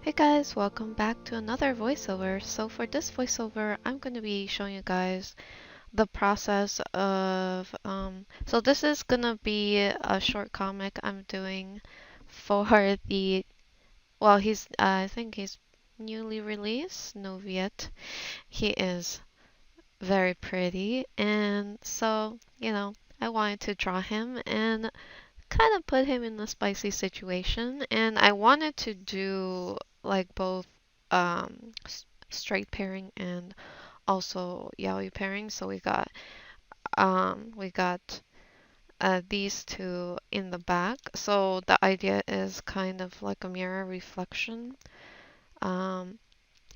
Hey guys, welcome back to another voiceover. So for this voiceover, I'm going to be showing you guys the process of, so this is going to be a short comic I'm doing for I think he's newly released, Noviet. He is very pretty, and so, I wanted to draw him and kind of put him in a spicy situation, and I wanted to do like both straight pairing and also yaoi pairing. So we got these two in the back. So the idea is kind of like a mirror reflection. Um,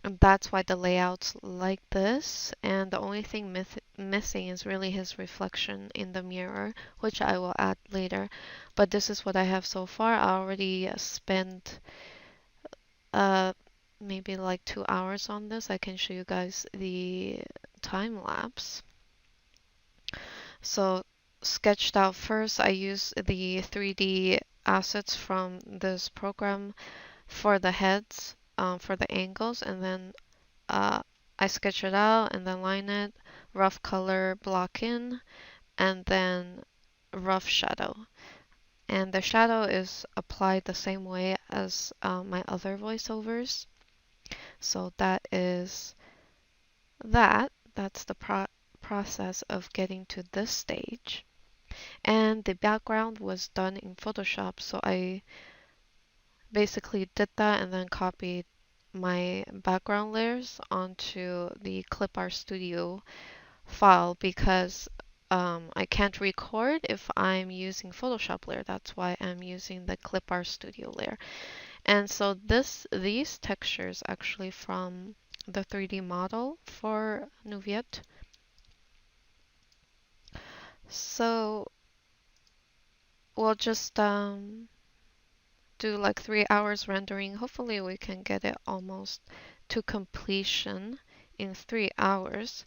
and that's why the layout's like this. And the only thing missing is really his reflection in the mirror, which I will add later. But this is what I have so far. I already spent uh, maybe like 2 hours on this. I can show you guys the time lapse. So sketched out first, I use the 3D assets from this program for the heads, for the angles, and then uh, I sketch it out and then line it, rough color, block in, and then rough shadow. And the shadow is applied the same way as my other voiceovers. So that's the process of getting to this stage. And the background was done in Photoshop, so I basically did that and then copied my background layers onto the Clipart Studio file because I can't record if I'm using Photoshop layer. That's why I'm using the Clipart Studio layer. And so these textures actually from the 3D model for Nuviet. So we'll just do like 3 hours rendering. Hopefully we can get it almost to completion in 3 hours.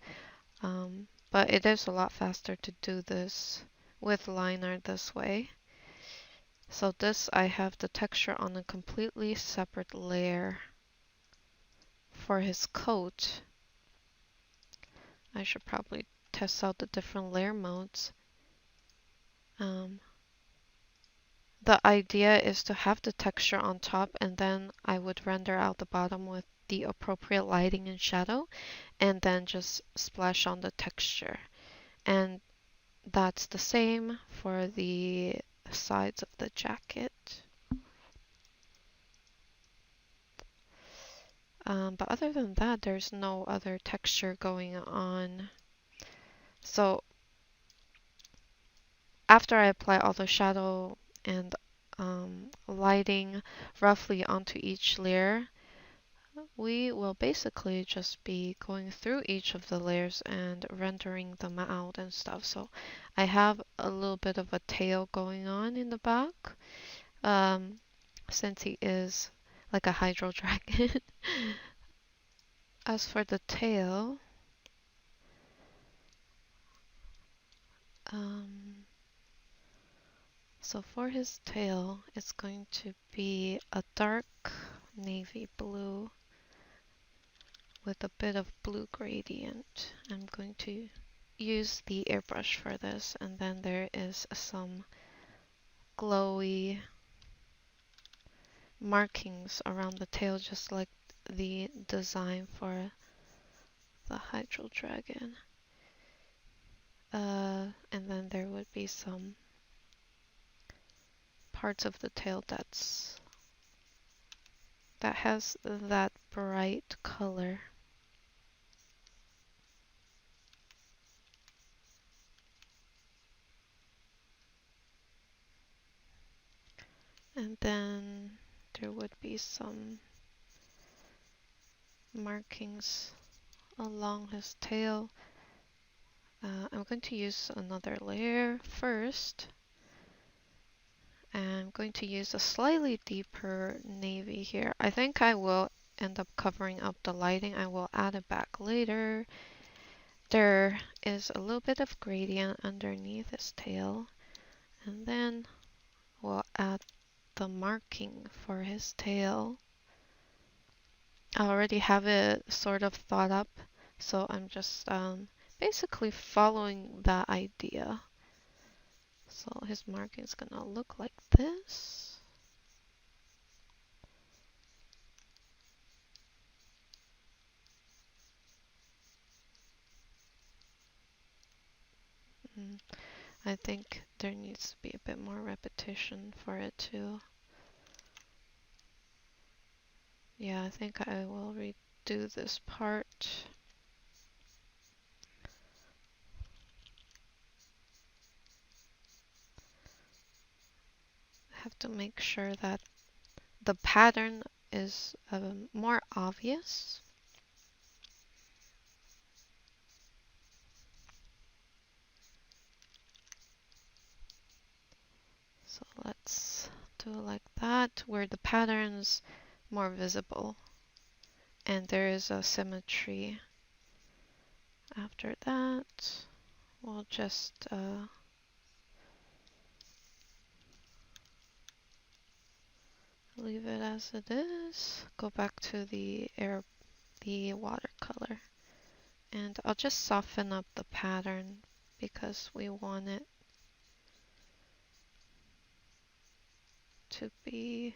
But it is a lot faster to do this with liner this way. So this, I have the texture on a completely separate layer for his coat. I should probably test out the different layer modes. The idea is to have the texture on top and then I would render out the bottom with the appropriate lighting and shadow and then just splash on the texture. And that's the same for the sides of the jacket. But other than that, there's no other texture going on. So after I apply all the shadow and lighting roughly onto each layer, we will basically just be going through each of the layers and rendering them out and stuff. So I have a little bit of a tail going on in the back, since he is like a hydro dragon. As for the tail, so for his tail, it's going to be a dark navy blue with a bit of blue gradient. I'm going to use the airbrush for this, and then there is some glowy markings around the tail, just like the design for the Hydro Dragon. And then there would be some parts of the tail that has that bright color. And then there would be some markings along his tail. I'm going to use another layer first. I'm going to use a slightly deeper navy here. I think I will end up covering up the lighting. I will add it back later. There is a little bit of gradient underneath his tail. And then we'll add the marking for his tail. I already have it sort of thought up, so I'm just basically following that idea. So his marking is gonna look like this. I think there needs to be a bit more repetition for it to. Yeah, I think I will redo this part. I have to make sure that the pattern is more obvious. So let's do it like that, where the pattern is more visible and there is a symmetry. After that, we'll just leave it as it is. Go back to the watercolor, and I'll just soften up the pattern because we want it to be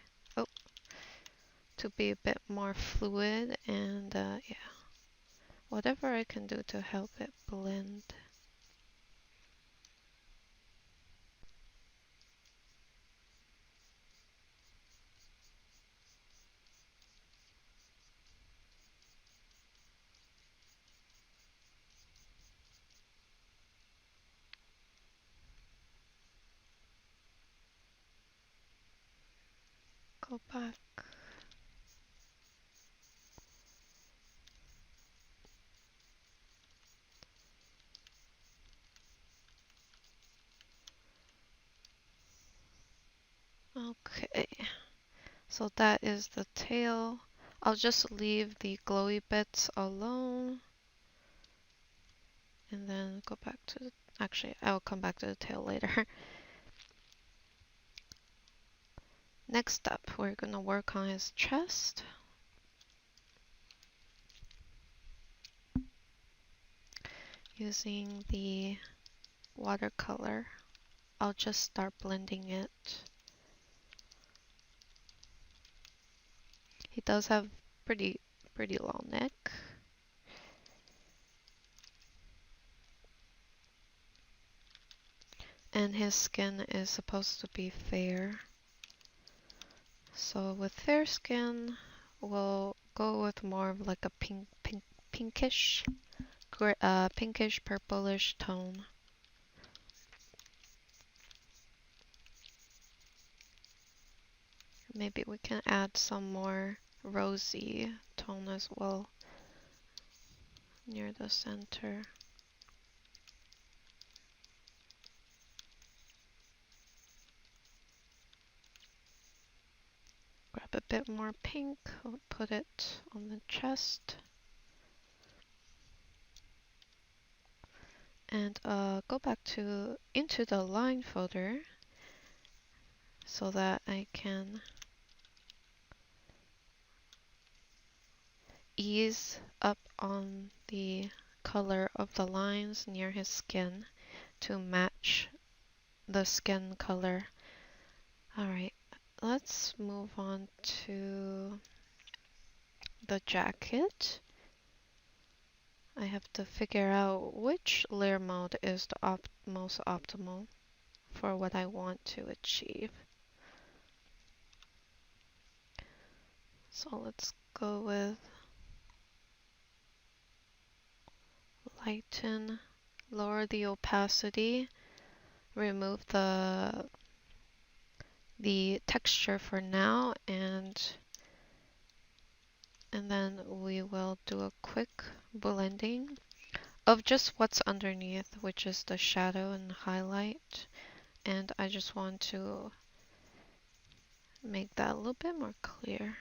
a bit more fluid, and yeah, whatever I can do to help it blend. Go back. Okay, so that is the tail. I'll just leave the glowy bits alone and then go back to the, actually I'll come back to the tail later. Next up, we're gonna work on his chest. Using the watercolor, I'll just start blending it. He does have pretty long neck. And his skin is supposed to be fair. So with fair skin, we'll go with more of like a pinkish, pinkish purplish tone. Maybe we can add some more rosy tone as well near the center. Grab a bit more pink, we'll put it on the chest. And go back into the line folder so that I can ease up on the color of the lines near his skin to match the skin color. Alright, let's move on to the jacket. I have to figure out which layer mode is the most optimal for what I want to achieve. So let's go with lighten, lower the opacity, remove the texture for now, and then we will do a quick blending of just what's underneath, which is the shadow and highlight. And I just want to make that a little bit more clear.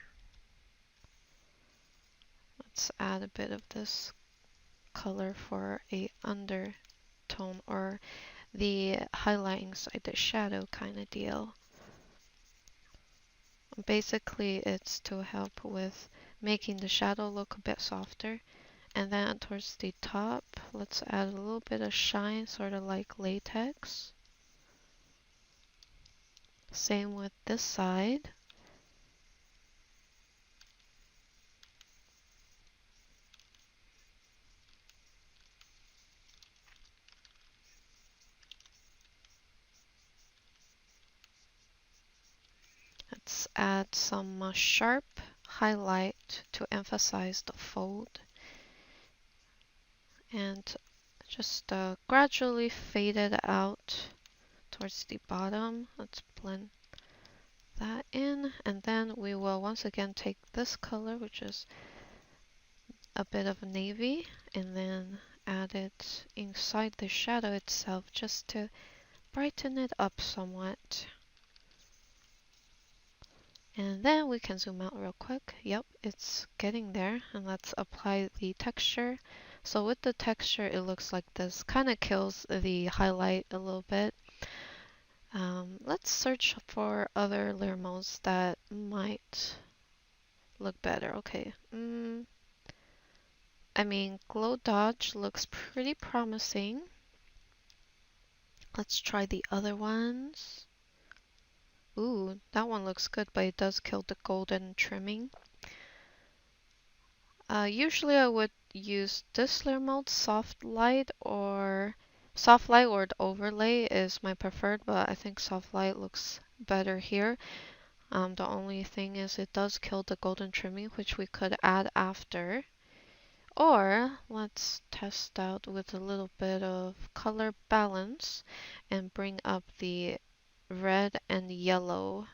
Let's add a bit of this color for a undertone, or the highlighting side, the shadow kind of deal. Basically, it's to help with making the shadow look a bit softer. And then towards the top, let's add a little bit of shine, sort of like latex. Same with this side. Let's add some sharp highlight to emphasize the fold. And just gradually fade it out towards the bottom. Let's blend that in. And then we will once again take this color, which is a bit of navy, and then add it inside the shadow itself just to brighten it up somewhat. And then we can zoom out real quick. Yep, it's getting there. And let's apply the texture. So with the texture, it looks like this. Kind of kills the highlight a little bit. Let's search for other layer modes that might look better. Okay. I mean, Glow Dodge looks pretty promising. Let's try the other ones. Ooh, that one looks good, but it does kill the golden trimming. Usually I would use this layer mode, soft light or the overlay is my preferred, but I think soft light looks better here. The only thing is it does kill the golden trimming, which we could add after. Or let's test out with a little bit of color balance and bring up the red and yellow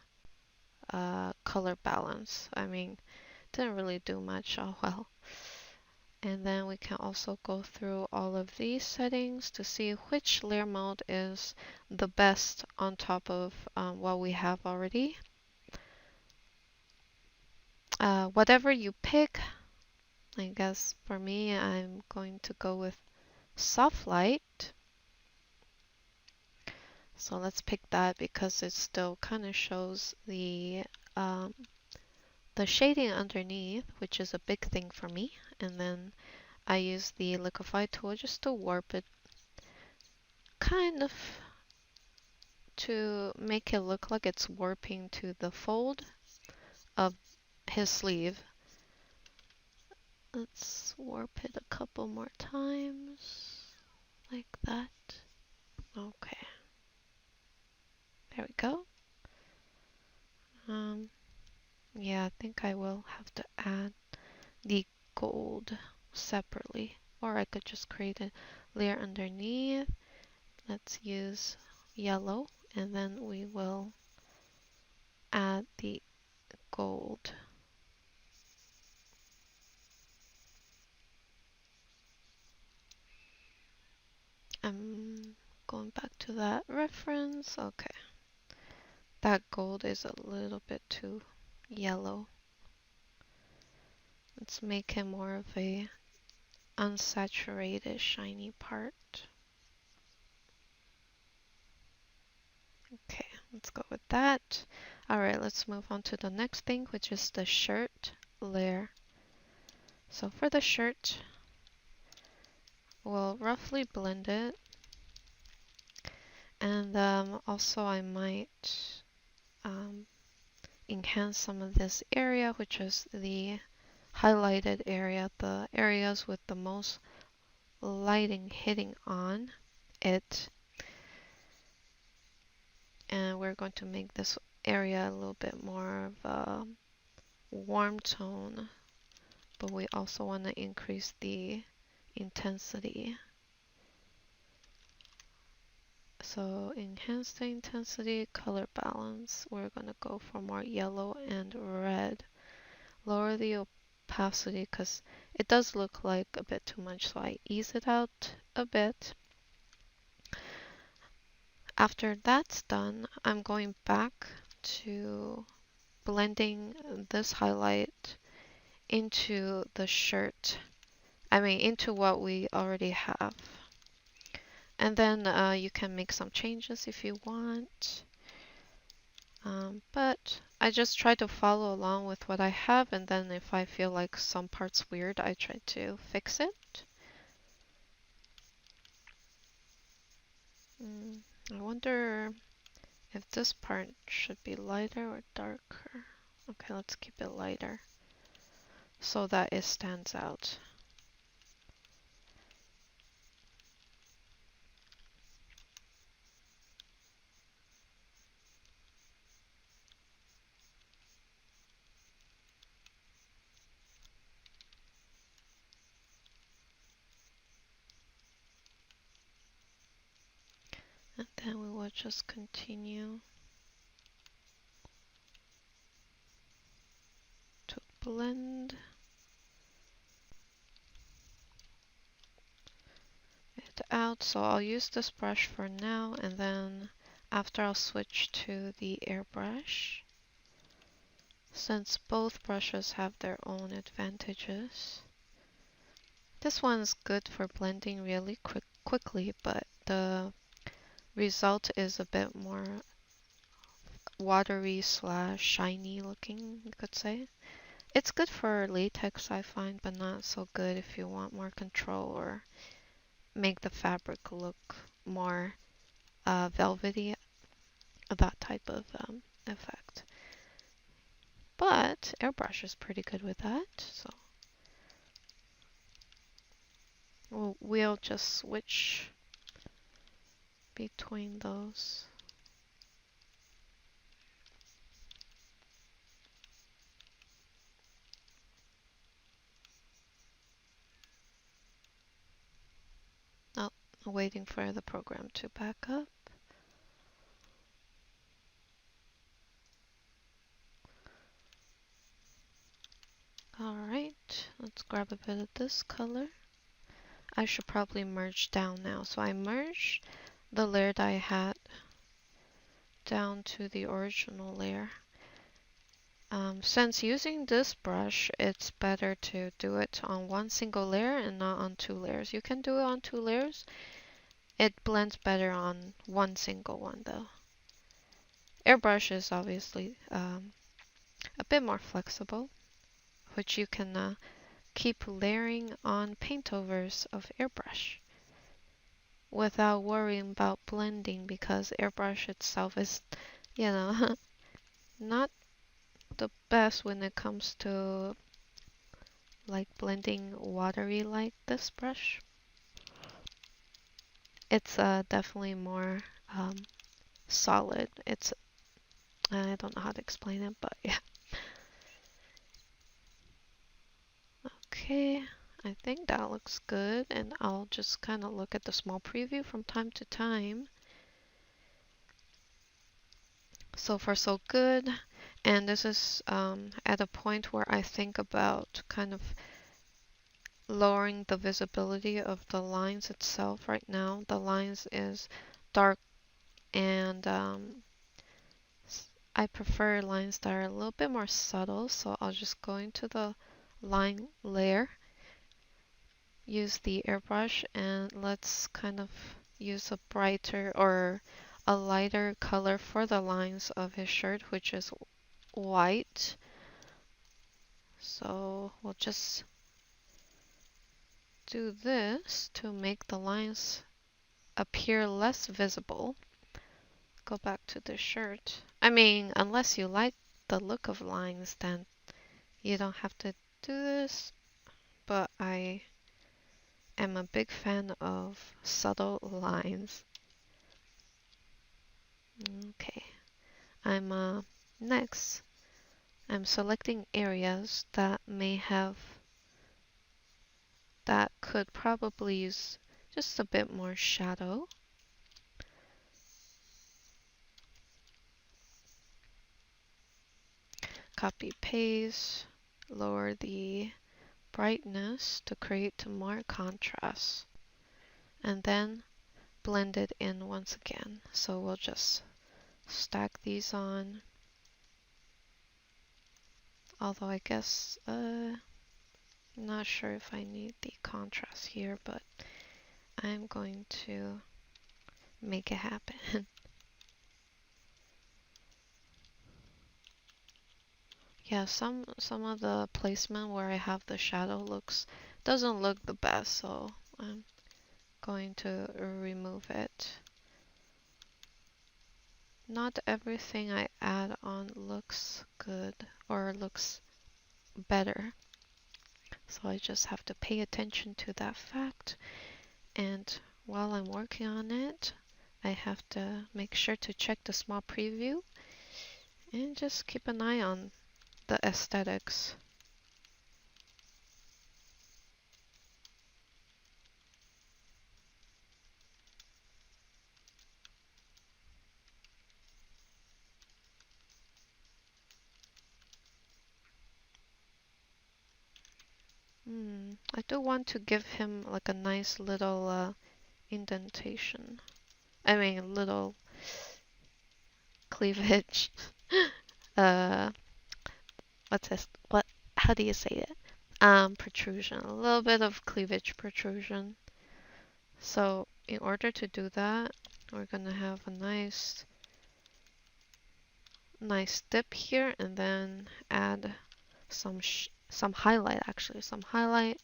color balance. I mean, didn't really do much. Oh well. And then we can also go through all of these settings to see which layer mode is the best on top of what we have already. Whatever you pick, I guess for me, I'm going to go with soft light. So let's pick that because it still kind of shows the shading underneath, which is a big thing for me. And then I use the liquify tool just to warp it, kind of to make it look like it's warping to the fold of his sleeve. Let's warp it a couple more times, like that. Okay. There we go. Yeah, I think I will have to add the gold separately, or I could just create a layer underneath. Let's use yellow, and then we will add the gold. I'm going back to that reference. Okay. That gold is a little bit too yellow. Let's make it more of a unsaturated shiny part. Okay, let's go with that. Alright, let's move on to the next thing, which is the shirt layer. So for the shirt, we'll roughly blend it. And also I might enhance some of this area, which is the highlighted area, the areas with the most lighting hitting on it. And we're going to make this area a little bit more of a warm tone, but we also want to increase the intensity. So enhance the intensity, color balance. We're going to go for more yellow and red. Lower the opacity because it does look like a bit too much, so I ease it out a bit. After that's done, I'm going back to blending this highlight into the shirt. I mean, into what we already have. And then you can make some changes if you want. But I just try to follow along with what I have, and then if I feel like some part's weird, I try to fix it. I wonder if this part should be lighter or darker. Okay, let's keep it lighter so that it stands out. And then we will just continue to blend it out. So I'll use this brush for now, and then after I'll switch to the airbrush, since both brushes have their own advantages. This one's good for blending really quickly, but the result is a bit more watery slash shiny looking, you could say. It's good for latex, I find, but not so good if you want more control or make the fabric look more velvety, that type of effect. But airbrush is pretty good with that, so we'll just switch between those. Oh, waiting for the program to back up. Alright, let's grab a bit of this color. I should probably merge down now. So I merge the layer that I had down to the original layer. Since using this brush, it's better to do it on one single layer and not on two layers. You can do it on two layers. It blends better on one single one though. Airbrush is obviously a bit more flexible, which you can keep layering on paintovers of airbrush without worrying about blending, because airbrush itself is, you know, not the best when it comes to like blending watery like this brush. It's definitely more solid. I don't know how to explain it, but yeah. Okay, I think that looks good, and I'll just kind of look at the small preview from time to time. So far so good, and this is at a point where I think about kind of lowering the visibility of the lines itself. Right now the lines is dark, and I prefer lines that are a little bit more subtle, so I'll just go into the line layer, use the airbrush, and let's kind of use a brighter or a lighter color for the lines of his shirt, which is white. So we'll just do this to make the lines appear less visible. Go back to the shirt. I mean, unless you like the look of lines, then you don't have to do this, but I am a big fan of subtle lines. Okay, next, I'm selecting areas that could probably use just a bit more shadow. Copy paste, lower the brightness to create more contrast, and then blend it in once again. So we'll just stack these on. Although I guess, I'm not sure if I need the contrast here, but I'm going to make it happen. Yeah, some of the placement where I have the shadow doesn't look the best, so I'm going to remove it. Not everything I add on looks good or looks better, so I just have to pay attention to that fact. And while I'm working on it, I have to make sure to check the small preview and just keep an eye on the aesthetics. I do want to give him like a nice little indentation. I mean, little cleavage. uh, what's this? What? How do you say it? Protrusion. A little bit of cleavage protrusion. So in order to do that, we're gonna have a nice dip here, and then add some highlight, actually, some highlight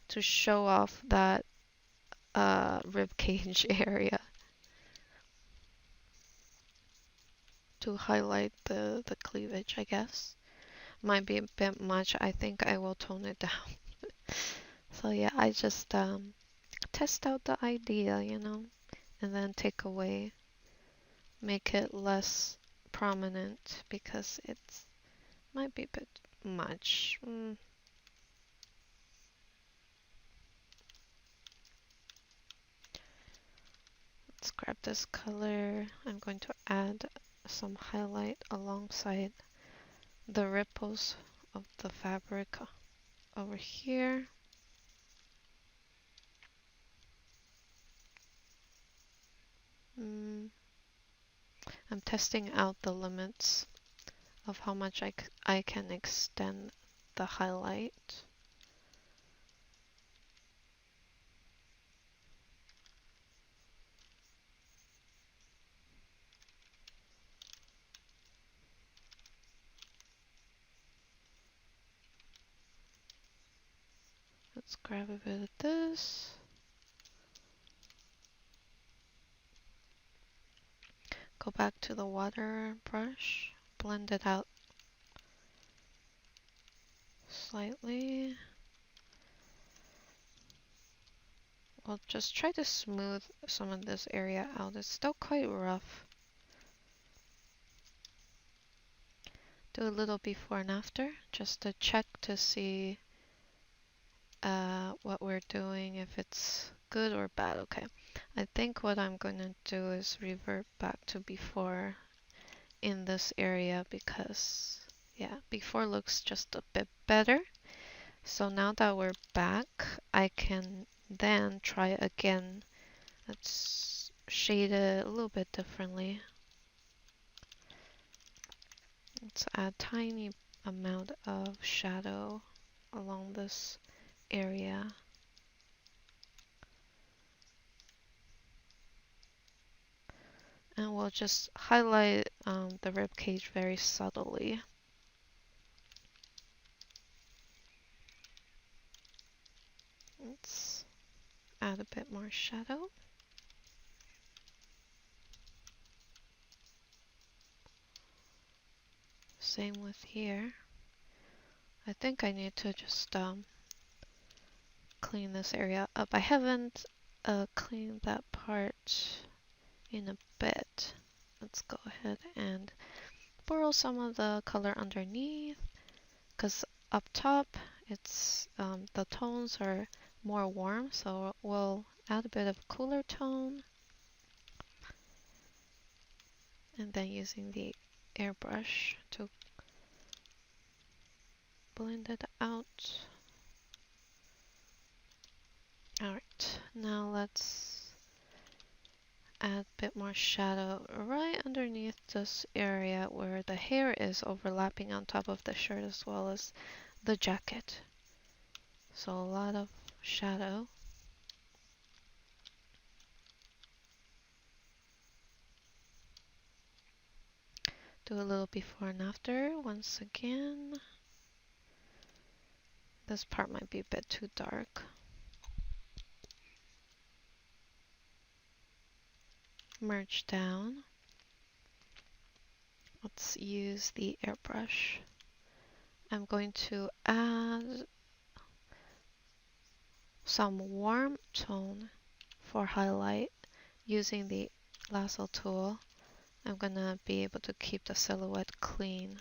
to show off that rib cage area, to highlight the cleavage, I guess. Might be a bit much. I think I will tone it down. So yeah, I just test out the idea, and then take away, make it less prominent because it's might be a bit much. Let's grab this color. I'm going to add some highlight alongside the ripples of the fabric over here. I'm testing out the limits of how much I can extend the highlight. Let's grab a bit of this. Go back to the water brush, blend it out slightly. I'll just try to smooth some of this area out. It's still quite rough. Do a little before and after, just to check to see what we're doing, if it's good or bad. Okay, I think what I'm going to do is revert back to before in this area because, yeah, before looks just a bit better. So now that we're back, I can then try again. Let's shade it a little bit differently. Let's add tiny amount of shadow along this area. And we'll just highlight the rib cage very subtly. Let's add a bit more shadow. Same with here. I think I need to just clean this area up. I haven't cleaned that part in a bit. Let's go ahead and borrow some of the color underneath, because up top it's the tones are more warm, so we'll add a bit of cooler tone, and then using the airbrush to blend it out. Alright, now let's add a bit more shadow right underneath this area where the hair is overlapping on top of the shirt as well as the jacket. So a lot of shadow. Do a little before and after once again. This part might be a bit too dark. Merge down. Let's use the airbrush. I'm going to add some warm tone for highlight using the lasso tool. I'm gonna be able to keep the silhouette clean.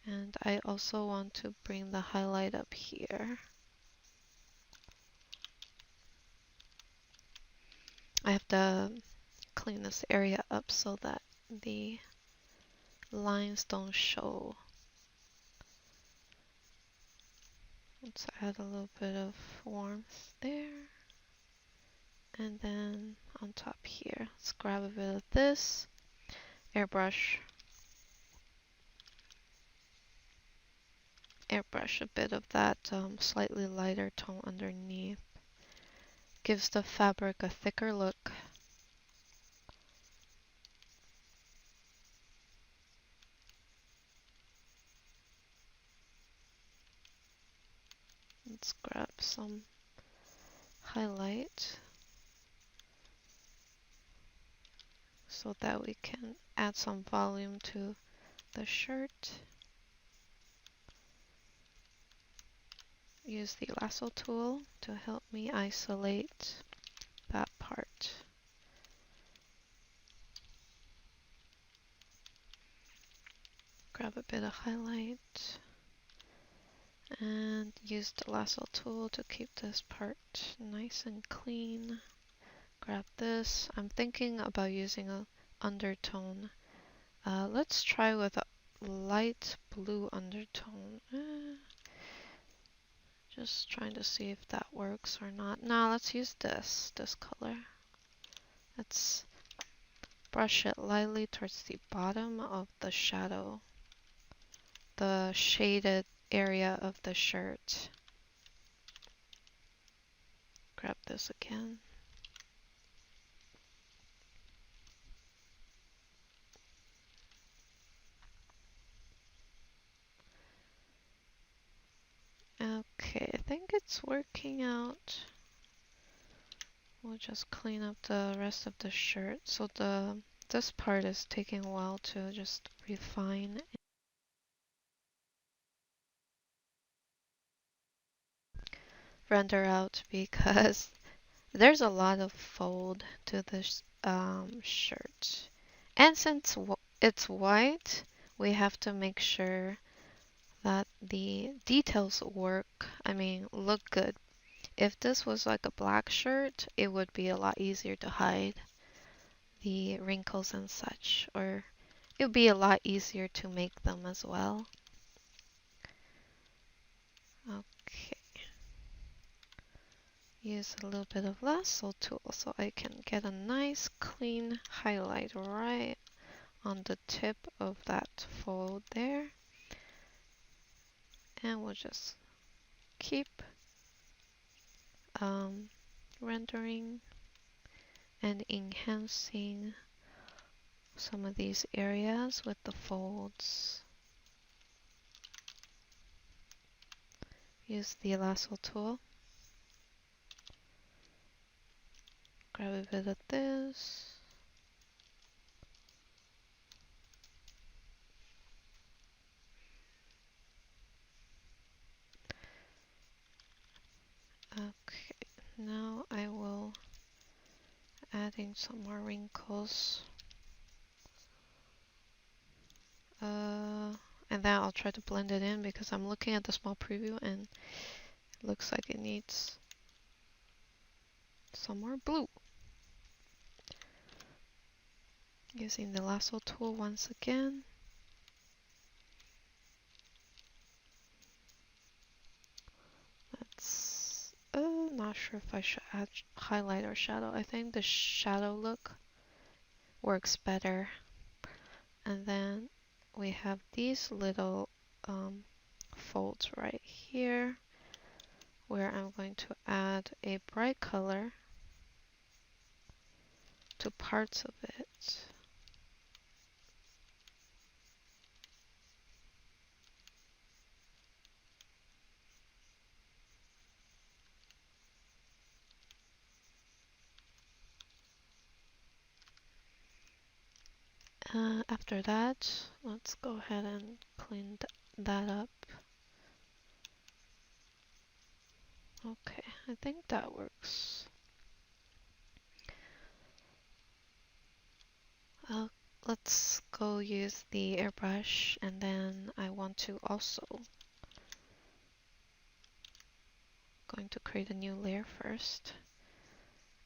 And I also want to bring the highlight up here. I have to clean this area up so that the lines don't show. Let's add a little bit of warmth there. And then on top here, let's grab a bit of this airbrush. Airbrush a bit of that slightly lighter tone underneath. Gives the fabric a thicker look. Let's grab some highlight so that we can add some volume to the shirt. Use the lasso tool to help me isolate that part. Grab a bit of highlight and use the lasso tool to keep this part nice and clean. Grab this. I'm thinking about using an undertone. Let's try with a light blue undertone. Just trying to see if that works or not. Now let's use this color. Let's brush it lightly towards the bottom of the shadow, the shaded area of the shirt. Grab this again. Okay, I think it's working out. We'll just clean up the rest of the shirt. So this part is taking a while to just refine. Render out because there's a lot of fold to this shirt. And since it's white, we have to make sure that the details look good. If this was like a black shirt, it would be a lot easier to hide the wrinkles and such, or it would be a lot easier to make them as well. Okay. Use a little bit of lasso tool so I can get a nice clean highlight right on the tip of that fold there. And we'll just keep rendering and enhancing some of these areas with the folds. Use the lasso tool. Grab a bit of this. Okay, now I will add in some more wrinkles. And then I'll try to blend it in because I'm looking at the small preview and it looks like it needs some more blue. Using the lasso tool once again. Let's, not sure if I should add highlight or shadow. I think the shadow look works better. And then we have these little folds right here where I'm going to add a bright color to parts of it. After that, let's go ahead and clean that up. Okay, I think that works. Let's go use the airbrush, and then I want to also going to create a new layer first.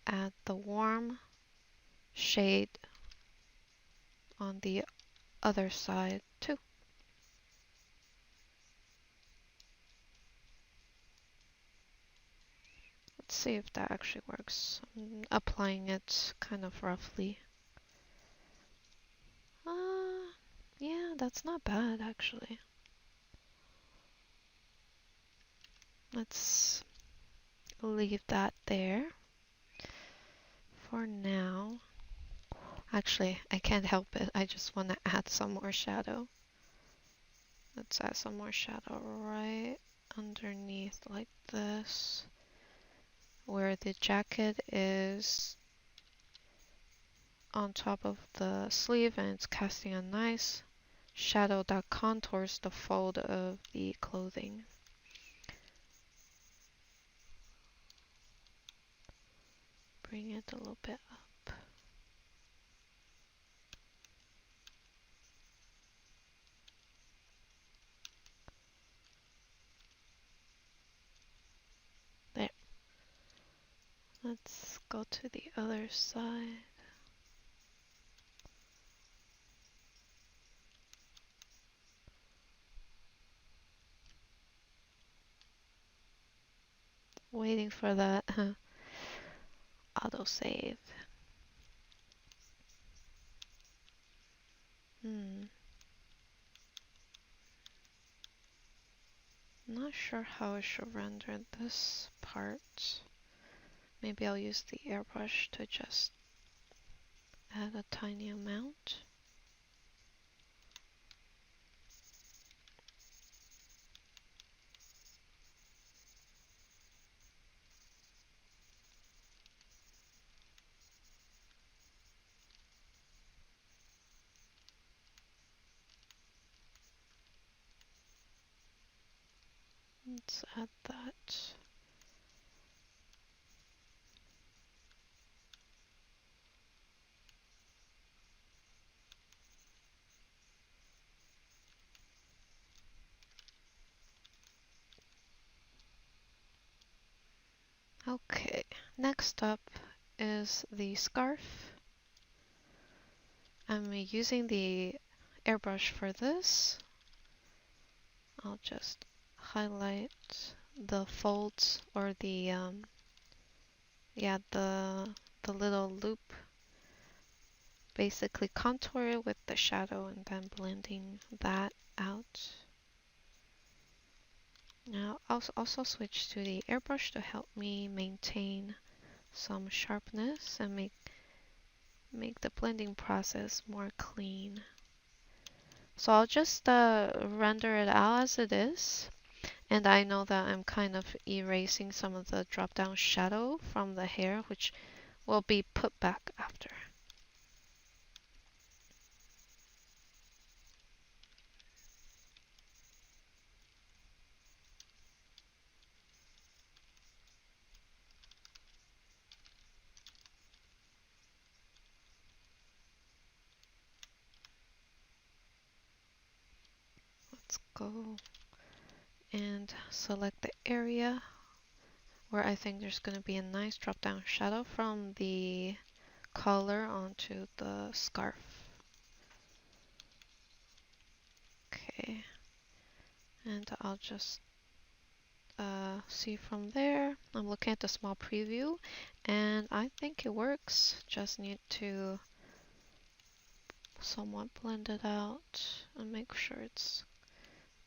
Add the warm shade on the other side too. Let's see if that actually works. I'm applying it kind of roughly. Yeah, that's not bad actually. Let's leave that there for now. Actually, I can't help it. I just want to add some more shadow. Let's add some more shadow right underneath like this, where the jacket is on top of the sleeve and it's casting a nice shadow that contours the fold of the clothing. Bring it a little bit up. There. Let's go to the other side. Waiting for that autosave. Not sure how I should render this part. Maybe I'll use the airbrush to just add a tiny amount. Let's add that. Okay, next up is the scarf. I'm using the airbrush for this. I'll just highlight the folds or the the little loop. Basically contour it with the shadow and then blending that out. Now I'll also switch to the airbrush to help me maintain some sharpness and make the blending process more clean. So I'll just render it out as it is. And I know that I'm kind of erasing some of the drop down shadow from the hair, which will be put back after. Let's go and select the area where I think there's going to be a nice drop down shadow from the collar onto the scarf. Okay, and I'll just see from there. I'm looking at the small preview and I think it works. Just need to somewhat blend it out and make sure it's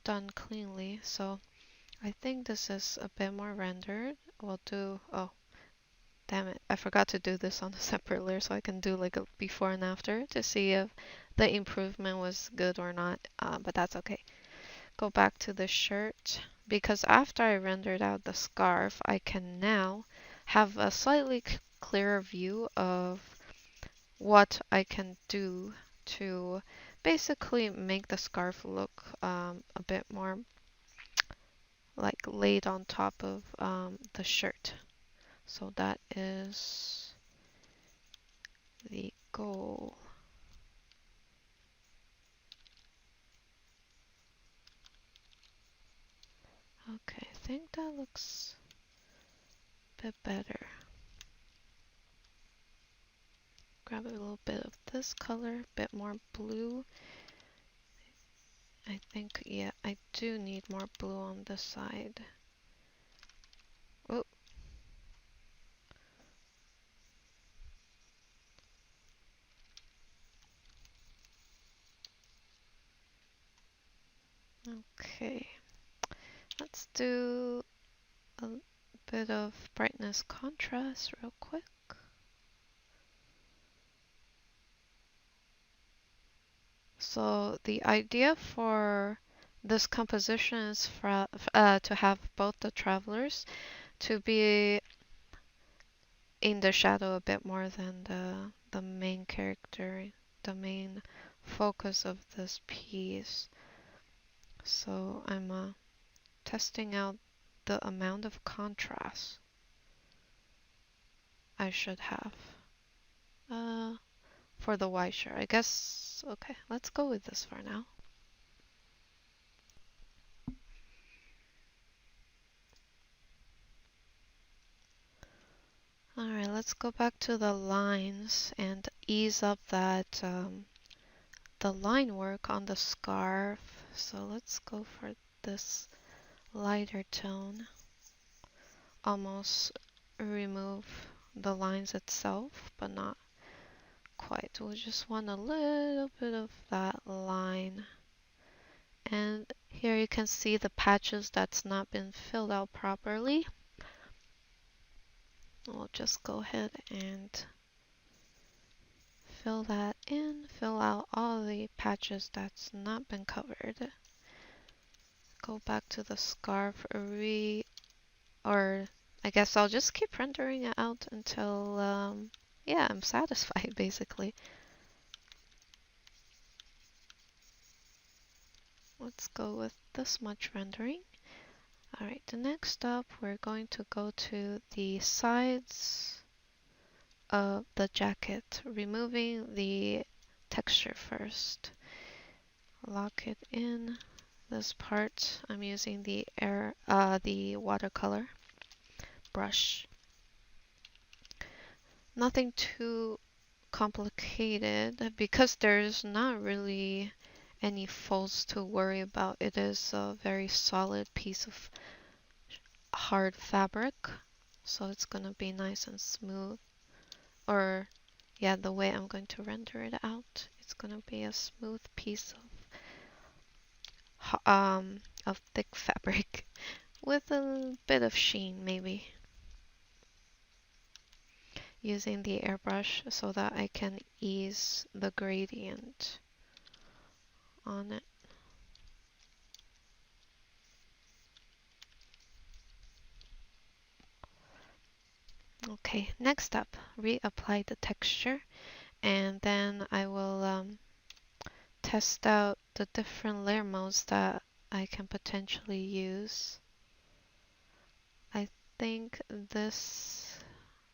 done cleanly. So I think this is a bit more rendered. We'll do, oh, Damn it, I forgot to do this on a separate layer so I can do like a before and after to see if the improvement was good or not, but that's okay. Go back to the shirt because after I rendered out the scarf, I can now have a slightly clearer view of what I can do to basically make the scarf look a bit more like laid on top of the shirt. So that is the goal. Okay, I think that looks a bit better. Grab a little bit of this color, a bit more blue. I think, yeah, I do need more blue on this side. Oh. Okay. Let's do a bit of brightness contrast real quick. So the idea for this composition is to have both the travelers to be in the shadow a bit more than the main character, the main focus of this piece. So I'm testing out the amount of contrast I should have for the white shirt. I guess, okay, let's go with this for now. Alright, let's go back to the lines and ease up that the line work on the scarf. So let's go for this lighter tone. Almost remove the lines itself, but not quite. We just want a little bit of that line. And here you can see the patches that's not been filled out properly. We'll just go ahead and fill that in, fill out all the patches that's not been covered. Go back to the scarf, or I guess I'll just keep rendering it out until, yeah, I'm satisfied basically. Let's go with this much rendering. Alright, the next up we're going to go to the sides of the jacket, removing the texture first. Lock it in. This part I'm using the watercolor brush. Nothing too complicated because there's not really any folds to worry about. It is a very solid piece of hard fabric, so it's gonna be nice and smooth. Or yeah, the way I'm going to render it out, it's gonna be a smooth piece of thick fabric with a bit of sheen maybe. Using the airbrush so that I can ease the gradient on it. Okay, next up, reapply the texture, and then I will test out the different layer modes that I can potentially use. I think this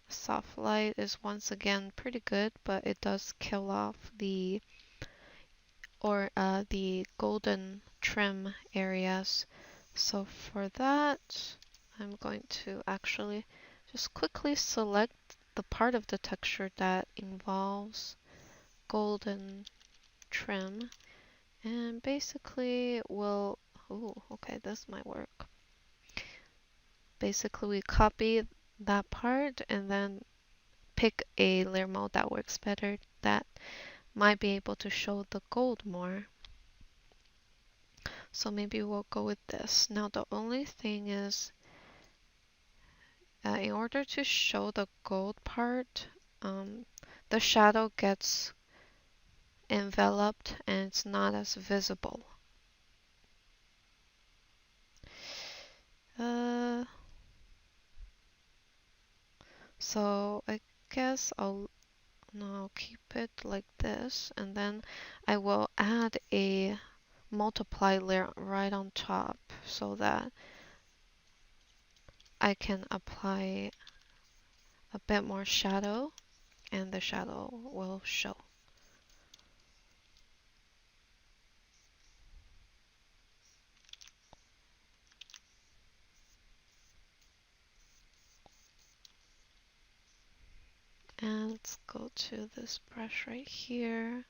soft light is once again pretty good, but it does kill off the golden trim areas. So for that, I'm going to actually just quickly select the part of the texture that involves golden trim, and basically we'll, ooh, okay, this might work. Basically we copy that part and then pick a layer mode that works better, that might be able to show the gold more. So maybe we'll go with this. Now the only thing is In order to show the gold part, the shadow gets enveloped and it's not as visible. So I guess I'll keep it like this, and then I will add a multiply layer right on top so that I can apply a bit more shadow and the shadow will show. And let's go to this brush right here.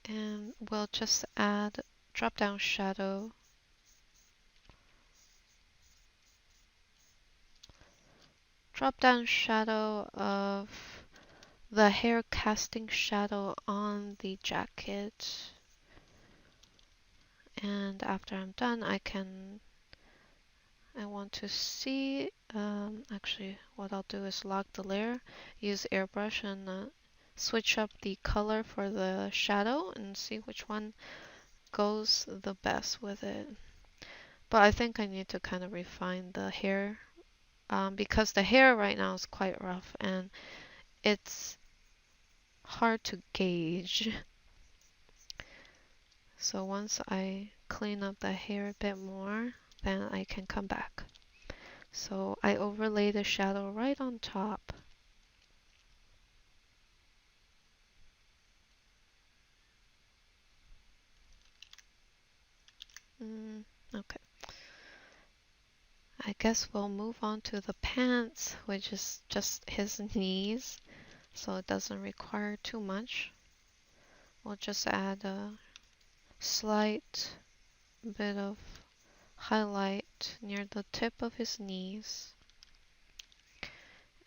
And we'll just add drop down shadow. Drop down shadow of the hair casting shadow on the jacket. And after I'm done, I want to see, actually what I'll do is lock the layer, use airbrush and switch up the color for the shadow and see which one goes the best with it. But I think I need to kind of refine the hair because the hair right now is quite rough and it's hard to gauge. So once I clean up the hair a bit more, then I can come back. So I overlay the shadow right on top. Okay. I guess we'll move on to the pants, which is just his knees, so it doesn't require too much. We'll just add a slight bit of highlight near the tip of his knees.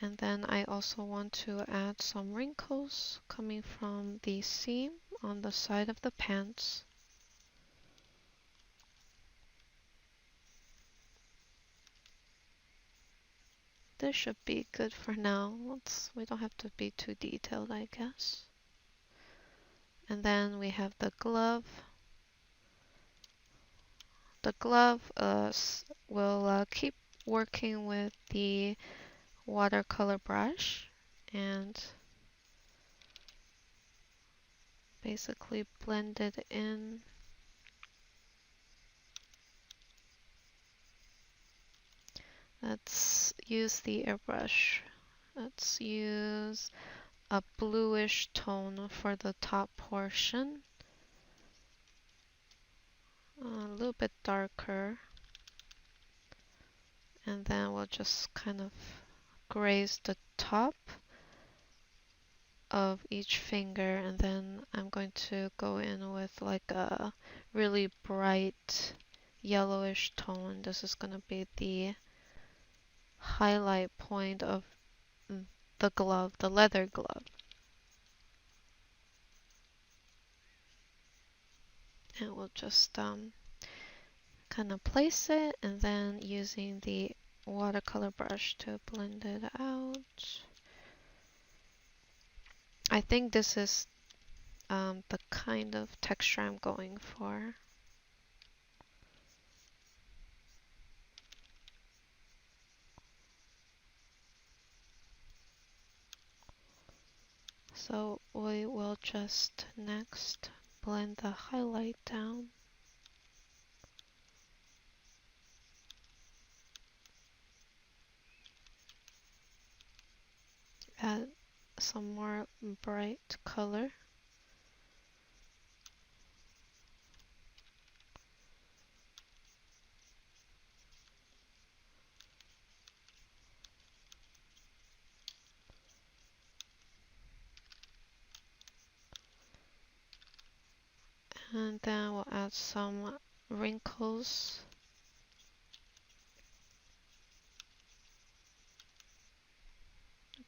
And then I also want to add some wrinkles coming from the seam on the side of the pants. This should be good for now. We don't have to be too detailed, I guess. And then we have the glove. The glove will keep working with the watercolor brush and basically blend it in. Let's use the airbrush. Let's use a bluish tone for the top portion. A little bit darker. And then we'll just kind of graze the top of each finger, and then I'm going to go in with like a really bright yellowish tone. This is going to be the highlight point of the glove, the leather glove. And we'll just kind of place it, and then using the watercolor brush to blend it out. I think this is the kind of texture I'm going for. So we will just next blend the highlight down. Add some more bright color. And then we'll add some wrinkles.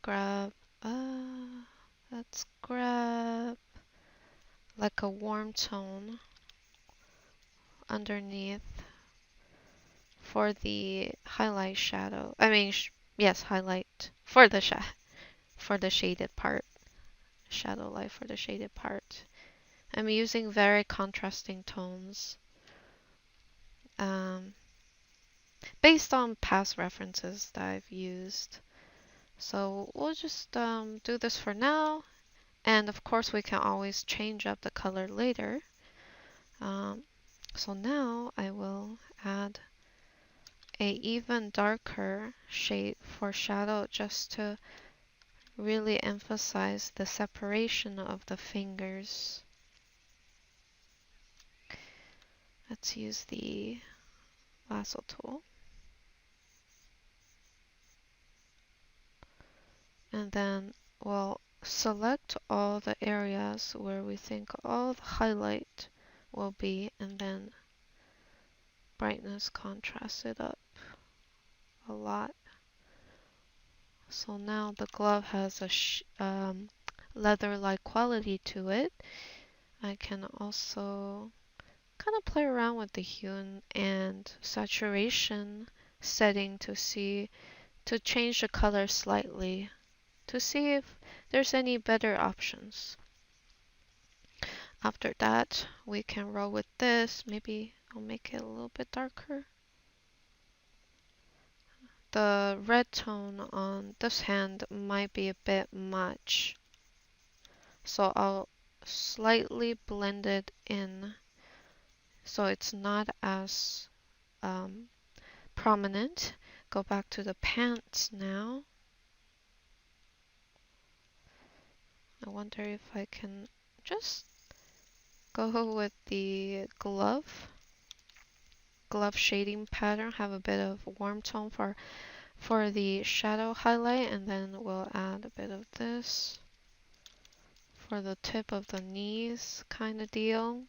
Grab Let's grab like a warm tone underneath for the highlight shadow. I mean, yes, highlight for the shaded part. Shadow light for the shaded part. I'm using very contrasting tones. Um, Based on past references that I've used. So we'll just do this for now. And of course we can always change up the color later. So now I will add a even darker shade for shadow just to really emphasize the separation of the fingers. Let's use the lasso tool. And then we'll select all the areas where we think all the highlight will be, and then brightness contrast it up a lot. So now the glove has a leather-like quality to it. I can also kind of play around with the hue and saturation setting to change the color slightly to see if there's any better options. After that, we can roll with this. Maybe I'll make it a little bit darker. The red tone on this hand might be a bit much, so I'll slightly blend it in so it's not as prominent. Go back to the pants now. I wonder if I can just go with the glove shading pattern, have a bit of warm tone for the shadow highlight, and then we'll add a bit of this for the tip of the knees kind of deal.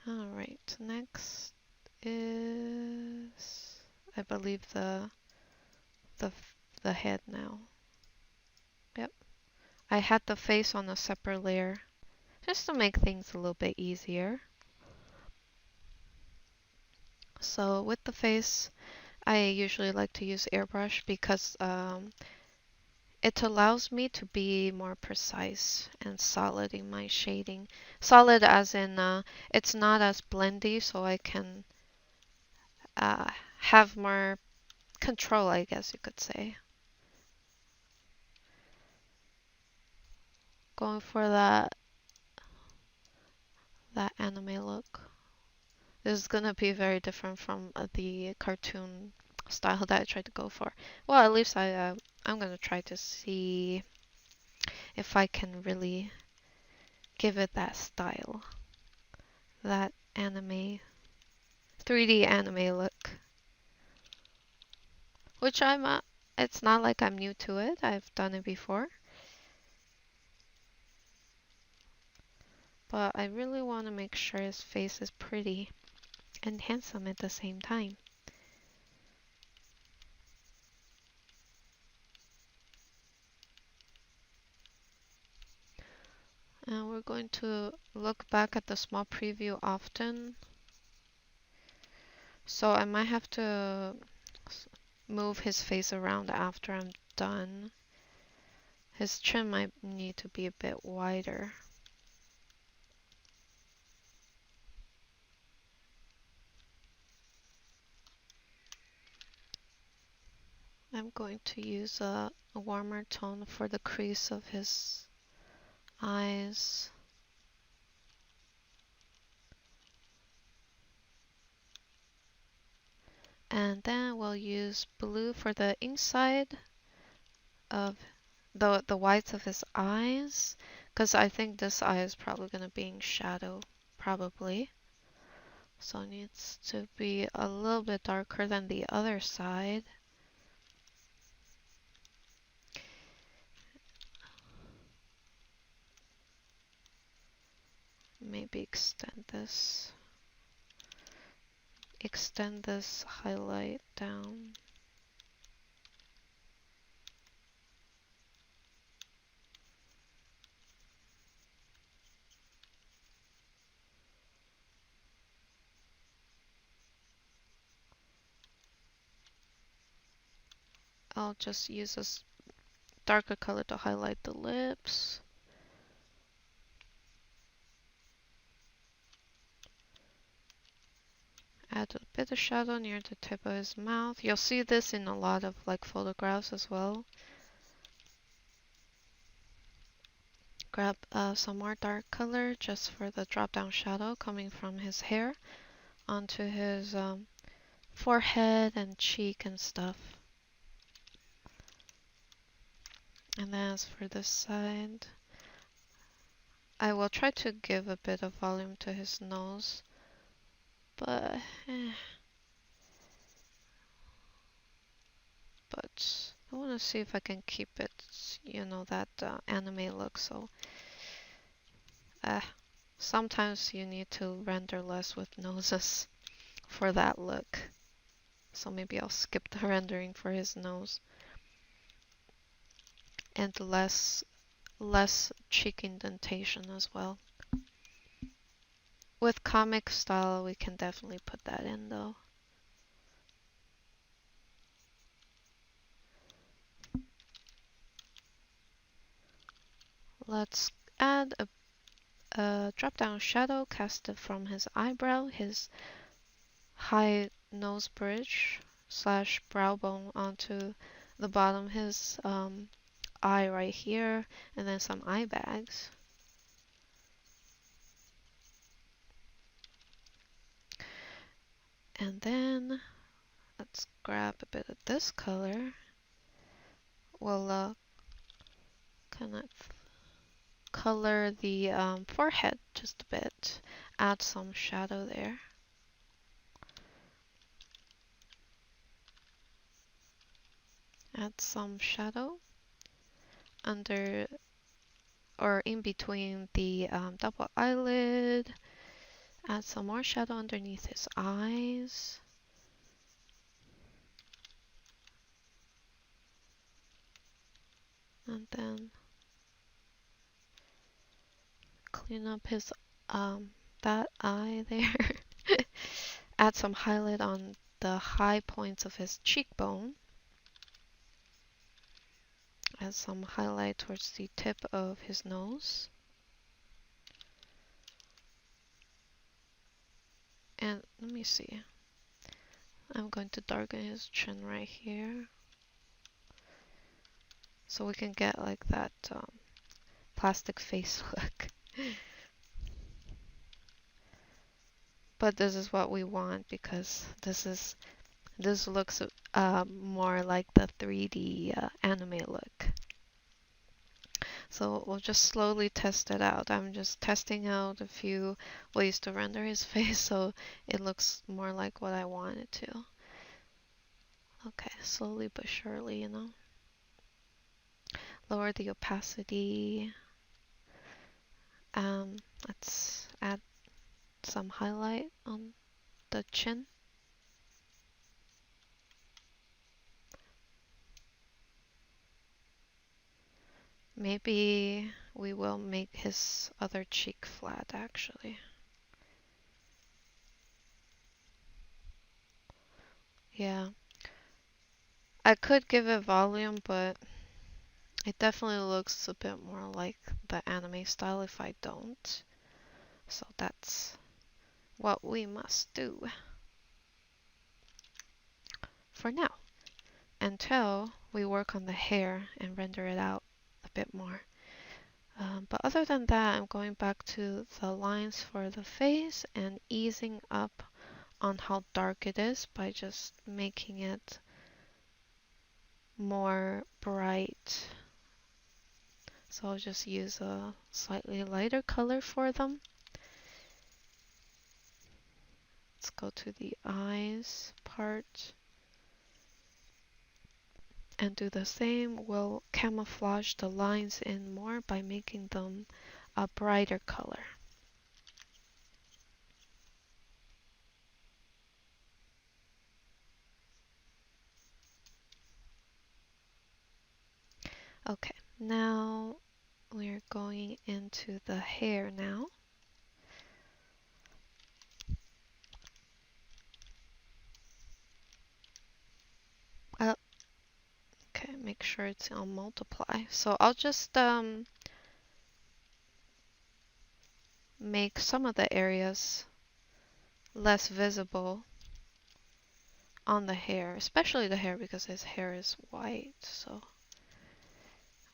Alright, next is, I believe, the head now. Yep. I had the face on a separate layer just to make things a little bit easier. So with the face, I usually like to use airbrush because it allows me to be more precise and solid in my shading. Solid as in it's not as blendy, so I can have more control, I guess you could say. Going for that anime look. This is gonna be very different from the cartoon style that I tried to go for. Well, at least I'm gonna try to see if I can really give it that style, that anime, 3D anime look. Which it's not like I'm new to it. I've done it before. But I really want to make sure his face is pretty and handsome at the same time. And we're going to look back at the small preview often. So I might have to move his face around after I'm done. His chin might need to be a bit wider. I'm going to use a warmer tone for the crease of his eyes. And then we'll use blue for the inside of the whites of his eyes, because I think this eye is probably going to be in shadow, probably. So it needs to be a little bit darker than the other side. Maybe extend this highlight down. I'll just use this darker color to highlight the lips. Add a bit of shadow near the tip of his mouth. You'll see this in a lot of like photographs as well. Grab some more dark color just for the drop down shadow coming from his hair onto his forehead and cheek and stuff. And then as for this side, I will try to give a bit of volume to his nose, but I want to see if I can keep it, you know, that anime look. So sometimes you need to render less with noses for that look. So maybe I'll skip the rendering for his nose. And less cheek indentation as well. With comic style, we can definitely put that in though. Let's add a drop down shadow casted from his eyebrow, his high nose bridge slash brow bone onto the bottom of his eye right here, and then some eye bags. And then let's grab a bit of this color. We'll kind of color the forehead just a bit, add some shadow there. Add some shadow under or in between the double eyelid. Add some more shadow underneath his eyes. And then clean up his that eye there. Add some highlight on the high points of his cheekbone. Add some highlight towards the tip of his nose. And let me see. I'm going to darken his chin right here. So we can get like that plastic face look. But this is what we want because this looks more like the 3D anime look. So we'll just slowly test it out. I'm just testing out a few ways to render his face so it looks more like what I want it to. Okay, slowly but surely, you know. Lower the opacity. Let's add some highlight on the chin. Maybe we will make his other cheek flat actually. Yeah. I could give it volume, but it definitely looks a bit more like the anime style if I don't. So that's what we must do for now until we work on the hair and render it out a bit more. But other than that, I'm going back to the lines for the face and easing up on how dark it is by just making it more bright. So I'll just use a slightly lighter color for them. go to the eyes part and do the same. We'll camouflage the lines in more by making them a brighter color. Okay, now we're going into the hair now. Okay, make sure it's on multiply. So I'll just make some of the areas less visible on the hair, especially the hair because his hair is white. So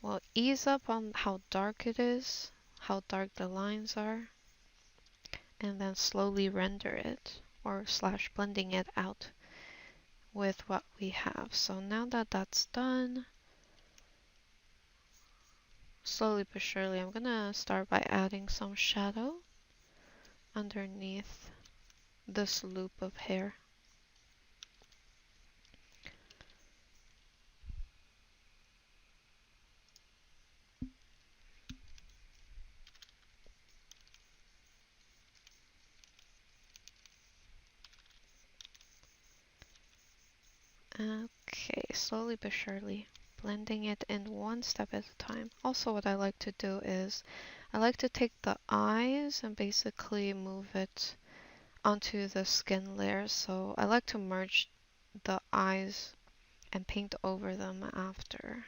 we'll ease up on how dark it is, how dark the lines are, and then slowly render it or slash blending it out with what we have. So now that that's done, slowly but surely, I'm gonna start by adding some shadow underneath this loop of hair. Okay, slowly but surely, blending it in one step at a time. Also, what I like to do is I like to take the eyes and basically move it onto the skin layer. So I like to merge the eyes and paint over them after.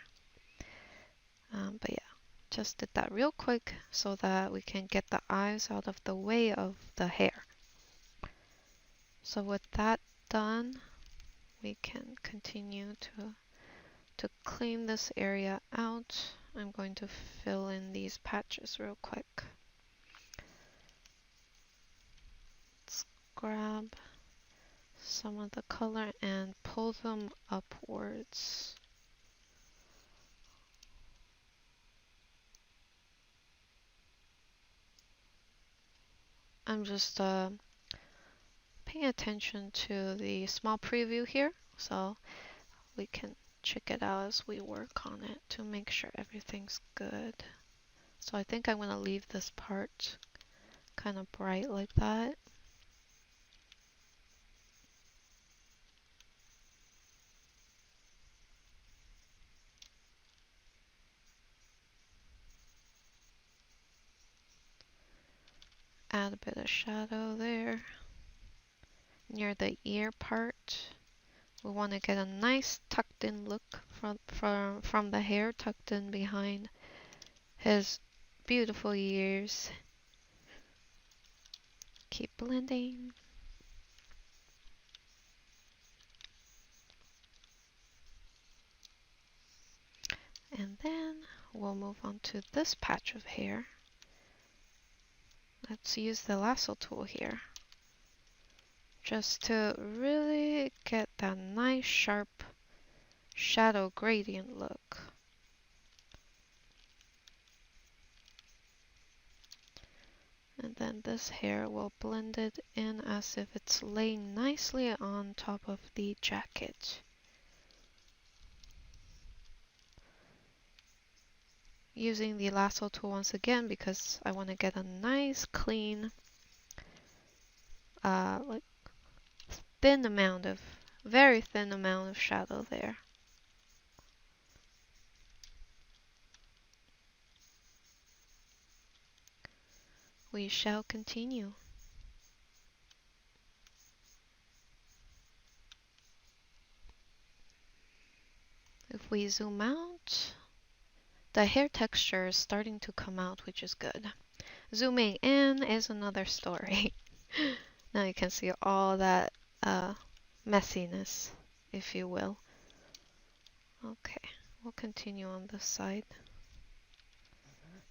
But yeah, just did that real quick so that we can get the eyes out of the way of the hair. So with that done, we can continue to clean this area out. I'm going to fill in these patches real quick. Let's grab some of the color and pull them upwards. I'm just paying attention to the small preview here, so we can check it out as we work on it to make sure everything's good. So I think I'm going to leave this part kind of bright like that. Add a bit of shadow there. Near the ear part, we want to get a nice tucked in look from the hair tucked in behind his beautiful ears. Keep blending. And then we'll move on to this patch of hair. Let's use the lasso tool here, just to really get that nice sharp shadow gradient look. And then this hair will blend it in as if it's laying nicely on top of the jacket. Using the lasso tool once again because I want to get a nice clean, like very thin amount of shadow there. We shall continue. If we zoom out, the hair texture is starting to come out, which is good. Zooming in is another story. Now you can see all that messiness, if you will. Okay, we'll continue on this side.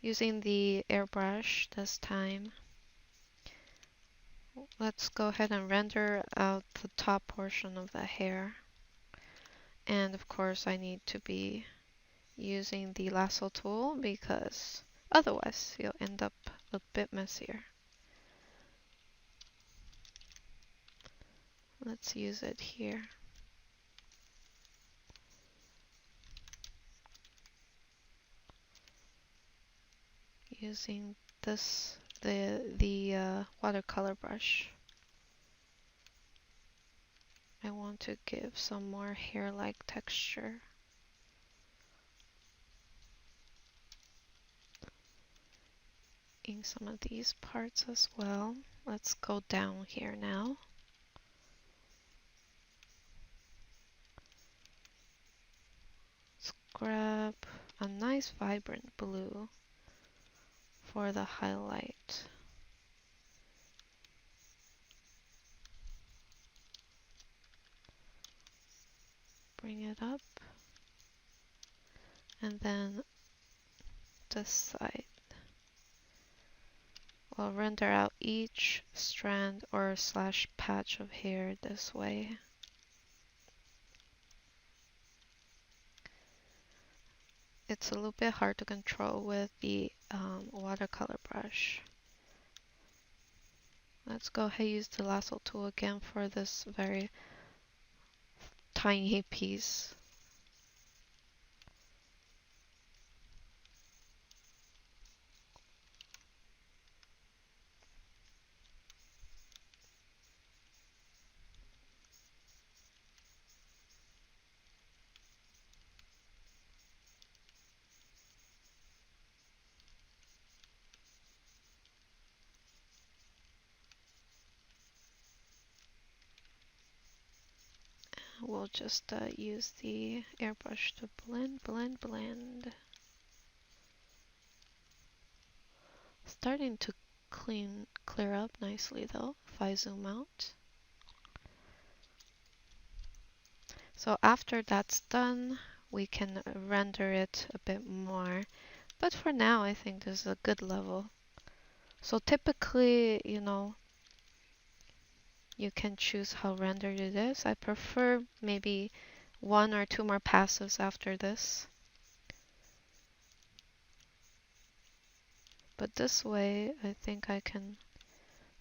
Using the airbrush this time, let's go ahead and render out the top portion of the hair. And of course I need to be using the lasso tool because otherwise you'll end up a bit messier. Let's use it here. Using this, the watercolor brush. I want to give some more hair-like texture. In some of these parts as well. Let's go down here now. Let's grab a nice vibrant blue for the highlight. Bring it up. And then this side. We'll render out each strand or slash patch of hair this way. It's a little bit hard to control with the watercolor brush. Let's go ahead and use the lasso tool again for this very tiny piece. We'll just use the airbrush to blend, blend, blend. Starting to clear up nicely though, if I zoom out. So after that's done, we can render it a bit more. But for now, I think this is a good level. So typically, you know, you can choose how rendered it is. I prefer maybe 1 or 2 more passes after this. But this way, I think I can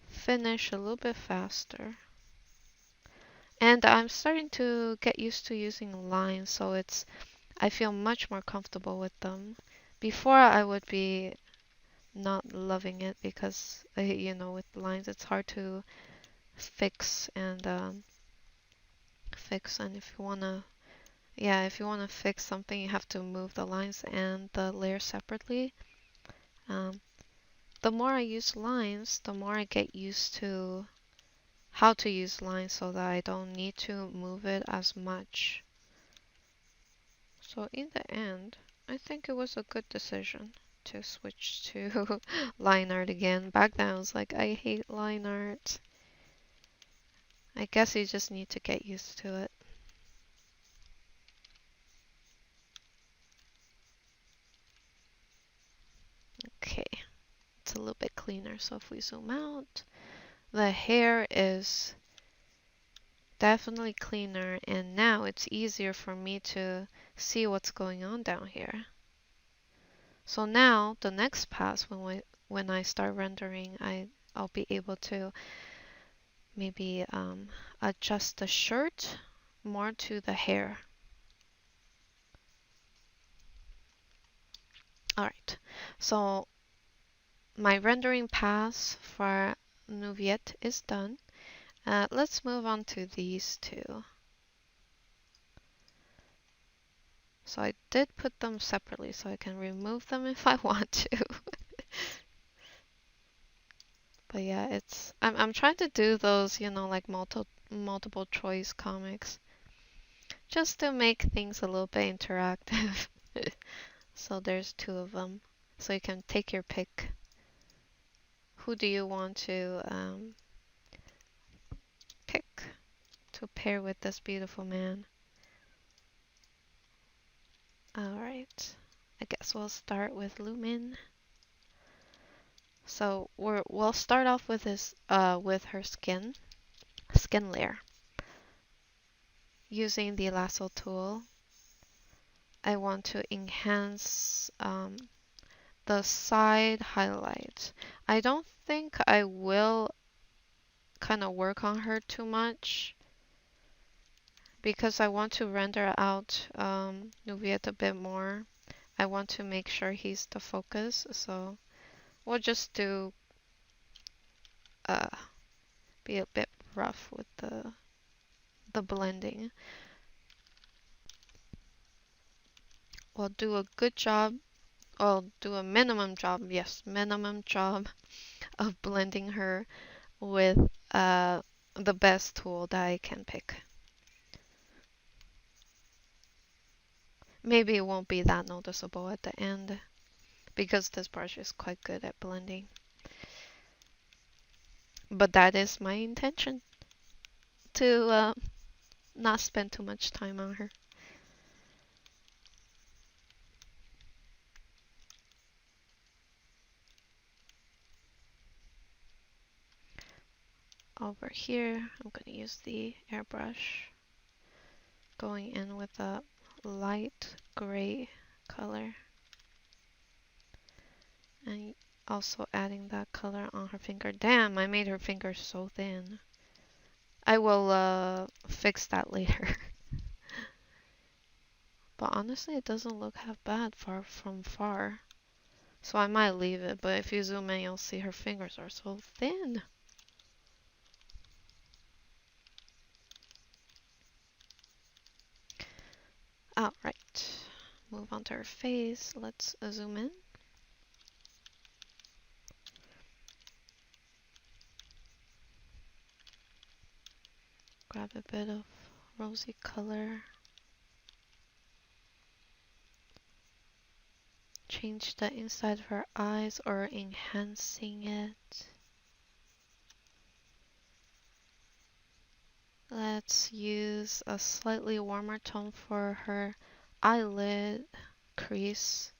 finish a little bit faster. And I'm starting to get used to using lines, so I feel much more comfortable with them. Before I would be not loving it because, you know, with lines it's hard to fix and if you wanna, yeah, if you wanna fix something, you have to move the lines and the layer separately. The more I use lines, the more I get used to how to use lines so that I don't need to move it as much. So in the end, I think it was a good decision to switch to line art again. Back then I was like, I hate line art. I guess you just need to get used to it. Okay, it's a little bit cleaner. So if we zoom out, the hair is definitely cleaner, and now it's easier for me to see what's going on down here. So now the next pass when I start rendering, I'll be able to maybe adjust the shirt more to the hair. Alright, so my rendering pass for Nuviet is done. Let's move on to these two. So I did put them separately so I can remove them if I want to. But yeah, I'm trying to do those, you know, like multiple choice comics just to make things a little bit interactive. So there's 2 of them. So you can take your pick. Who do you want to pick to pair with this beautiful man? Alright, I guess we'll start with Lumin. So we'll start off with with her skin layer. Using the lasso tool, I want to enhance the side highlight. I don't think I will kind of work on her too much because I want to render out Nuviet a bit more. I want to make sure he's the focus, so we'll just do uh, be a bit rough with the blending. We'll do a good job. I'll do a minimum job, yes, minimum job of blending her with the best tool that I can pick. Maybe it won't be that noticeable at the end because this brush is quite good at blending. But that is my intention, to not spend too much time on her. Over here, I'm going to use the airbrush, going in with a light gray color, and also adding that color on her finger. Damn, I made her finger so thin. I will fix that later. But honestly, it doesn't look half bad from far. So I might leave it, but if you zoom in, you'll see her fingers are so thin. Alright, move on to her face. Let's zoom in. Grab a bit of rosy color. Change the inside of her eyes or enhancing it. Let's use a slightly warmer tone for her eyelid crease.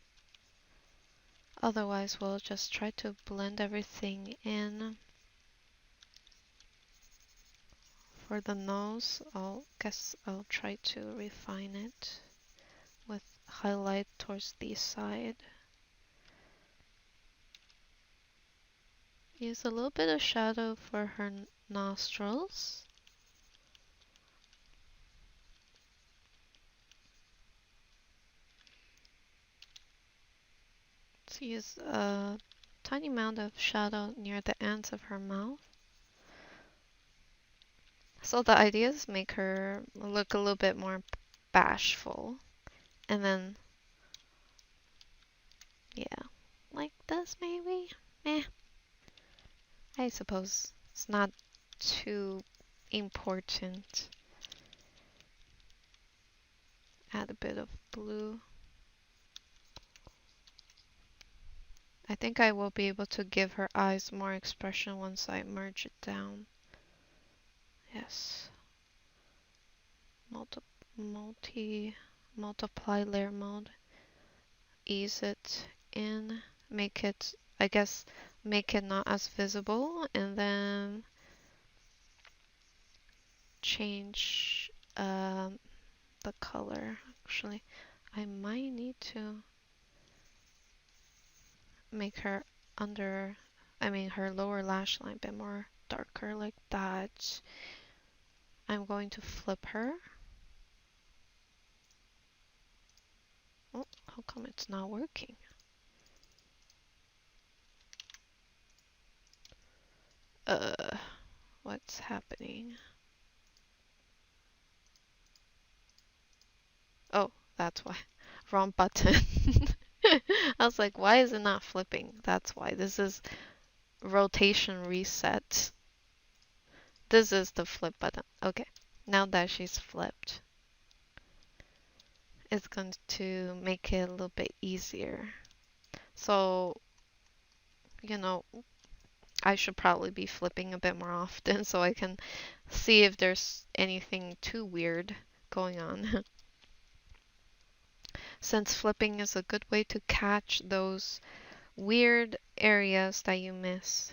Otherwise, we'll just try to blend everything in. For the nose, I'll try to refine it with highlight towards the side. Use a little bit of shadow for her nostrils. Let's use a tiny amount of shadow near the ends of her mouth. So the idea is make her look a little bit more bashful. And then, yeah, like this maybe? Meh. I suppose it's not too important. Add a bit of blue. I think I will be able to give her eyes more expression once I merge it down. Yes. Multiply layer mode. Ease it in. Make it, I guess, make it not as visible, and then change the color. Actually, I might need to make her her lower lash line a bit more darker like that. I'm going to flip her. Oh, how come it's not working? What's happening? Oh, that's why. Wrong button. I was like, why is it not flipping? That's why. This is rotation reset. This is the flip button. Okay, now that she's flipped, it's going to make it a little bit easier. So, I should probably be flipping a bit more often so I can see if there's anything too weird going on. Since flipping is a good way to catch those weird areas that you miss.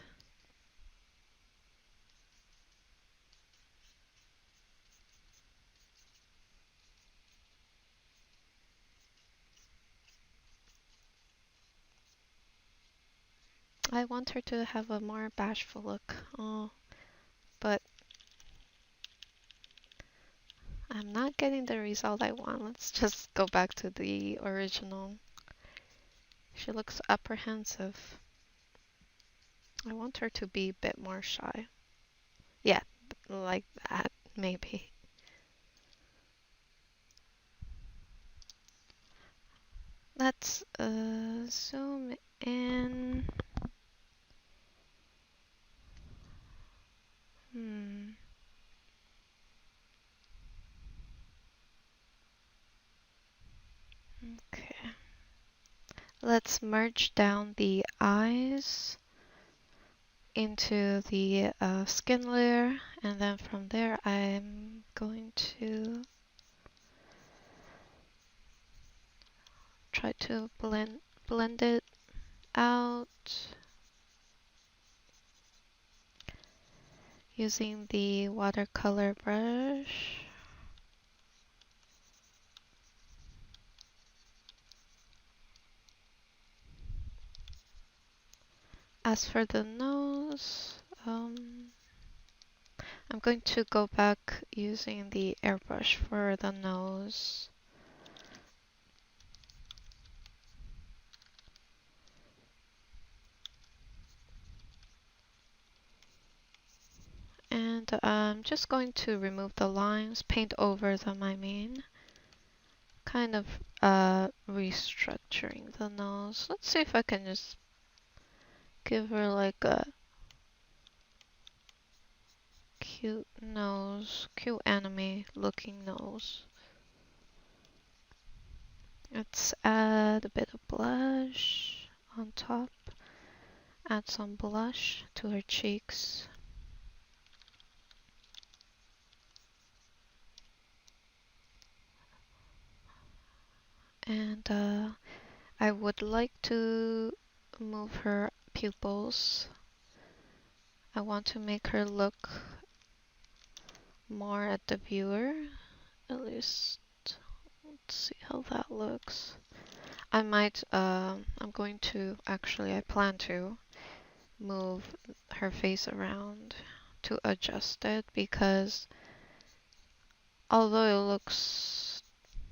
I want her to have a more bashful look. Oh, but I'm not getting the result I want. Let's just go back to the original. She looks apprehensive. I want her to be a bit more shy. Yeah, like that, maybe. Let's zoom in. Hmm. Okay. Let's merge down the eyes into the skin layer, and then from there I'm going to try to blend it out using the watercolor brush. As for the nose, I'm going to go back using the airbrush for the nose. And I'm just going to remove the lines, paint over them, I mean. Kind of restructuring the nose. Let's see if I can just give her like a cute nose, cute anime looking nose. Let's add a bit of blush on top. Add some blush to her cheeks. And I would like to move her pupils. I want to make her look more at the viewer. At least, let's see how that looks. I'm going to, actually I plan to move her face around to adjust it, because although it looks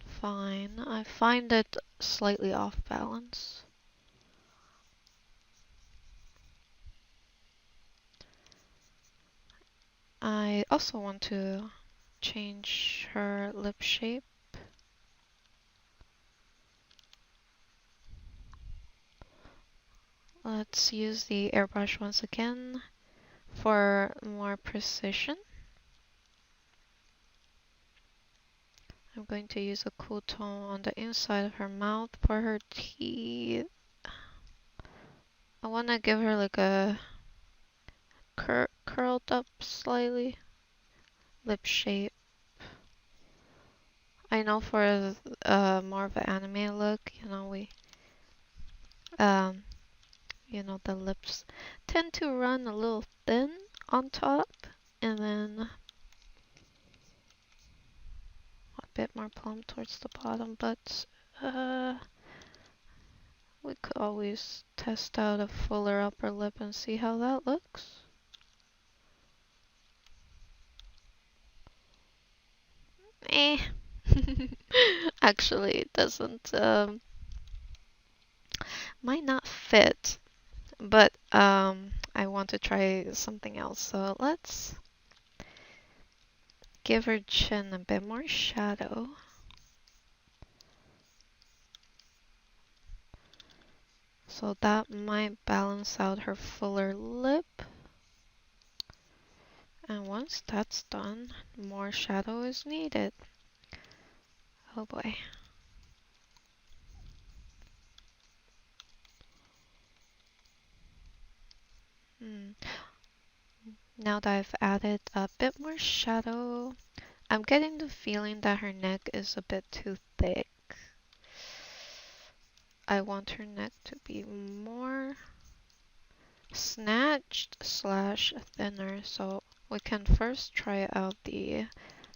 fine, I find it slightly off balance. I also want to change her lip shape. Let's use the airbrush once again for more precision. I'm going to use a cool tone on the inside of her mouth for her teeth. I want to give her like a curled up slightly lip shape. I know for more of an anime look, um, the lips tend to run a little thin on top, and then a bit more plump towards the bottom, but we could always test out a fuller upper lip and see how that looks. Eh. Actually, it doesn't, might not fit, but I want to try something else. So let's give her chin a bit more shadow. So that might balance out her fuller lip. And once that's done, more shadow is needed. Oh boy. Now that I've added a bit more shadow, I'm getting the feeling that her neck is a bit too thick. I want her neck to be more snatched slash thinner. So we can first try out the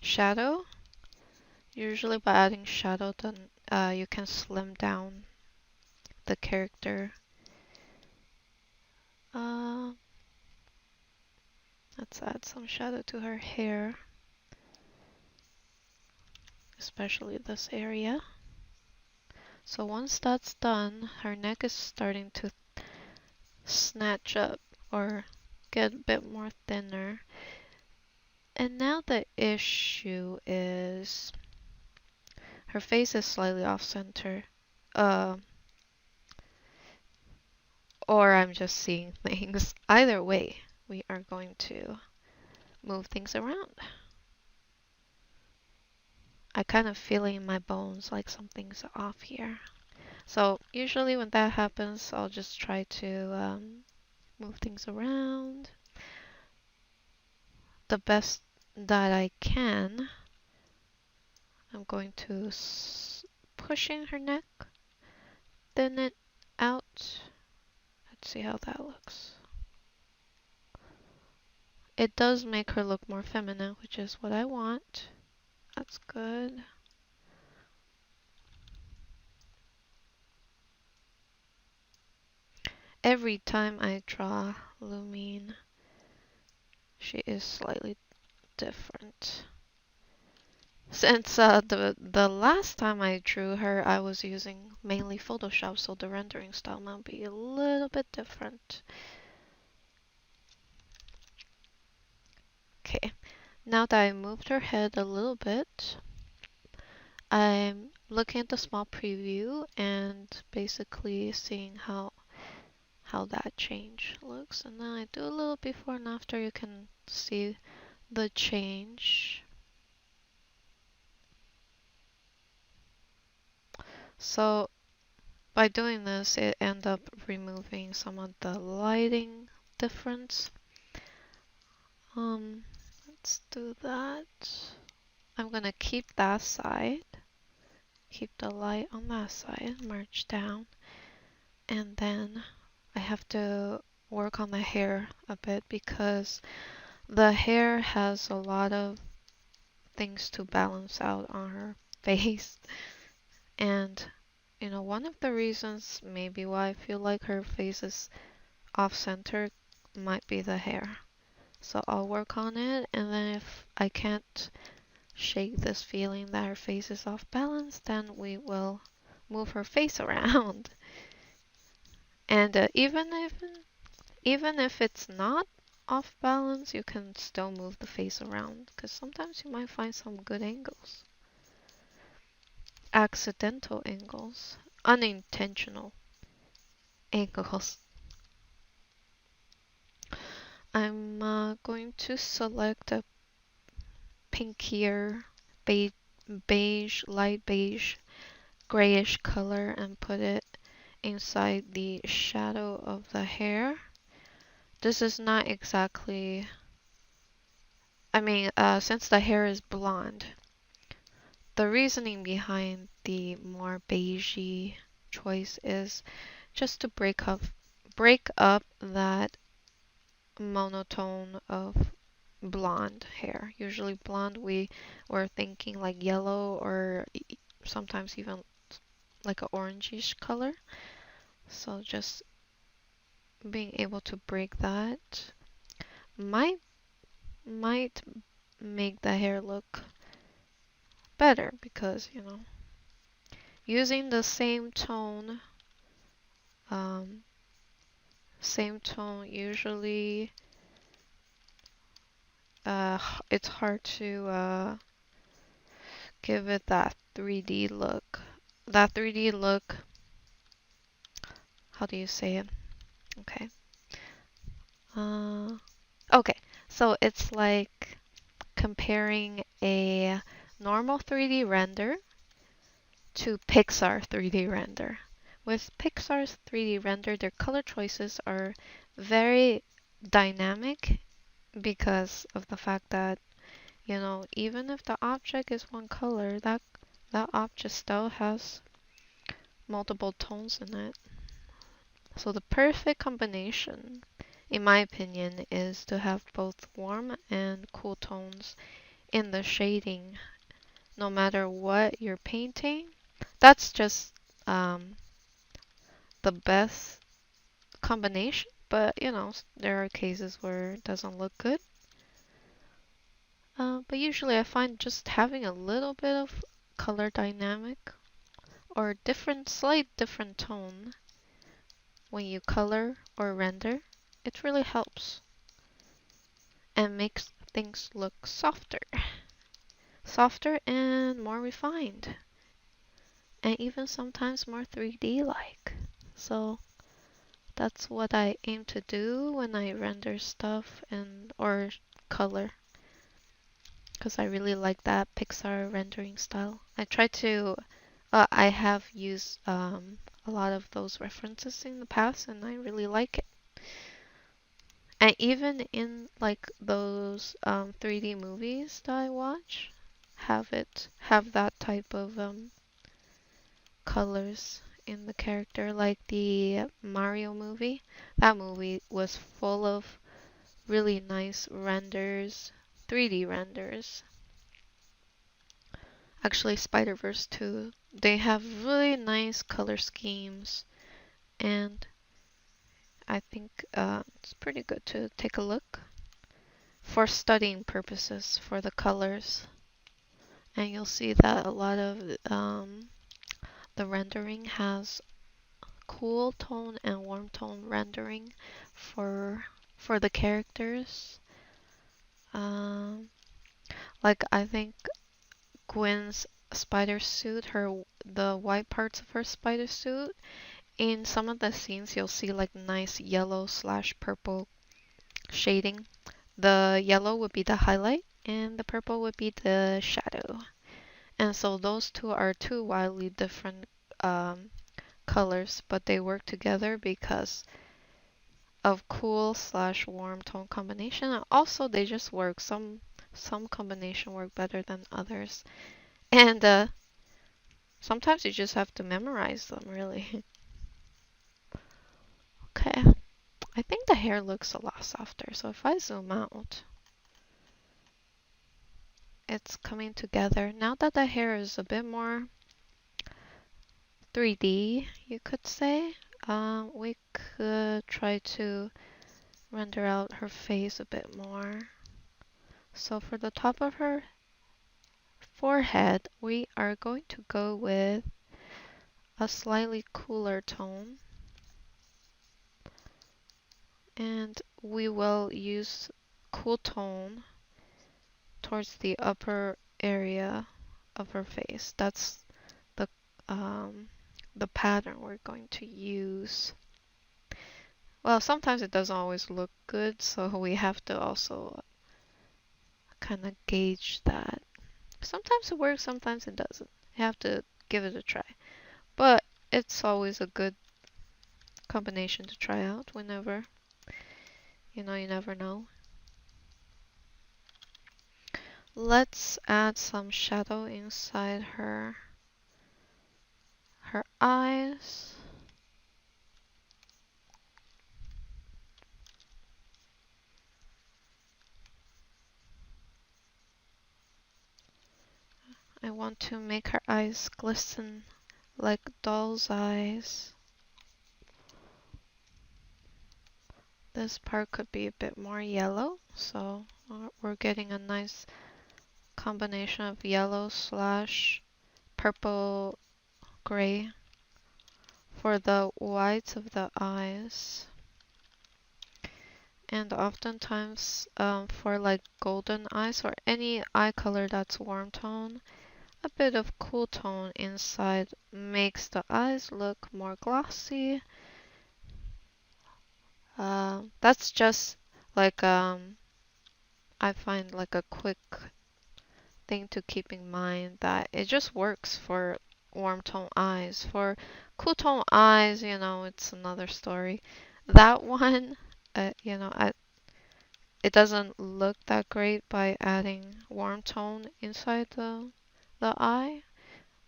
shadow. Usually by adding shadow, then you can slim down the character. Let's add some shadow to her hair. especially this area. So once that's done, her neck is starting to snatch up or get a bit more thinner. And now the issue is her face is slightly off center. Uh, or I'm just seeing things. Either way, we are going to move things around. I kind of feel in my bones like something's off here. So usually when that happens, I'll just try to move things around the best that I can. I'm going to push in her neck, thin it out. Let's see how that looks. It does make her look more feminine, which is what I want. That's good. Every time I draw Lumine, she is slightly different. Since the last time I drew her, I was using mainly Photoshop, so the rendering style might be a little bit different. Okay, now that I moved her head a little bit, I'm looking at the small preview and basically seeing how that change looks. And then I do a little before and after. You can see the change. So by doing this, it end up removing some of the lighting difference. Let's do that. I'm gonna keep that side, keep the light on that side, merge down, and then I have to work on the hair a bit because the hair has a lot of things to balance out on her face. And you know, one of the reasons maybe why I feel like her face is off center might be the hair. So I'll work on it, and then if I can't shake this feeling that her face is off balance, then we will move her face around. And even if it's not off balance, you can still move the face around because sometimes you might find some good angles. Accidental angles, unintentional angles. I'm going to select a pinkier beige, light beige, grayish color and put it inside the shadow of the hair. This is not exactly, since the hair is blonde, the reasoning behind the more beigey choice is just to break up that monotone of blonde hair. Usually blonde, were thinking like yellow or sometimes even like an orangish color. So just being able to break that might make the hair look better because, you know, using the um, same tone usually it's hard to give it that 3D look. That 3D look, how do you say it? Okay. Okay, so it's like comparing a normal 3D render to Pixar 3D render. With Pixar's 3D render, their color choices are very dynamic because of the fact that, you know, even if the object is one color, that object still has multiple tones in it. So the perfect combination, in my opinion, is to have both warm and cool tones in the shading, no matter what you're painting. That's just the best combination, but you know, there are cases where it doesn't look good. But usually I find just having a little bit of color dynamic or slight different tone when you color or render, it really helps and makes things look softer and more refined, and even sometimes more 3D like. So that's what I aim to do when I render stuff and or color, because I really like that Pixar rendering style. I have used a lot of those references in the past, and I really like it. And even in like those 3D movies that I watch, have that type of colors in the character, like the Mario movie. That movie was full of really nice renders, 3D renders. Actually, Spider-Verse too. They have really nice color schemes, and I think it's pretty good to take a look for studying purposes for the colors. And you'll see that a lot of the rendering has cool tone and warm tone rendering for the characters. Um, like I think Gwen's spider suit, the white parts of her spider suit. In some of the scenes, you'll see like nice yellow slash purple shading. The yellow would be the highlight, and the purple would be the shadow. And so those two are two wildly different um, colors, but they work together because of cool slash warm tone combination. And also, they just work. Some combination work better than others, and sometimes you just have to memorize them, really. Okay, I think the hair looks a lot softer. So if I zoom out, it's coming together. Now that the hair is a bit more 3D, you could say, we could try to render out her face a bit more. So for the top of her forehead, we are going to go with a slightly cooler tone. And we will use cool tone towards the upper area of her face. That's the um, the pattern we're going to use. Well, sometimes it doesn't always look good, so we have to also kind of gauge that. Sometimes it works, sometimes it doesn't. You have to give it a try. But it's always a good combination to try out whenever, you never know. Let's add some shadow inside her eyes. I want to make her eyes glisten like doll's eyes. This part could be a bit more yellow, so we're getting a nice combination of yellow slash purple gray for the whites of the eyes. And oftentimes for like golden eyes or any eye color that's warm tone, a bit of cool tone inside makes the eyes look more glossy. That's just like I find like a quick thing to keep in mind, that it just works for warm tone eyes. For cool tone eyes, it's another story. That one, it doesn't look that great by adding warm tone inside the eye.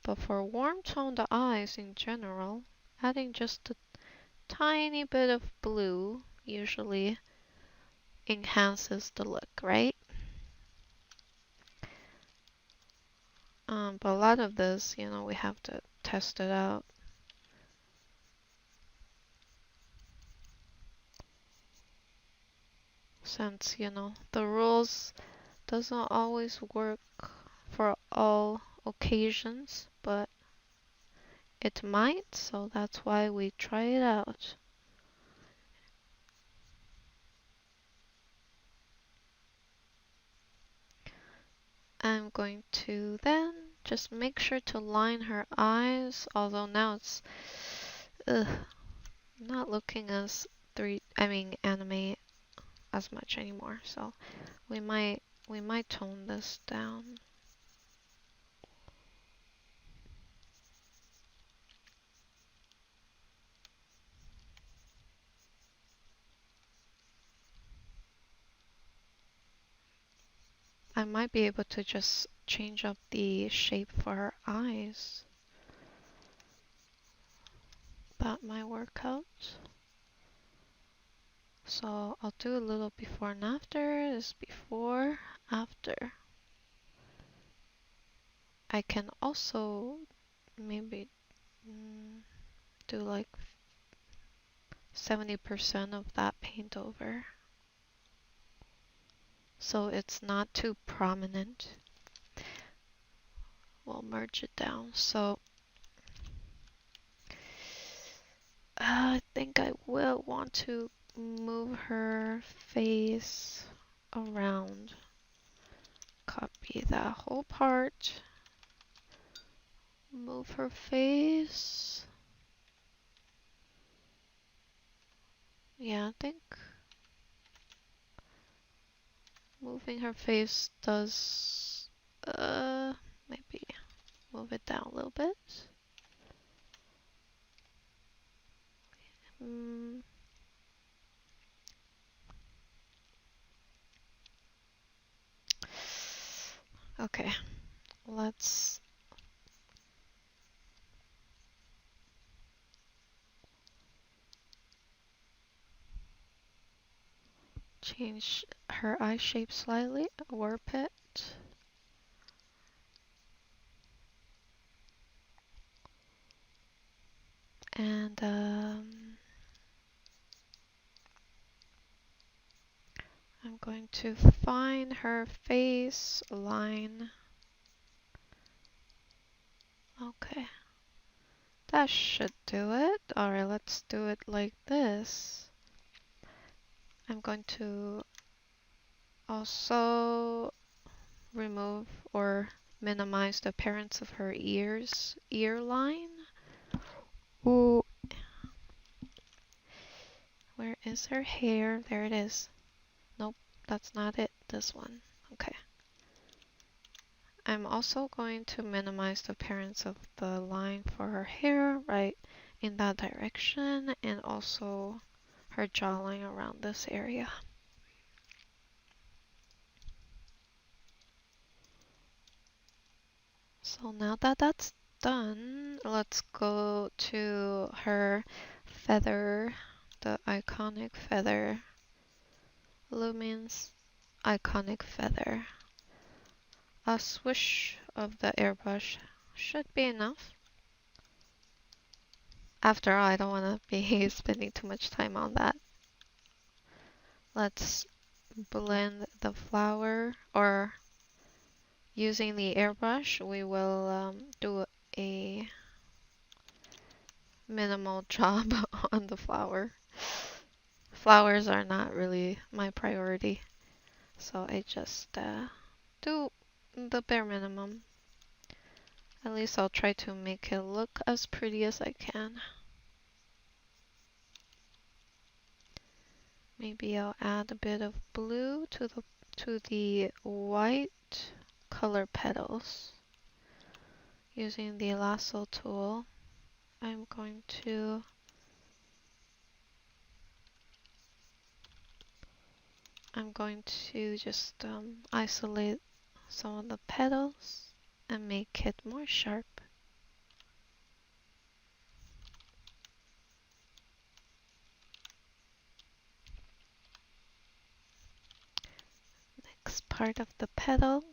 But for warm toned eyes in general, adding just a tiny bit of blue usually enhances the look, right? But a lot of this, we have to test it out. Since, the rules doesn't always work for all occasions, but it might, so that's why we try it out. I'm going to then just make sure to line her eyes, although now it's not looking as anime as much anymore, so we might tone this down. I might be able to just change up the shape for her eyes. That might work out. So I'll do a little before and after. This before, after. I can also maybe do like 70% of that paint over, so it's not too prominent. We'll merge it down. So I think I will want to move her face around. Copy that whole part. Move her face. Yeah, I think moving her face does, maybe move it down a little bit. Okay, let's change her eye shape slightly, warp it. And I'm going to find her face line. Okay. That should do it. Alright, let's do it like this. I'm going to also remove or minimize the appearance of her ear line. Ooh. Where is her hair? There it is. Nope, that's not it. This one. Okay. I'm also going to minimize the appearance of the line for her hair right in that direction, and also her jawline around this area. So now that that's done, let's go to her feather, the iconic feather, Lumine's iconic feather. A swish of the airbrush should be enough. After all, I don't want to be spending too much time on that. Let's blend the flower, or using the airbrush, we will do a minimal job on the flower. Flowers are not really my priority, so I just do the bare minimum. At least I'll try to make it look as pretty as I can. Maybe I'll add a bit of blue to the white color petals. Using the lasso tool, I'm going to just isolate some of the petals and make it more sharp. Next part of the petal.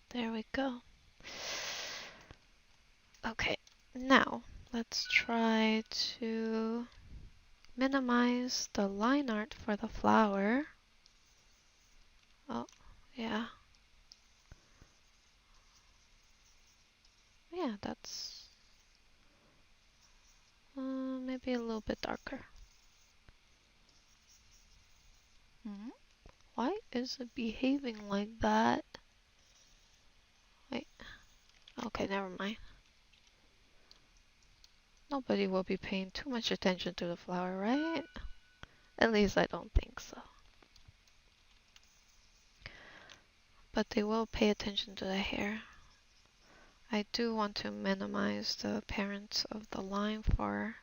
There we go. Okay, now let's try to minimize the line art for the flower. Oh, yeah. Yeah, that's maybe a little bit darker. Why is it behaving like that? Wait. Okay, never mind. Nobody will be paying too much attention to the flower, right? At least I don't think so. But they will pay attention to the hair. I do want to minimize the appearance of the line for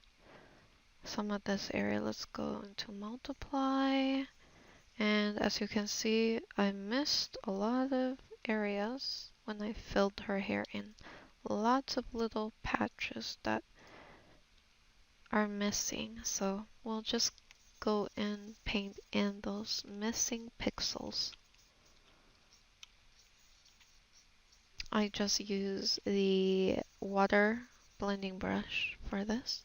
some of this area. Let's go into multiply. And as you can see, I missed a lot of areas when I filled her hair in. Lots of little patches that are missing. So we'll just go and paint in those missing pixels. I just use the water blending brush for this.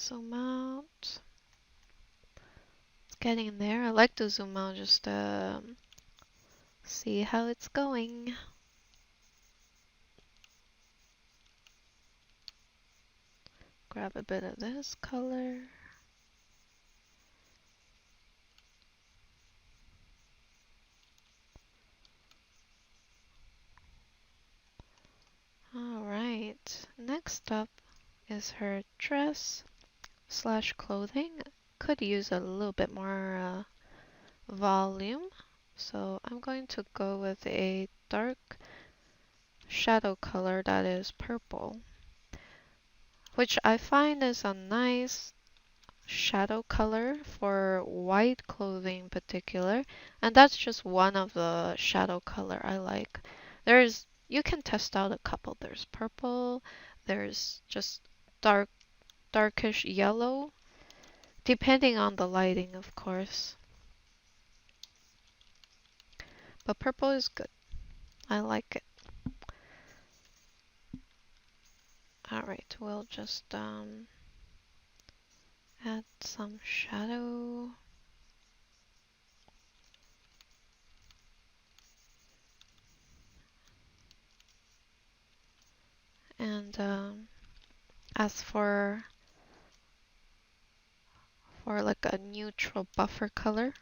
Zoom out. It's getting there. I like to zoom out just to see how it's going. Grab a bit of this color. Alright, next up is her dress slash clothing. Could use a little bit more volume, so I'm going to go with a dark shadow color that is purple, which I find is a nice shadow color for white clothing in particular, and that's just one of the shadow color I like. You can test out a couple. There's purple, there's just darkish yellow, depending on the lighting, of course. But purple is good. I like it. Alright, we'll just add some shadow. And as for like a neutral buffer color,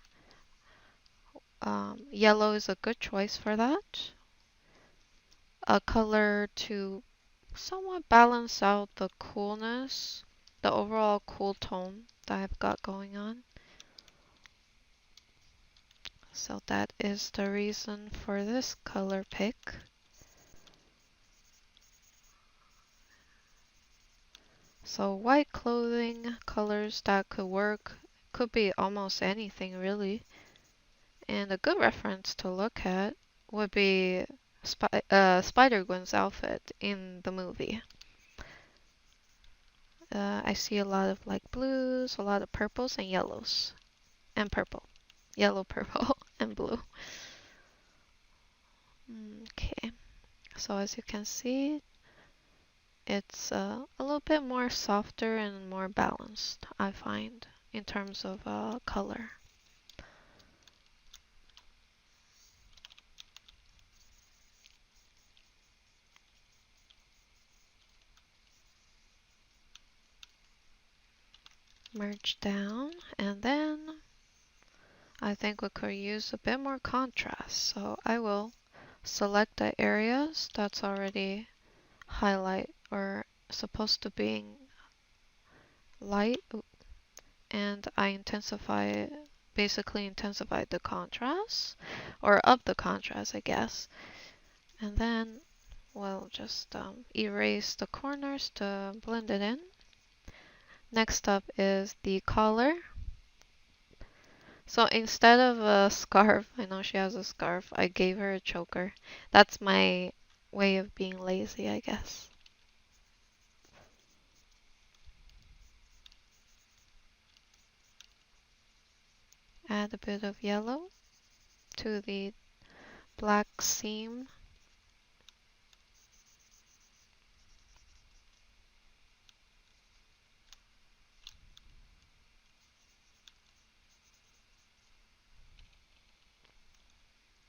yellow is a good choice for that. A color to somewhat balance out the coolness, the overall cool tone that I've got going on. So that is the reason for this color pick. So white clothing colors that could work, could be almost anything really. And a good reference to look at would be Spider-Gwen's outfit in the movie. I see a lot of like blues, a lot of purples and yellows, and purple. Yellow, purple, and blue. Okay, so as you can see, it's a little bit more softer and more balanced, I find, in terms of color. Merge down, and then I think we could use a bit more contrast. So I will select the areas that's already highlight or supposed to be light, and I basically intensify the contrast, or up the contrast, I guess. And then we'll just erase the corners to blend it in. Next up is the collar. So instead of a scarf, I know she has a scarf, I gave her a choker. That's my way of being lazy, I guess. Add a bit of yellow to the black seam.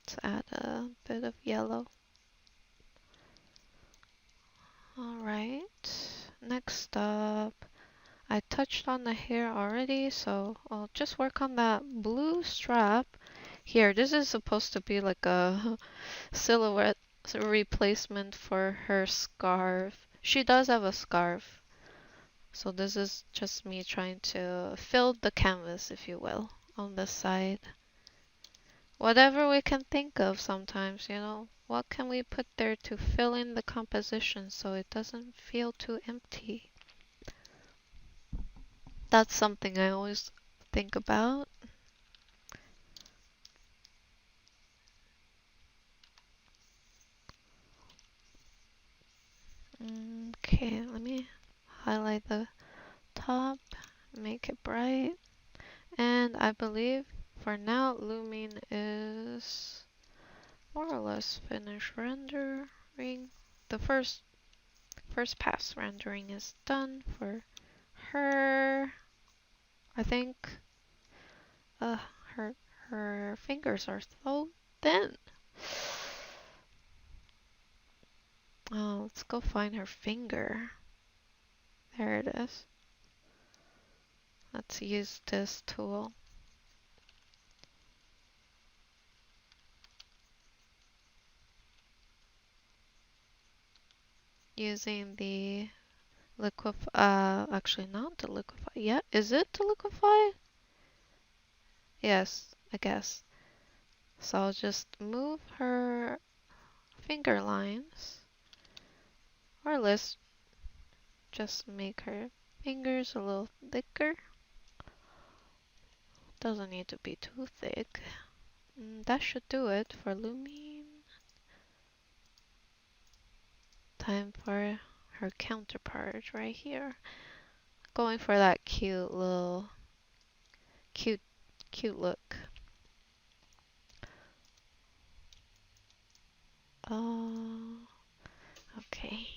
Let's add a bit of yellow. Alright, next up, I touched on the hair already, so I'll just work on that blue strap. Here, this is supposed to be like a silhouette replacement for her scarf. She does have a scarf, so this is just me trying to fill the canvas, if you will, on this side. Whatever we can think of sometimes, you know. What can we put there to fill in the composition so it doesn't feel too empty? That's something I always think about. Okay, let me highlight the top, make it bright. And I believe for now Lumine is more or less finished rendering. The first pass rendering is done for her. I think uh her her fingers are so thin. Oh, let's go find her finger. There it is. Let's use this tool. Using the actually not the liquify. Yeah, is it the liquify? Yes, I guess. So I'll just move her finger lines, or let's just make her fingers a little thicker. Doesn't need to be too thick. That should do it for Lumine. Time for her counterpart right here. Going for that cute little, cute look. Oh, okay.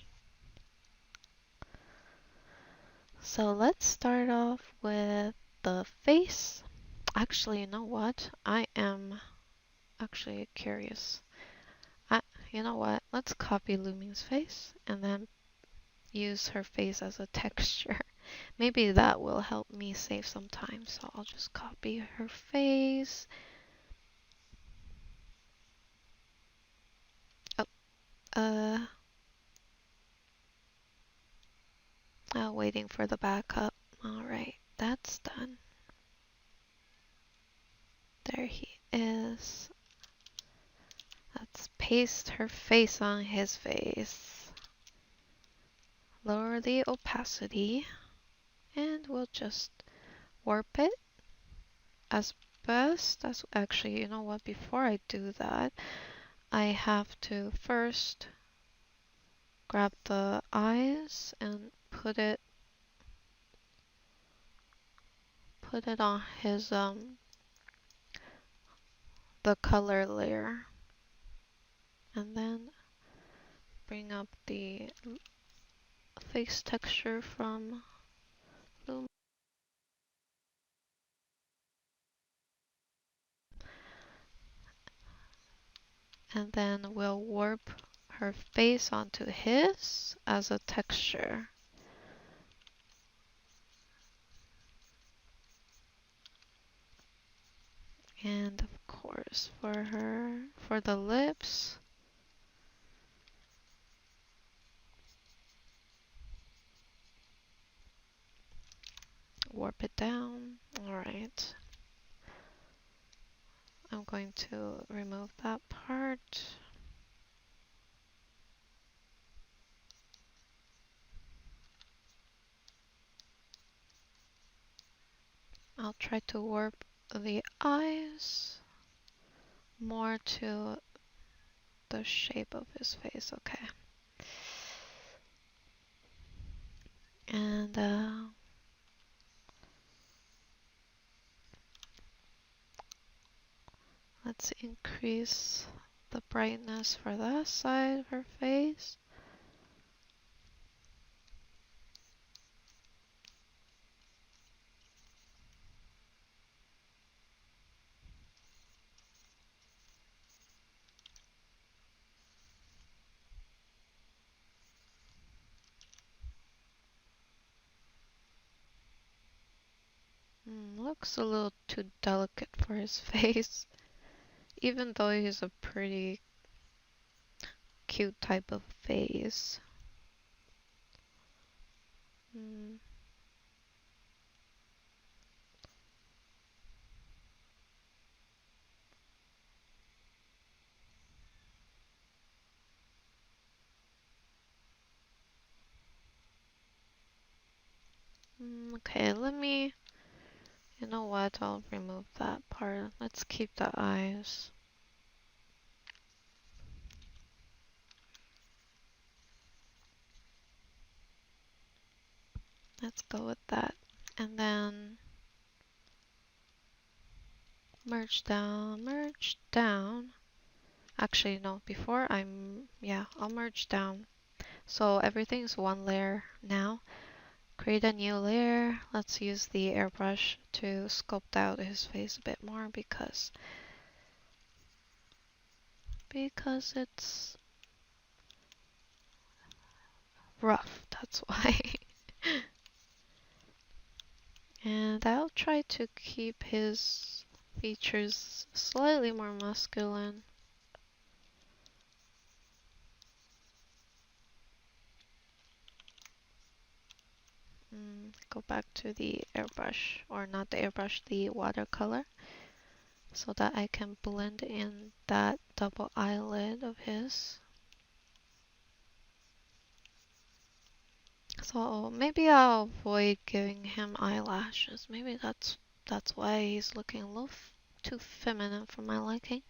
So let's start off with the face. Actually, you know what? I am actually curious. You know what? Let's copy Lumine's face and then use her face as a texture. Maybe that will help me save some time. So I'll just copy her face. Oh, waiting for the backup. Alright, that's done. There he is. Let's paste her face on his face. Lower the opacity. And we'll just warp it as best as, actually, you know what, before I do that, I have to first grab the eyes and put it on his the color layer, and then bring up the face texture from Loom, and then we'll warp her face onto his as a texture. And of course for the lips, warp it down. Alright. I'm going to remove that part. I'll try to warp the eyes more to the shape of his face. Okay. And let's increase the brightness for that side of her face. Looks a little too delicate for his face, even though he's a pretty cute type of face. Mm. Okay, you know what, I'll remove that part. Let's keep the eyes. Let's go with that. And then merge down, merge down. Actually, no, I'll merge down. So everything's one layer now. Create a new layer. Let's use the airbrush to sculpt out his face a bit more because it's rough, that's why. And I'll try to keep his features slightly more masculine. Go back to the airbrush, or not the airbrush, the watercolor, so that I can blend in that double eyelid of his. So maybe I'll avoid giving him eyelashes. Maybe that's why he's looking a little too feminine for my liking.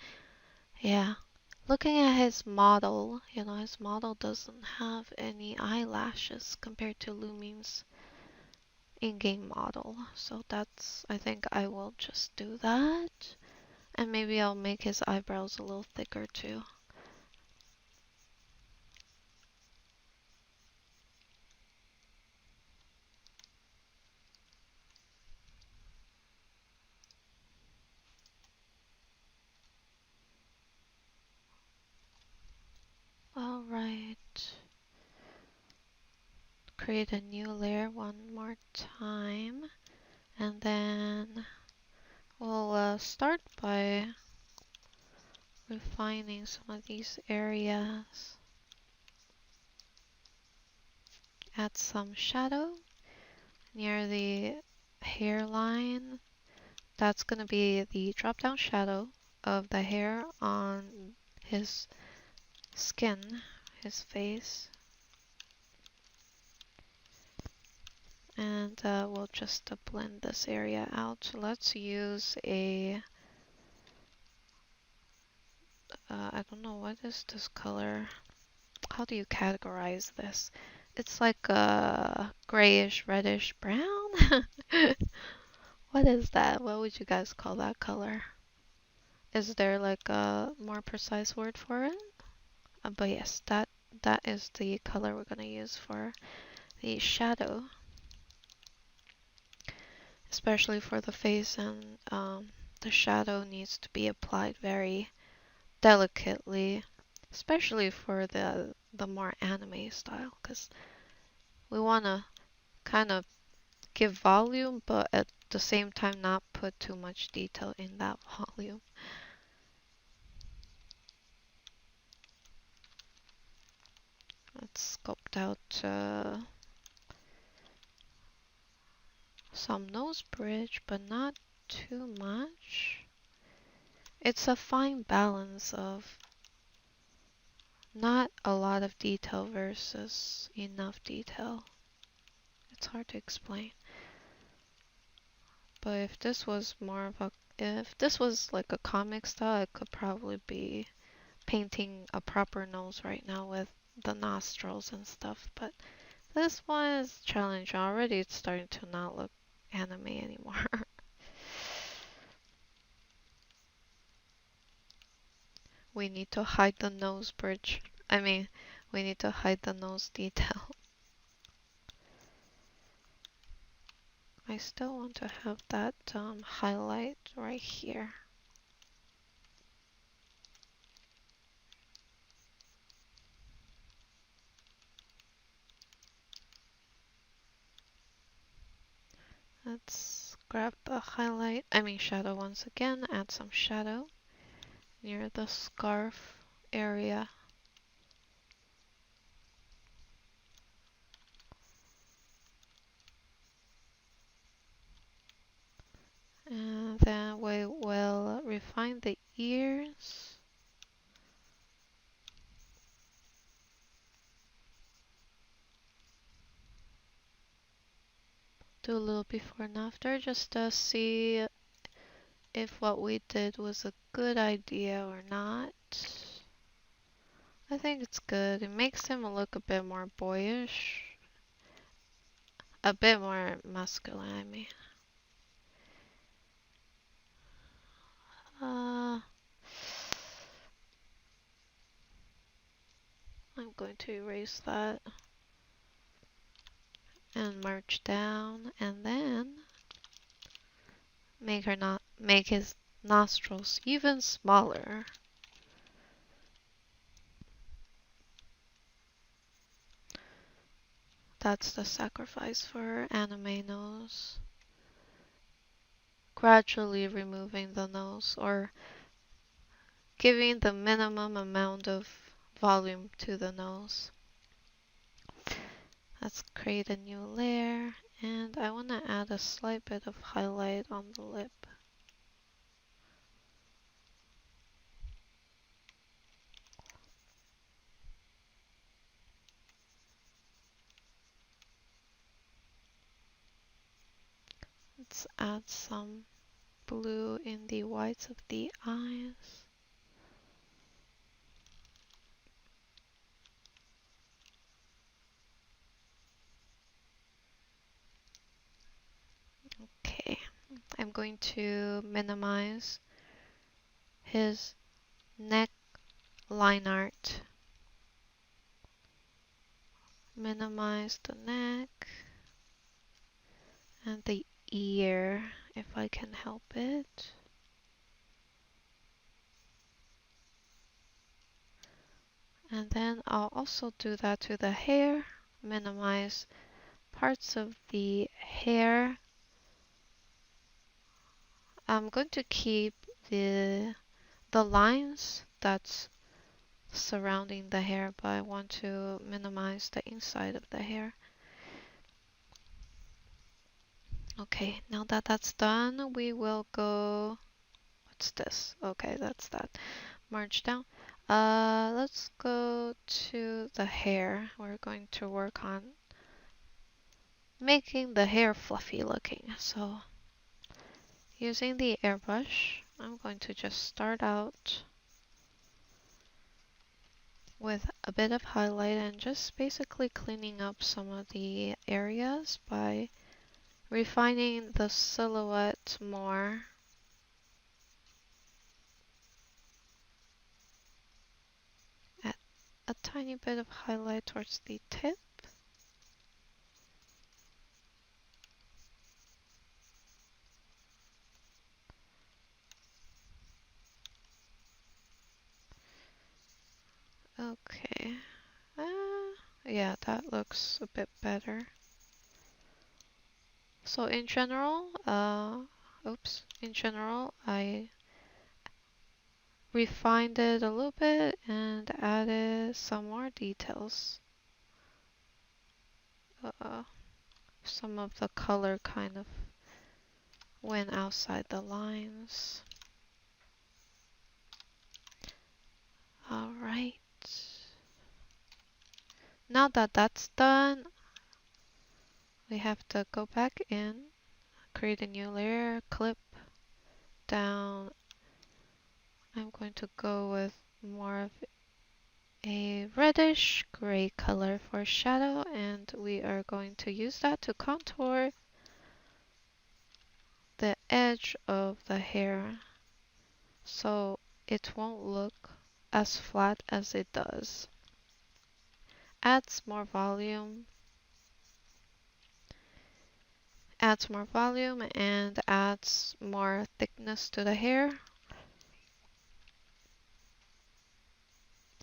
Yeah. Looking at his model, his model doesn't have any eyelashes compared to Lumine's in-game model. So I think I will just do that. And maybe I'll make his eyebrows a little thicker too. Alright. Create a new layer one more time. And then we'll start by refining some of these areas. Add some shadow near the hairline. That's going to be the drop down shadow of the hair on his skin, his face. And we'll just blend this area out. So let's use I don't know, what is this color? How do you categorize this? It's like a grayish, reddish brown. What is that? What would you guys call that color? Is there like a more precise word for it? But yes, that is the color we're gonna use for the shadow, especially for the face, and the shadow needs to be applied very delicately, especially for the more anime style, because we want to kind of give volume, but at the same time not put too much detail in that volume. Let's sculpt out some nose bridge, but not too much. It's a fine balance of not a lot of detail versus enough detail. It's hard to explain. But if this was like a comic style, I could probably be painting a proper nose right now with the nostrils and stuff. But this one is challenging already. It's starting to not look anime anymore. we need to hide the nose bridge. I mean, we need to hide the nose detail. I still want to have that highlight right here. Let's grab the highlight, shadow once again, add some shadow near the scarf area. And then we will refine the ears. Do a little before and after just to see if what we did was a good idea or not. I think it's good. It makes him look a bit more boyish. A bit more masculine, I mean. I'm going to erase that and merge down, and then make his nostrils even smaller. That's the sacrifice for anime nose. Gradually removing the nose or giving the minimum amount of volume to the nose. Let's create a new layer, and I want to add a slight bit of highlight on the lip. Let's add some blue in the whites of the eyes. Okay, I'm going to minimize his neck line art. Minimize the neck and the ear if I can help it. And then I'll also do that to the hair. Minimize parts of the hair. I'm going to keep the lines that's surrounding the hair, but I want to minimize the inside of the hair. Okay, now that that's done, we will go, what's this? Okay, that's that. Merge down. Let's go to the hair. We're going to work on making the hair fluffy looking. So using the airbrush, I'm going to just start out with a bit of highlight and just basically cleaning up some of the areas by refining the silhouette more. Add a tiny bit of highlight towards the tip. Okay. Yeah, that looks a bit better. So in general, I refined it a little bit and added some more details. Some of the color kind of went outside the lines. Alright. Now that that's done, we have to go back in, create a new layer, clip down. I'm going to go with more of a reddish gray color for shadow, and we are going to use that to contour the edge of the hair so it won't look as flat as it does. Adds more volume, and adds more thickness to the hair.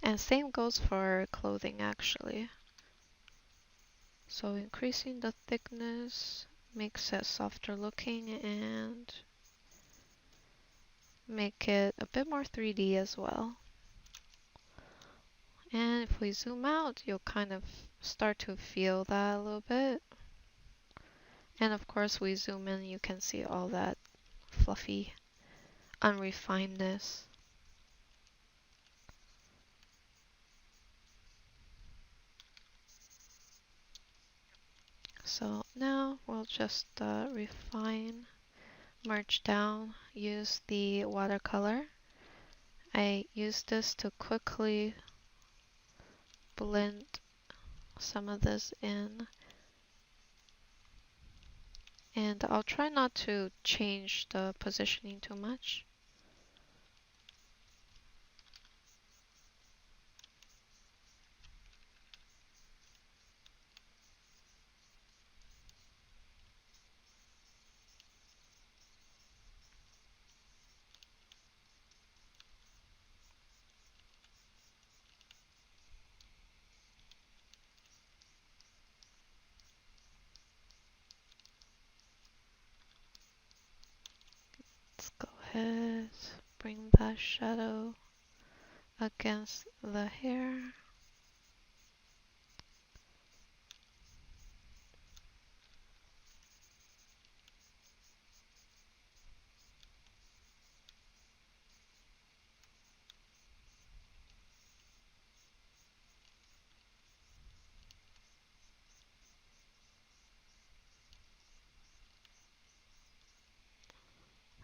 And same goes for clothing actually. So increasing the thickness makes it softer looking and make it a bit more 3D as well. And if we zoom out, you'll kind of start to feel that a little bit. And of course, we zoom in, you can see all that fluffy unrefinedness. So now we'll just refine, merge down, use the watercolor. I use this to quickly blend some of this in. And I'll try not to change the positioning too much. Let's go ahead, bring that shadow against the hair.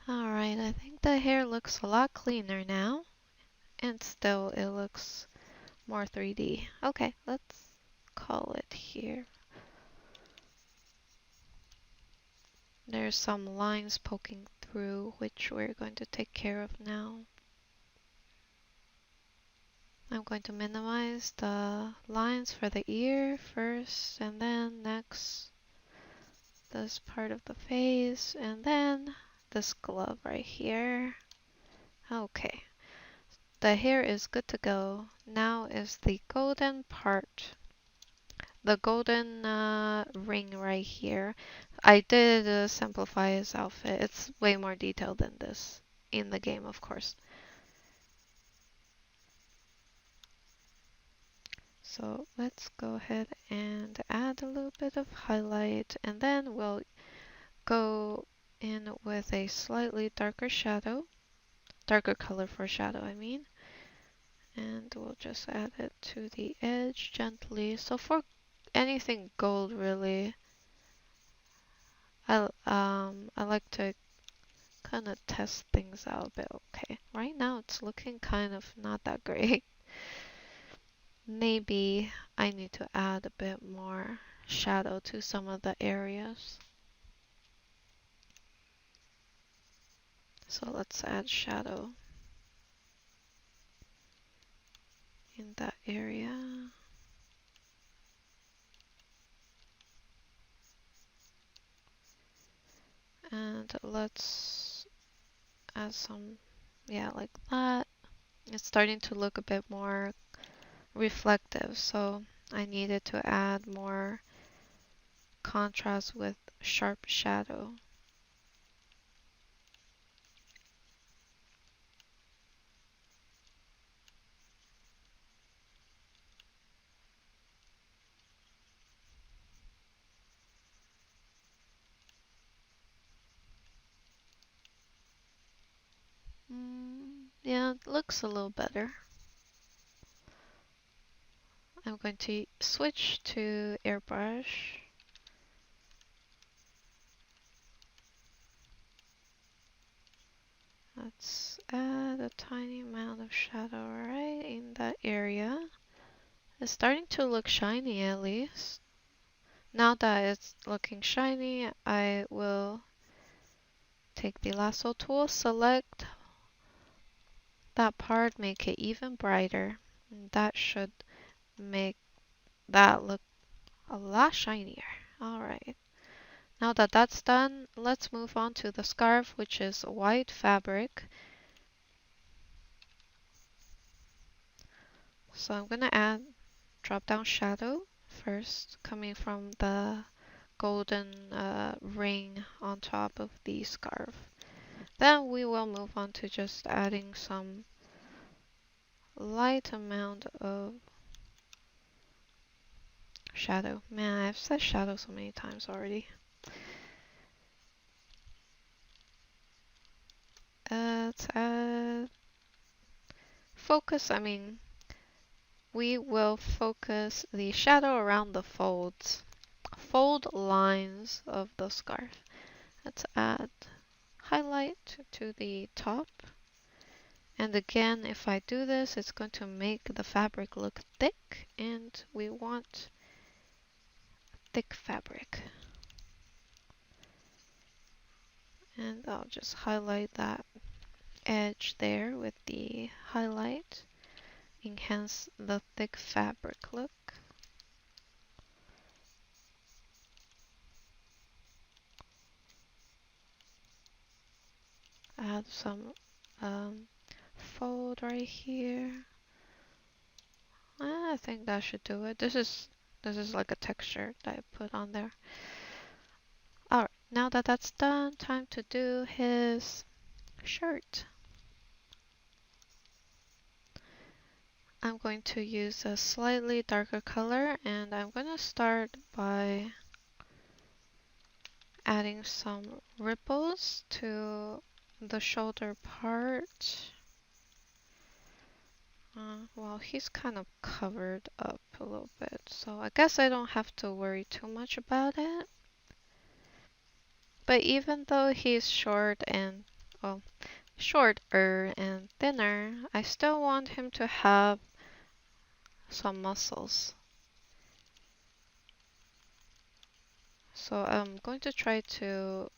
Alright, I think the hair looks a lot cleaner now. And still it looks more 3D. Okay, let's call it here. There's some lines poking through, which we're going to take care of now. I'm going to minimize the lines for the ear first, and then next this part of the face, and then this glove right here. Okay, the hair is good to go. Now is the golden part. The golden ring right here. I did simplify his outfit. It's way more detailed than this in the game, of course. So let's go ahead and add a little bit of highlight, and then we'll go in with a slightly darker shadow, darker color for shadow, I mean. And we'll just add it to the edge gently. So for anything gold, really, I like to kind of test things out a bit. Okay, right now it's looking kind of not that great. Maybe I need to add a bit more shadow to some of the areas. So let's add shadow in that area. And let's add some, yeah, like that. It's starting to look a bit more reflective, so I needed to add more contrast with sharp shadow. Yeah, it looks a little better. I'm going to switch to airbrush. Let's add a tiny amount of shadow right in that area. It's starting to look shiny at least. Now that it's looking shiny, I will take the lasso tool, select that part, make it even brighter. And that should make that look a lot shinier. Alright. Now that that's done, let's move on to the scarf, which is white fabric. So I'm gonna add drop down shadow first, coming from the golden ring on top of the scarf. Then we will move on to just adding some light amount of shadow. Man, I've said shadow so many times already. Let's add focus. We will focus the shadow around the fold lines of the scarf. Let's add highlight to the top. And again, if I do this, it's going to make the fabric look thick, and we want thick fabric. And I'll just highlight that edge there with the highlight, enhance the thick fabric look. Add some fold right here. I think that should do it. This is like a texture that I put on there. Alright, now that that's done, time to do his shirt. I'm going to use a slightly darker color, and I'm going to start by adding some ripples to the shoulder part. Well, he's kind of covered up a little bit, so I guess I don't have to worry too much about it. But even though he's short and, well, shorter and thinner, I still want him to have some muscles. So I'm going to try to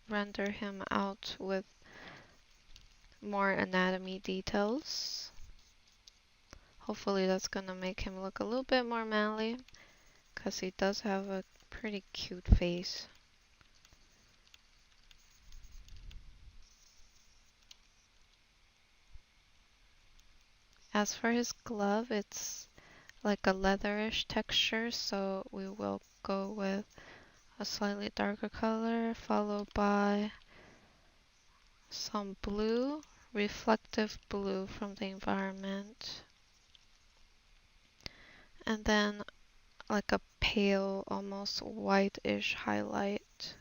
render him out with more anatomy details. Hopefully that's gonna make him look a little bit more manly, because he does have a pretty cute face. As for his glove, it's like a leatherish texture, so we will go with a slightly darker color, followed by some blue, reflective blue from the environment. And then like a pale, almost whitish highlight.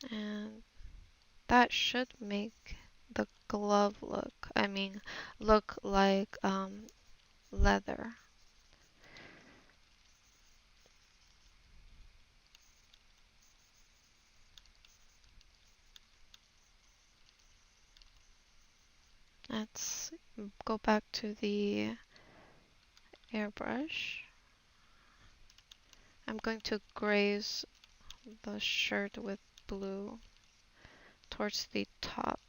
And that should make the glove look like leather. Let's go back to the airbrush. I'm going to graze the shirt with blue towards the top.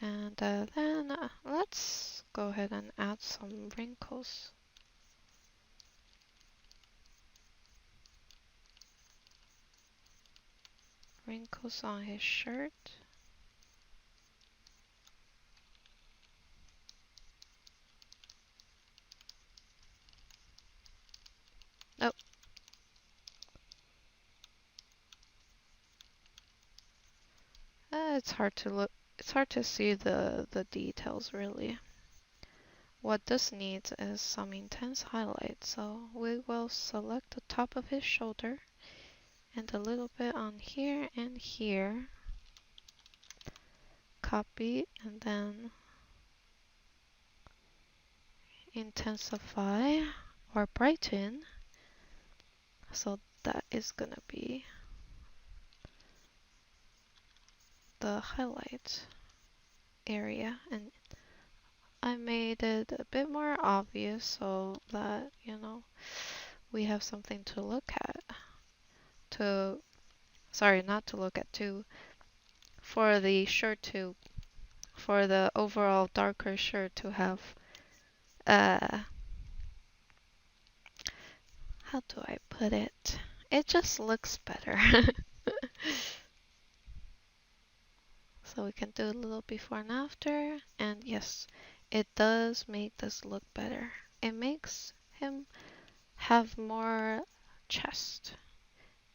And then let's go ahead and add some wrinkles. Wrinkles on his shirt. Oh. It's hard to see the details really. What this needs is some intense highlight, so we will select the top of his shoulder and a little bit on here and here. Copy and then intensify or brighten. So that is gonna be the highlight area, and I made it a bit more obvious so that, we have something to look at. Sorry, not to look at, for the shirt for the overall darker shirt to have, uh, how do I put it? It just looks better. So we can do a little before and after, and yes, it does make this look better. It makes him have more chest,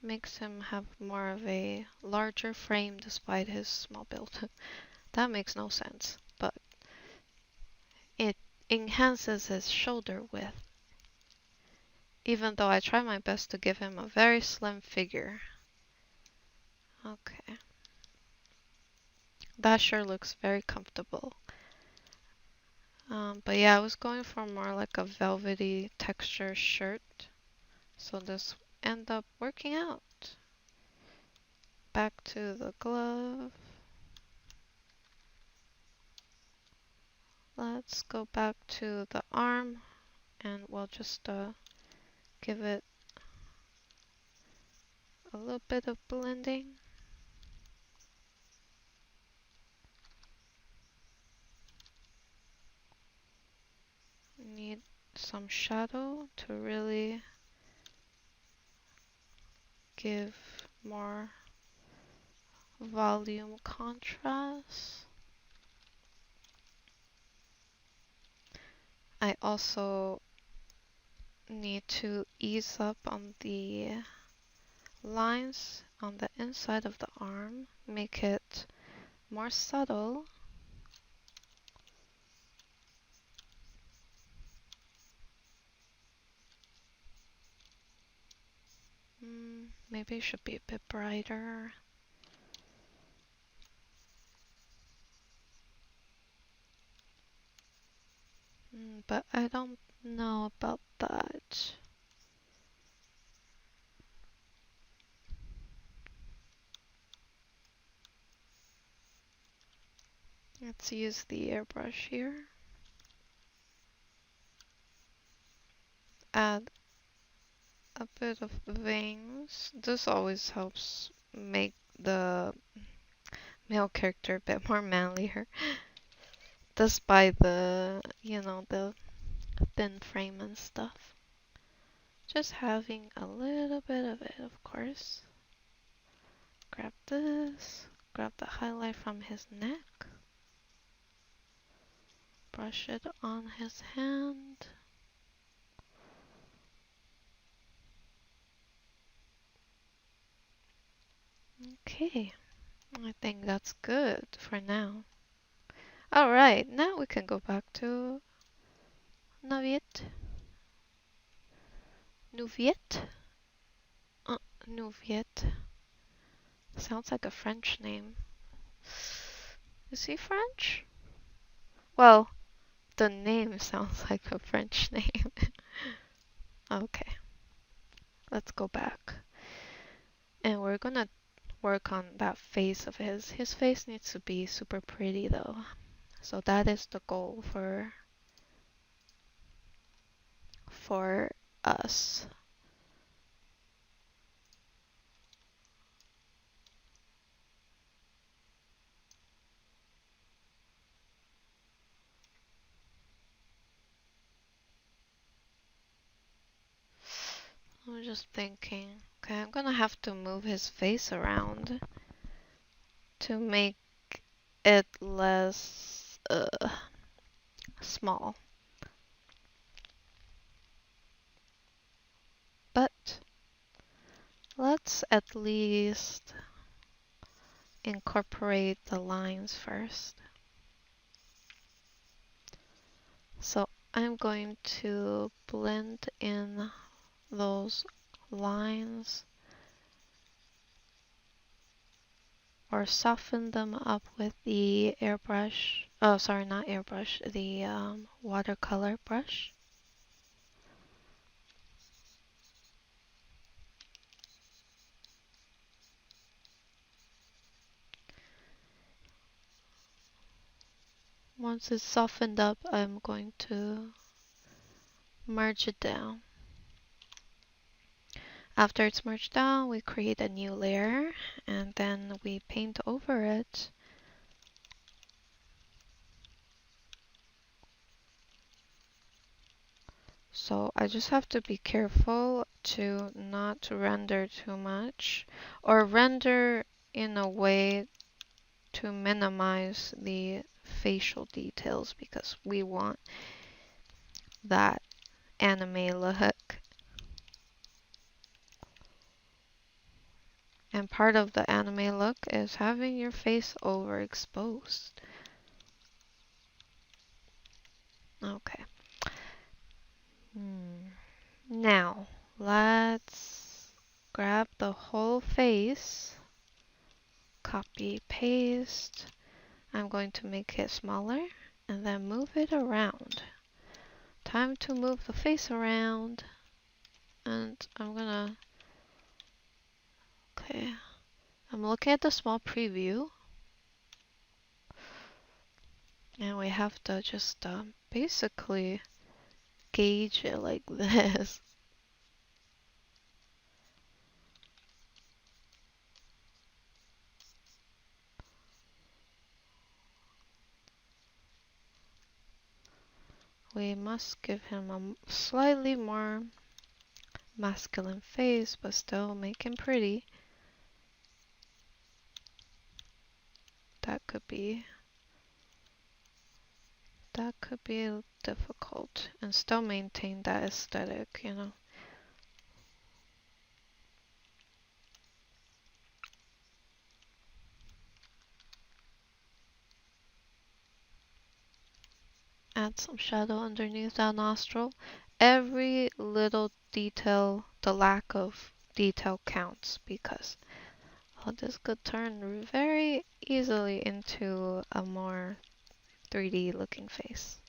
makes him have more of a larger frame despite his small build. That makes no sense, but it enhances his shoulder width, even though I try my best to give him a very slim figure. Okay. That sure looks very comfortable. But yeah, I was going for more like a velvety texture shirt. So this ended up working out. Back to the glove. Let's go back to the arm and we'll just give it a little bit of blending. Need some shadow to really give more volume contrast. I also need to ease up on the lines on the inside of the arm, make it more subtle. Maybe it should be a bit brighter. But I don't know about that. Let's use the airbrush here. Add a bit of veins. This always helps make the male character a bit more manlier. Despite the, the thin frame and stuff. Just having a little bit of it, of course. Grab this. Grab the highlight from his neck. Brush it on his hand. Okay, I think that's good for now. Alright, now we can go back to Nuviet. Nuviet? Nuviet. Sounds like a French name. Is he French? Well, the name sounds like a French name. Okay, let's go back. And we're gonna work on that face of his. His face needs to be super pretty though. So that is the goal for us. I'm just thinking, okay, I'm gonna have to move his face around to make it less small. But let's at least incorporate the lines first. So I'm going to blend in those lines or soften them up with the airbrush. Oh, sorry, not airbrush, the watercolor brush. Once it's softened up, I'm going to merge it down. After it's merged down, we create a new layer and then we paint over it. So I just have to be careful to not render too much or render in a way to minimize the facial details because we want that anime look. And part of the anime look is having your face overexposed. Okay. Now, let's grab the whole face, copy, paste. I'm going to make it smaller and then move it around. Time to move the face around. And okay. I'm looking at the small preview. And we have to just basically gauge it like this. We must give him a slightly more masculine face, but still make him pretty. That could be difficult and still maintain that aesthetic, you know. Add some shadow underneath that nostril. Every little detail, the lack of detail counts because this could turn very easily into a more 3D looking face.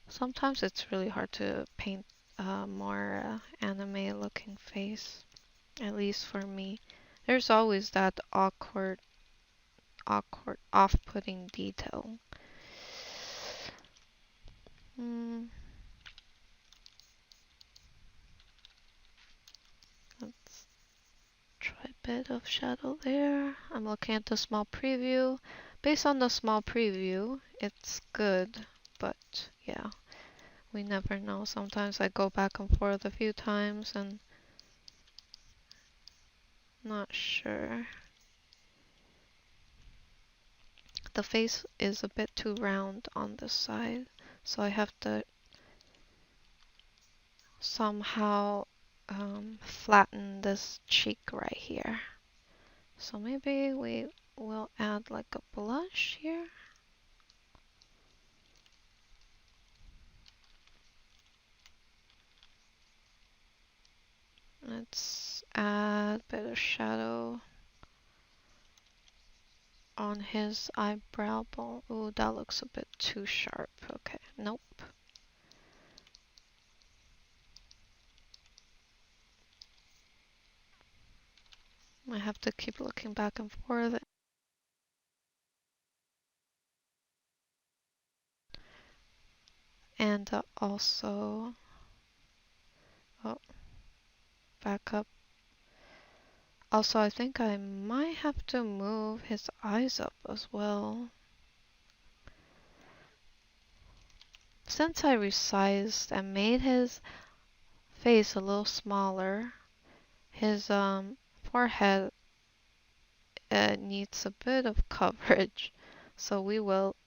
Sometimes it's really hard to paint a more anime looking face, at least for me. There's always that awkward, off-putting detail. Let's try a bit of shadow there. I'm looking at the small preview. Based on the small preview, it's good, but yeah, we never know. Sometimes I go back and forth a few times and not sure. The face is a bit too round on this side, so I have to somehow flatten this cheek right here. So maybe we will add like a blush here. Let's add a bit of shadow on his eyebrow bone. Ooh, that looks a bit too sharp. Okay, nope. I have to keep looking back and forth. And also, oh, back up. Also, I think I might have to move his eyes up as well. Since I resized and made his face a little smaller, his forehead needs a bit of coverage. So we will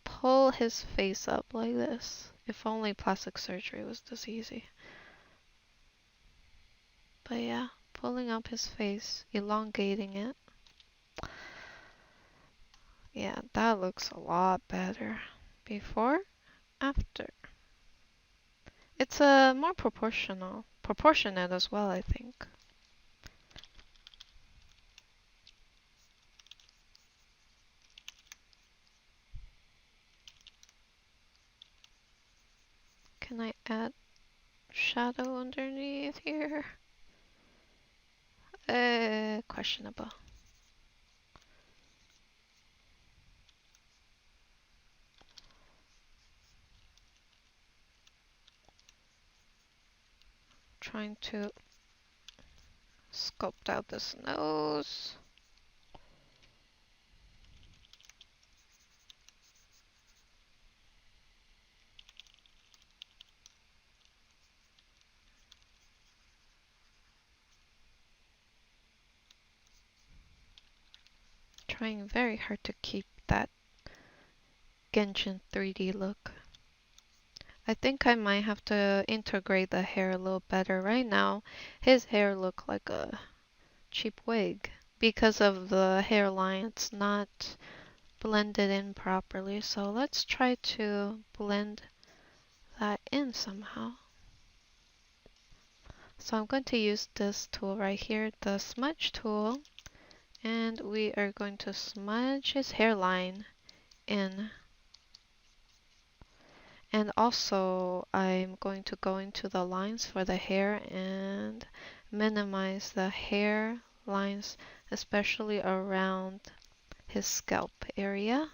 pull his face up like this. If only plastic surgery was this easy. But yeah, pulling up his face, elongating it. Yeah, that looks a lot better. Before, after. It's more proportionate as well, I think. Can I add shadow underneath here? Questionable. to sculpt out this nose. Trying very hard to keep that Genshin 3D look. I think I might have to integrate the hair a little better. Right now, his hair look like a cheap wig because of the hairline. It's not blended in properly. So let's try to blend that in somehow. So I'm going to use this tool right here, the smudge tool, and we are going to smudge his hairline in. And also I'm going to go into the lines for the hair and minimize the hair lines, especially around his scalp area.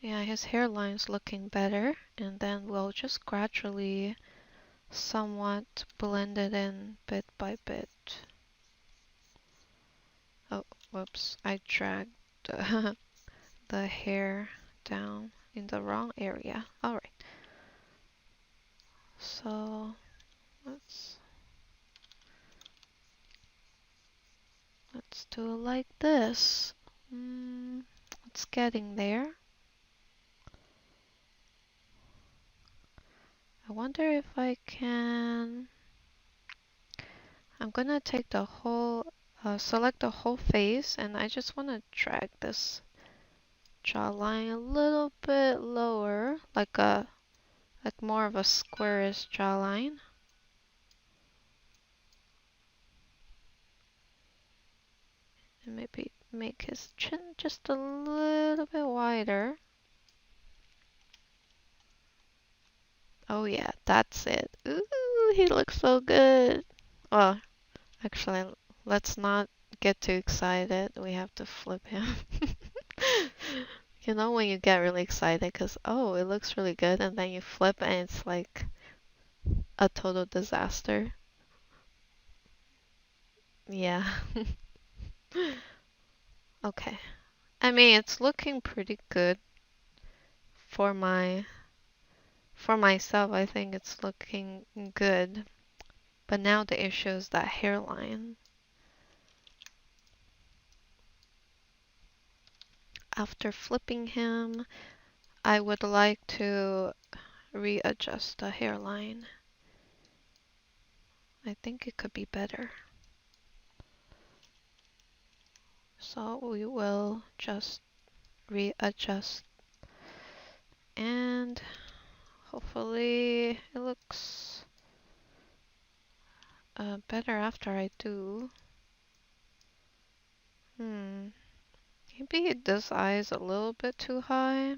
Yeah, his hairline's looking better, and then we'll just gradually somewhat blend it in bit by bit. Oh, whoops, I dragged the hair down in the wrong area. Alright, so let's do it like this. It's getting there. I wonder if I can. I'm gonna take the whole, select the whole face, and I just want to drag this jawline a little bit lower, like more of a squarish jawline. And maybe make his chin just a little bit wider. Oh yeah, that's it. Ooh, he looks so good. Well, actually, let's not get too excited. We have to flip him. You know when you get really excited because, oh, it looks really good, and then you flip and it's like a total disaster. Yeah. Okay. I mean, it's looking pretty good for myself. I think it's looking good. But now the issue is that hairline. After flipping him, I would like to readjust the hairline. I think it could be better. So we will just readjust, and hopefully it looks better after I do. Maybe this eye is a little bit too high.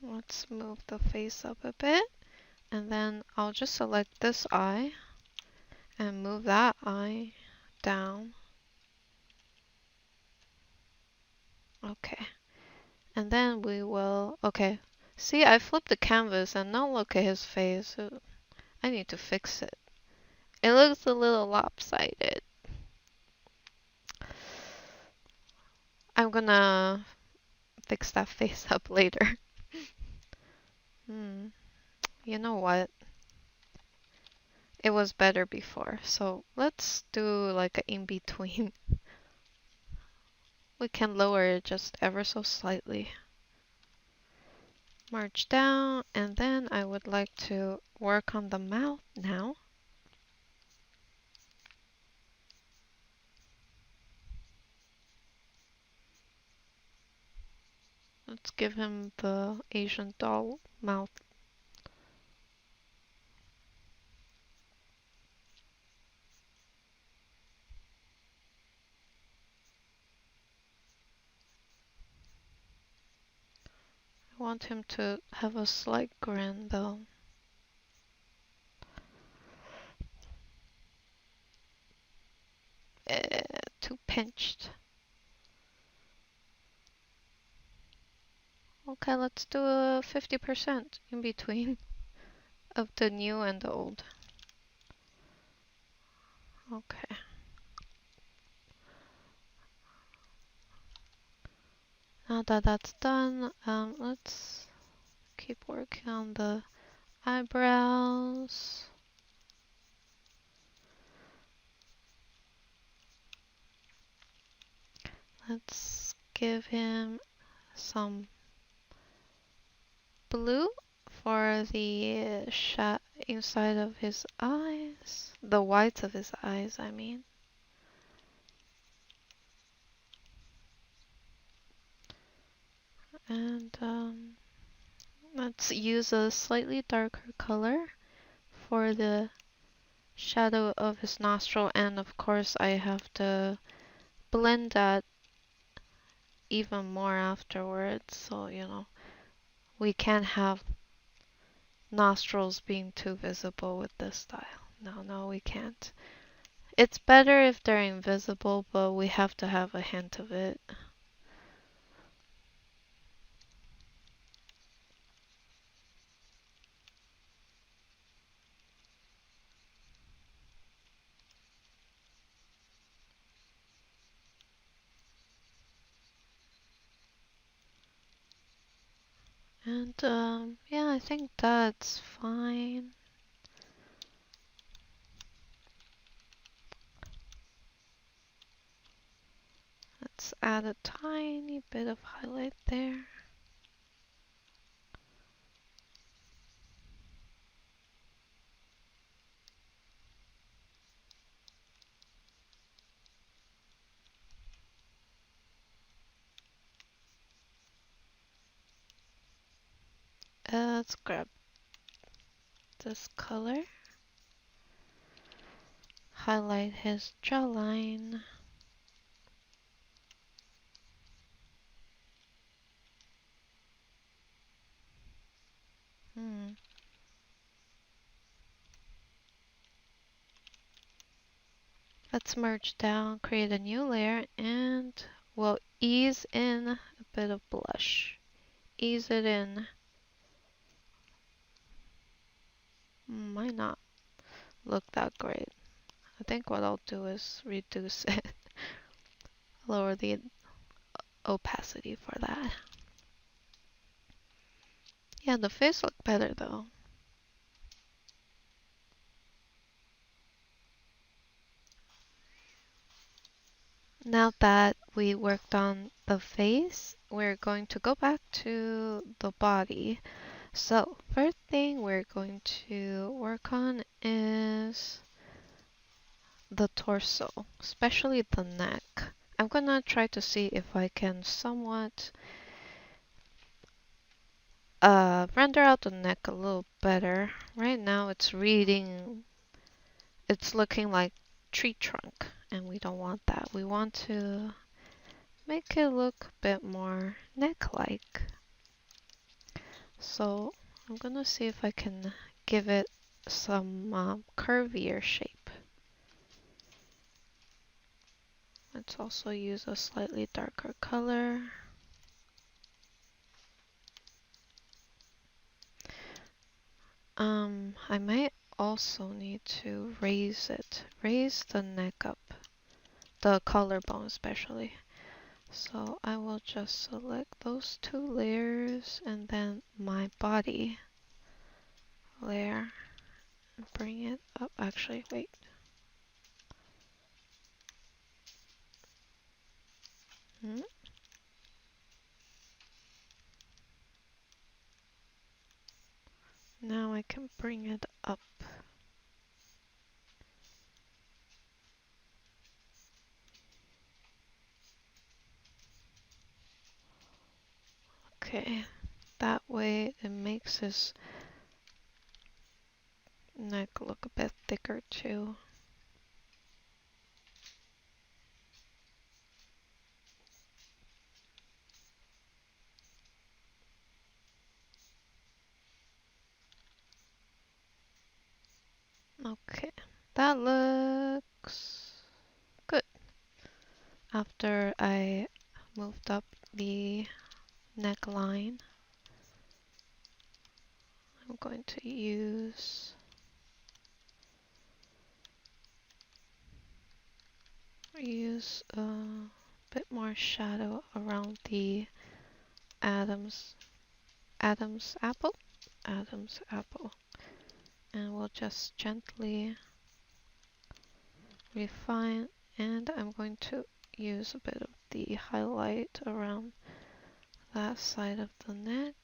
Let's move the face up a bit, and then I'll just select this eye and move that eye down. Okay. And then we will, okay. See, I flipped the canvas and now look at his face. I need to fix it. It looks a little lopsided. I'm gonna fix that face up later. You know what? It was better before. So let's do like an in-between. We can lower it just ever so slightly. March down, and then I would like to work on the mouth now. Let's give him the Asian doll mouth. I want him to have a slight grin though. pinched. Okay, let's do a 50% in between of the new and the old. Okay. Now that that's done, let's keep working on the eyebrows. Let's give him some blue for the inside of his eyes. The whites of his eyes, I mean. And let's use a slightly darker color for the shadow of his nostril, and of course I have to blend that even more afterwards, so you know, we can't have nostrils being too visible with this style. No, we can't. It's better if they're invisible, but we have to have a hint of it. And yeah, I think that's fine. Let's add a tiny bit of highlight there. Let's grab this color. Highlight his jawline. Let's merge down, create a new layer, and we'll ease in a bit of blush. Ease it in. Might not look that great. I think what I'll do is reduce it. Lower the opacity for that. Yeah, the face looked better though. Now that we worked on the face, we're going to go back to the body. So, first thing we're going to work on is the torso, especially the neck. I'm gonna try to see if I can somewhat render out the neck a little better. Right now it's looking like tree trunk, and we don't want that. We want to make it look a bit more neck-like. So I'm gonna see if I can give it some curvier shape. Let's also use a slightly darker color. I might also need to raise the neck up, the collarbone especially. So I will just select those two layers and then my body layer and bring it up. Actually, wait. Now I can bring it up. Okay, that way it makes his neck look a bit thicker too. Okay, that looks good. after I moved up the neckline, I'm going to use a bit more shadow around the Adam's apple. Adam's apple. And we'll just gently refine, and I'm going to use a bit of the highlight around that side of the neck.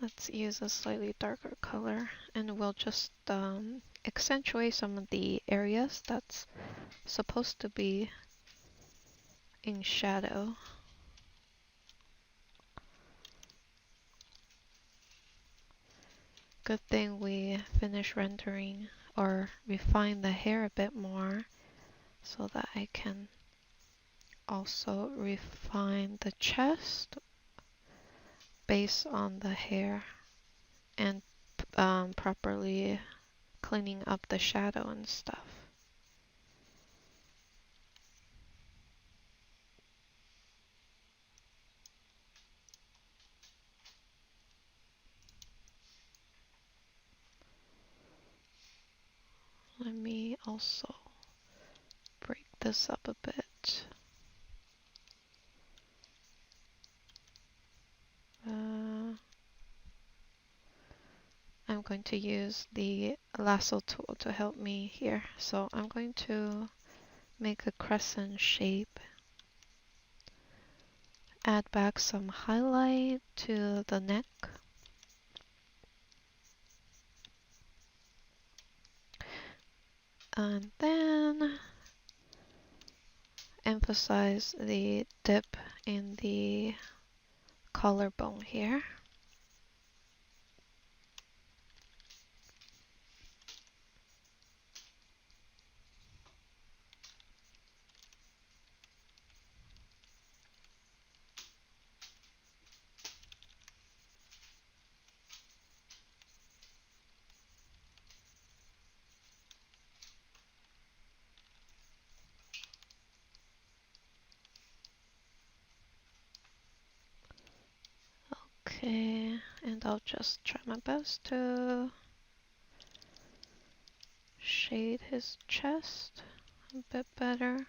Let's use a slightly darker color, and we'll just accentuate some of the areas that's supposed to be in shadow. Good thing we finished rendering or refine the hair a bit more so that I can also refine the chest based on the hair and properly cleaning up the shadow and stuff. Let me also break this up a bit. I'm going to use the lasso tool to help me here. So I'm going to make a crescent shape. Add back some highlight to the neck. And then emphasize the dip in the collarbone here. Okay, and I'll just try my best to shade his chest a bit better.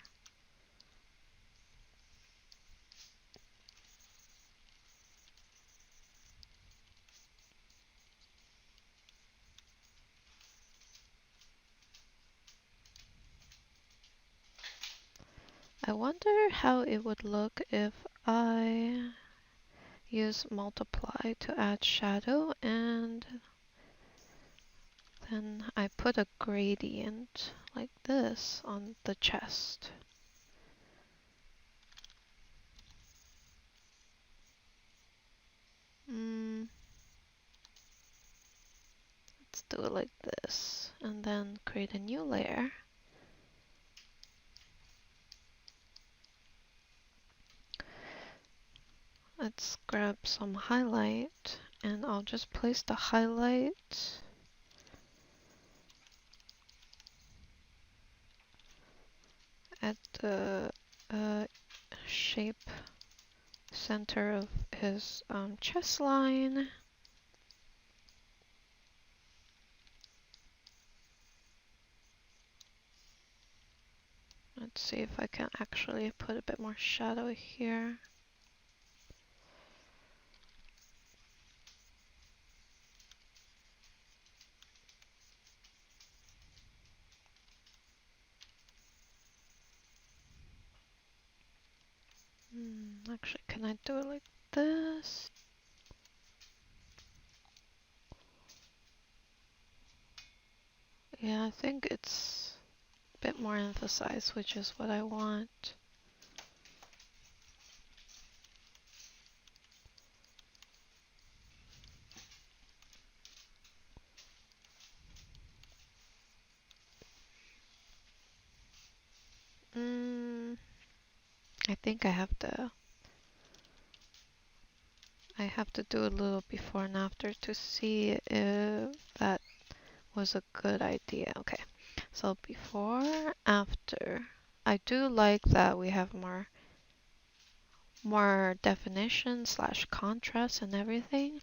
I wonder how it would look if I use multiply to add shadow and then I put a gradient like this on the chest. Let's do it like this and then create a new layer. Let's grab some highlight and I'll just place the highlight at the shape center of his chest line. Let's see if I can actually put a bit more shadow here. Actually, can I do it like this? Yeah, I think it's a bit more emphasized, which is what I want. I think I have to have to do a little before and after to see if that was a good idea. Okay, so before, after. I do like that we have more definition slash contrast and everything.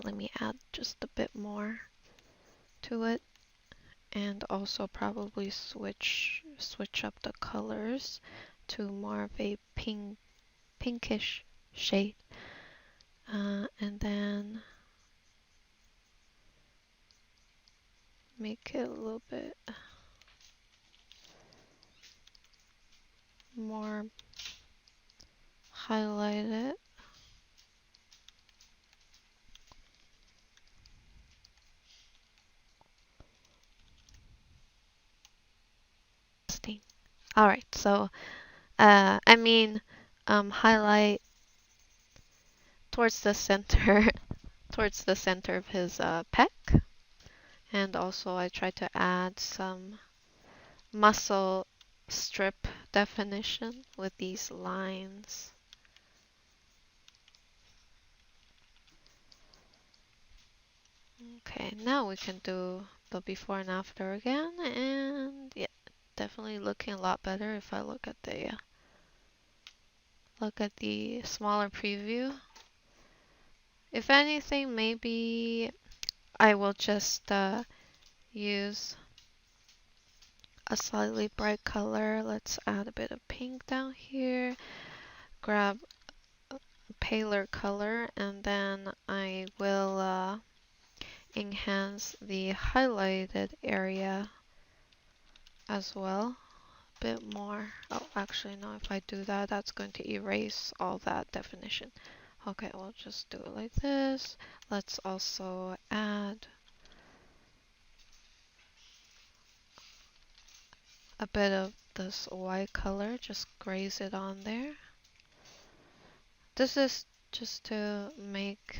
Let me add just a bit more to it, and also probably switch up the colors to more of a pinkish shade, and then make it a little bit more highlighted. Alright, so I mean highlight towards the center towards the center of his pec, and also I try to add some muscle strip definition with these lines. Okay, now we can do the before and after again, and yeah, definitely looking a lot better if I look at the smaller preview. If anything, maybe I will just use a slightly bright color. Let's add a bit of pink down here, grab a paler color, and then I will enhance the highlighted area as well a bit more. Oh, actually no, if I do that, that's going to erase all that definition. Okay, we'll just do it like this. Let's also add a bit of this white color, just graze it on there. This is just to make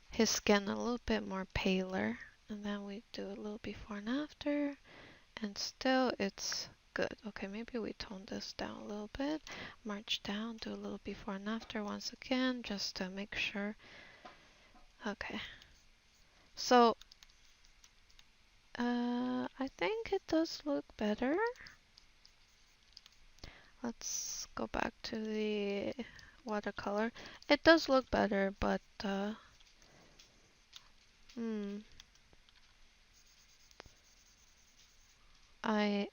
his skin a little bit more paler, and then we do a little before and after, and still it's good. Okay, maybe we tone this down a little bit, march down, do a little before and after once again, just to make sure. Okay, so I think it does look better. Let's go back to the watercolor. It does look better, but I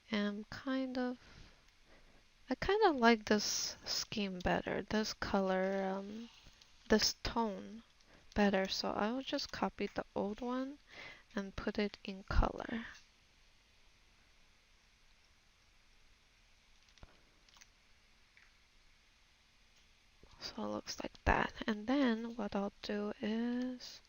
kind of like this scheme better, this color, this tone better. So I will just copy the old one and put it in color. So it looks like that. And then what I'll do is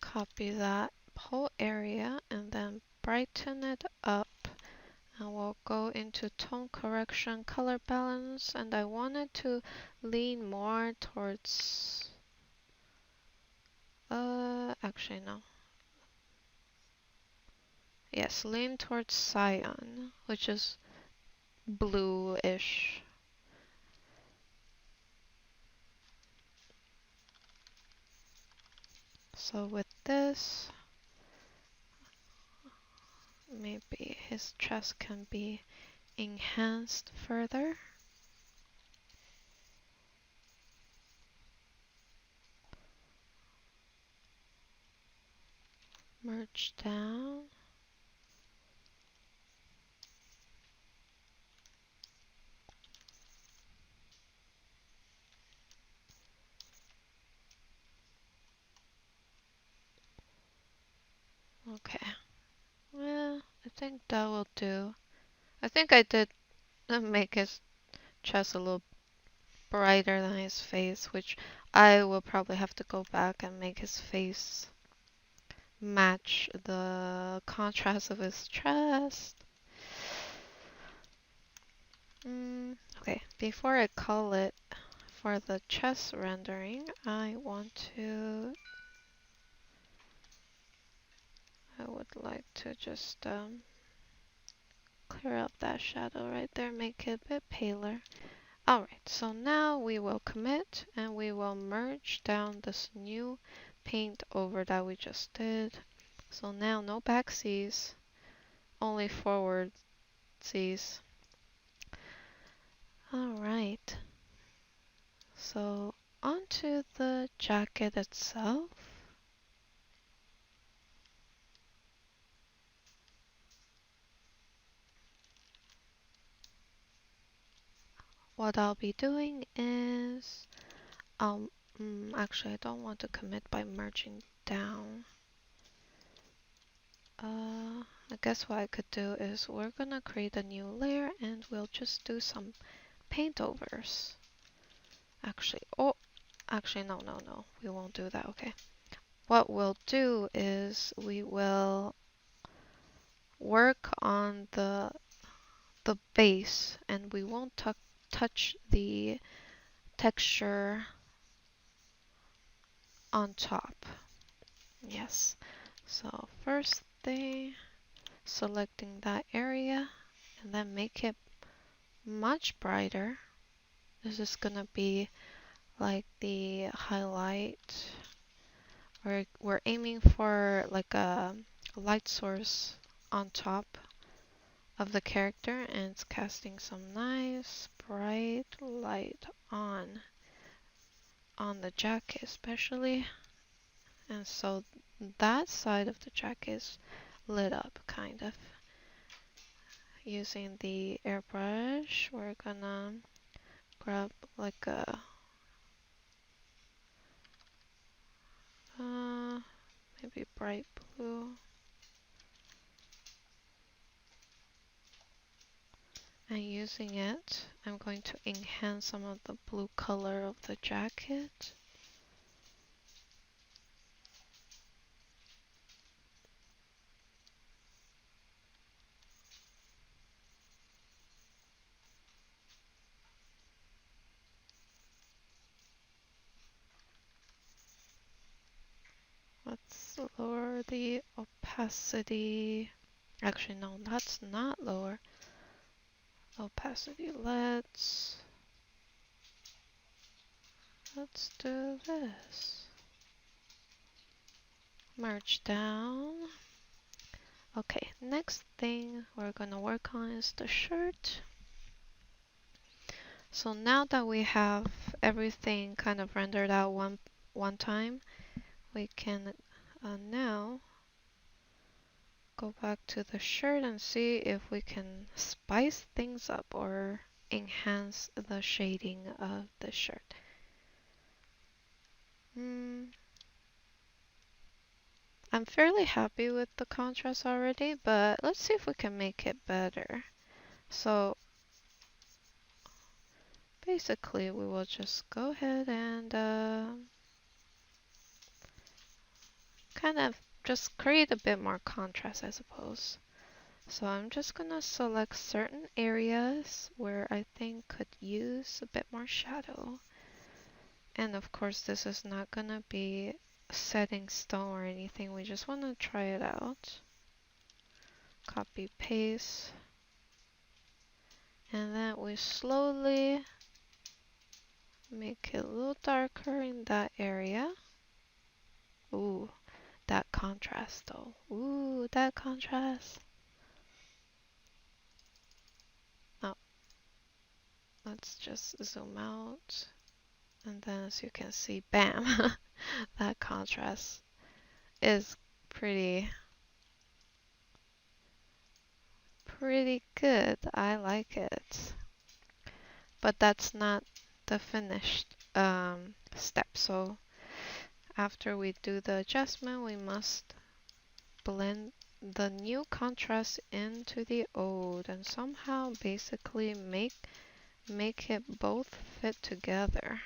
copy that whole area and then brighten it up. And we'll go into tone correction, color balance, and I wanted to lean more towards, actually no. Yes, lean towards cyan, which is bluish. So with this, maybe his chest can be enhanced further. Merge down. Okay. Well, I think that will do. I think I did make his chest a little brighter than his face, which I will probably have to go back and make his face match the contrast of his chest. Okay, before I call it for the chest rendering, I would like to just clear up that shadow right there, make it a bit paler. Alright, so now we will commit and we will merge down this new paint over that we just did. So now no back C's, only forward C's. Alright, so onto the jacket itself. What I'll be doing is, actually I don't want to commit by merging down. I guess what I could do is we're gonna create a new layer and we'll just do some paint overs. Actually, no, we won't do that, okay. What we'll do is we will work on the base and we won't touch the texture on top. Yes, so first thing, selecting that area and then make it much brighter. This is gonna be like the highlight. We're aiming for like a light source on top of the character, and it's casting some nice bright light on the jacket especially. And so that side of the jacket is lit up kind of. Using the airbrush, we're gonna grab like a maybe bright blue. And using it, I'm going to enhance some of the blue color of the jacket. Let's lower the opacity. Actually, no, that's not lower opacity. Let's do this. Merge down. Okay, next thing we're gonna work on is the shirt. So now that we have everything kind of rendered out one time, we can now go back to the shirt and see if we can spice things up or enhance the shading of the shirt. I'm fairly happy with the contrast already, but let's see if we can make it better. So basically we will just go ahead and kind of just create a bit more contrast, I suppose. So I'm just gonna select certain areas where I think could use a bit more shadow. And of course this is not gonna be set in stone or anything, we just want to try it out. Copy paste. And then we slowly make it a little darker in that area. Ooh, that contrast though. Ooh, that contrast. Oh, let's just zoom out. And then as you can see, bam, that contrast is pretty good. I like it. But that's not the finished step. So after we do the adjustment, we must blend the new contrast into the old and somehow basically make it both fit together.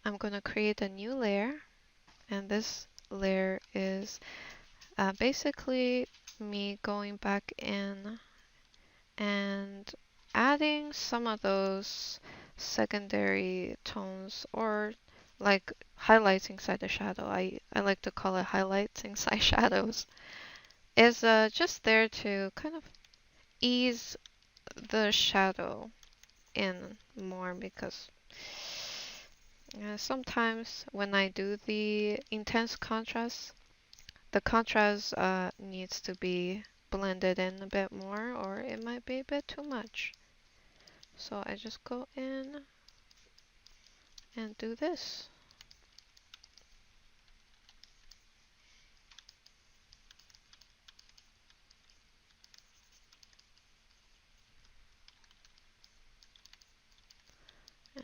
I'm gonna create a new layer, and this layer is basically me going back in and adding some of those secondary tones, or like highlights inside the shadow. I like to call it highlights inside shadows. Is just there to kind of ease the shadow in more, because sometimes when I do the intense contrast, the contrast needs to be blended in a bit more, or it might be a bit too much. So I just go in and do this.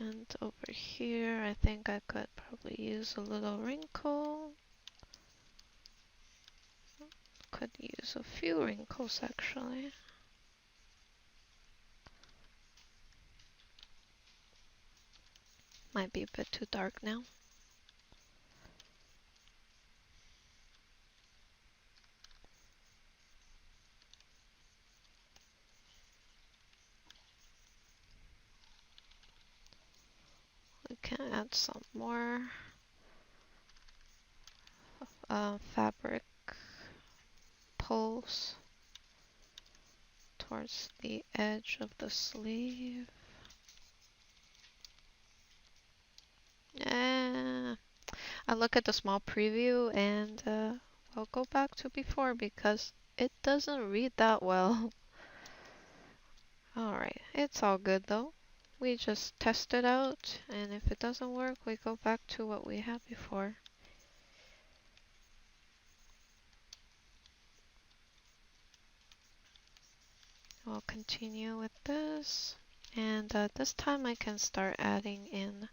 And over here, I think I could probably use a little wrinkle. Could use a few wrinkles actually. Might be a bit too dark now. We can add some more fabric pulls towards the edge of the sleeve. I look at the small preview and I'll go back to before because it doesn't read that well. Alright, it's all good though. We just test it out, and if it doesn't work, we go back to what we had before. We'll continue with this, and this time I can start adding in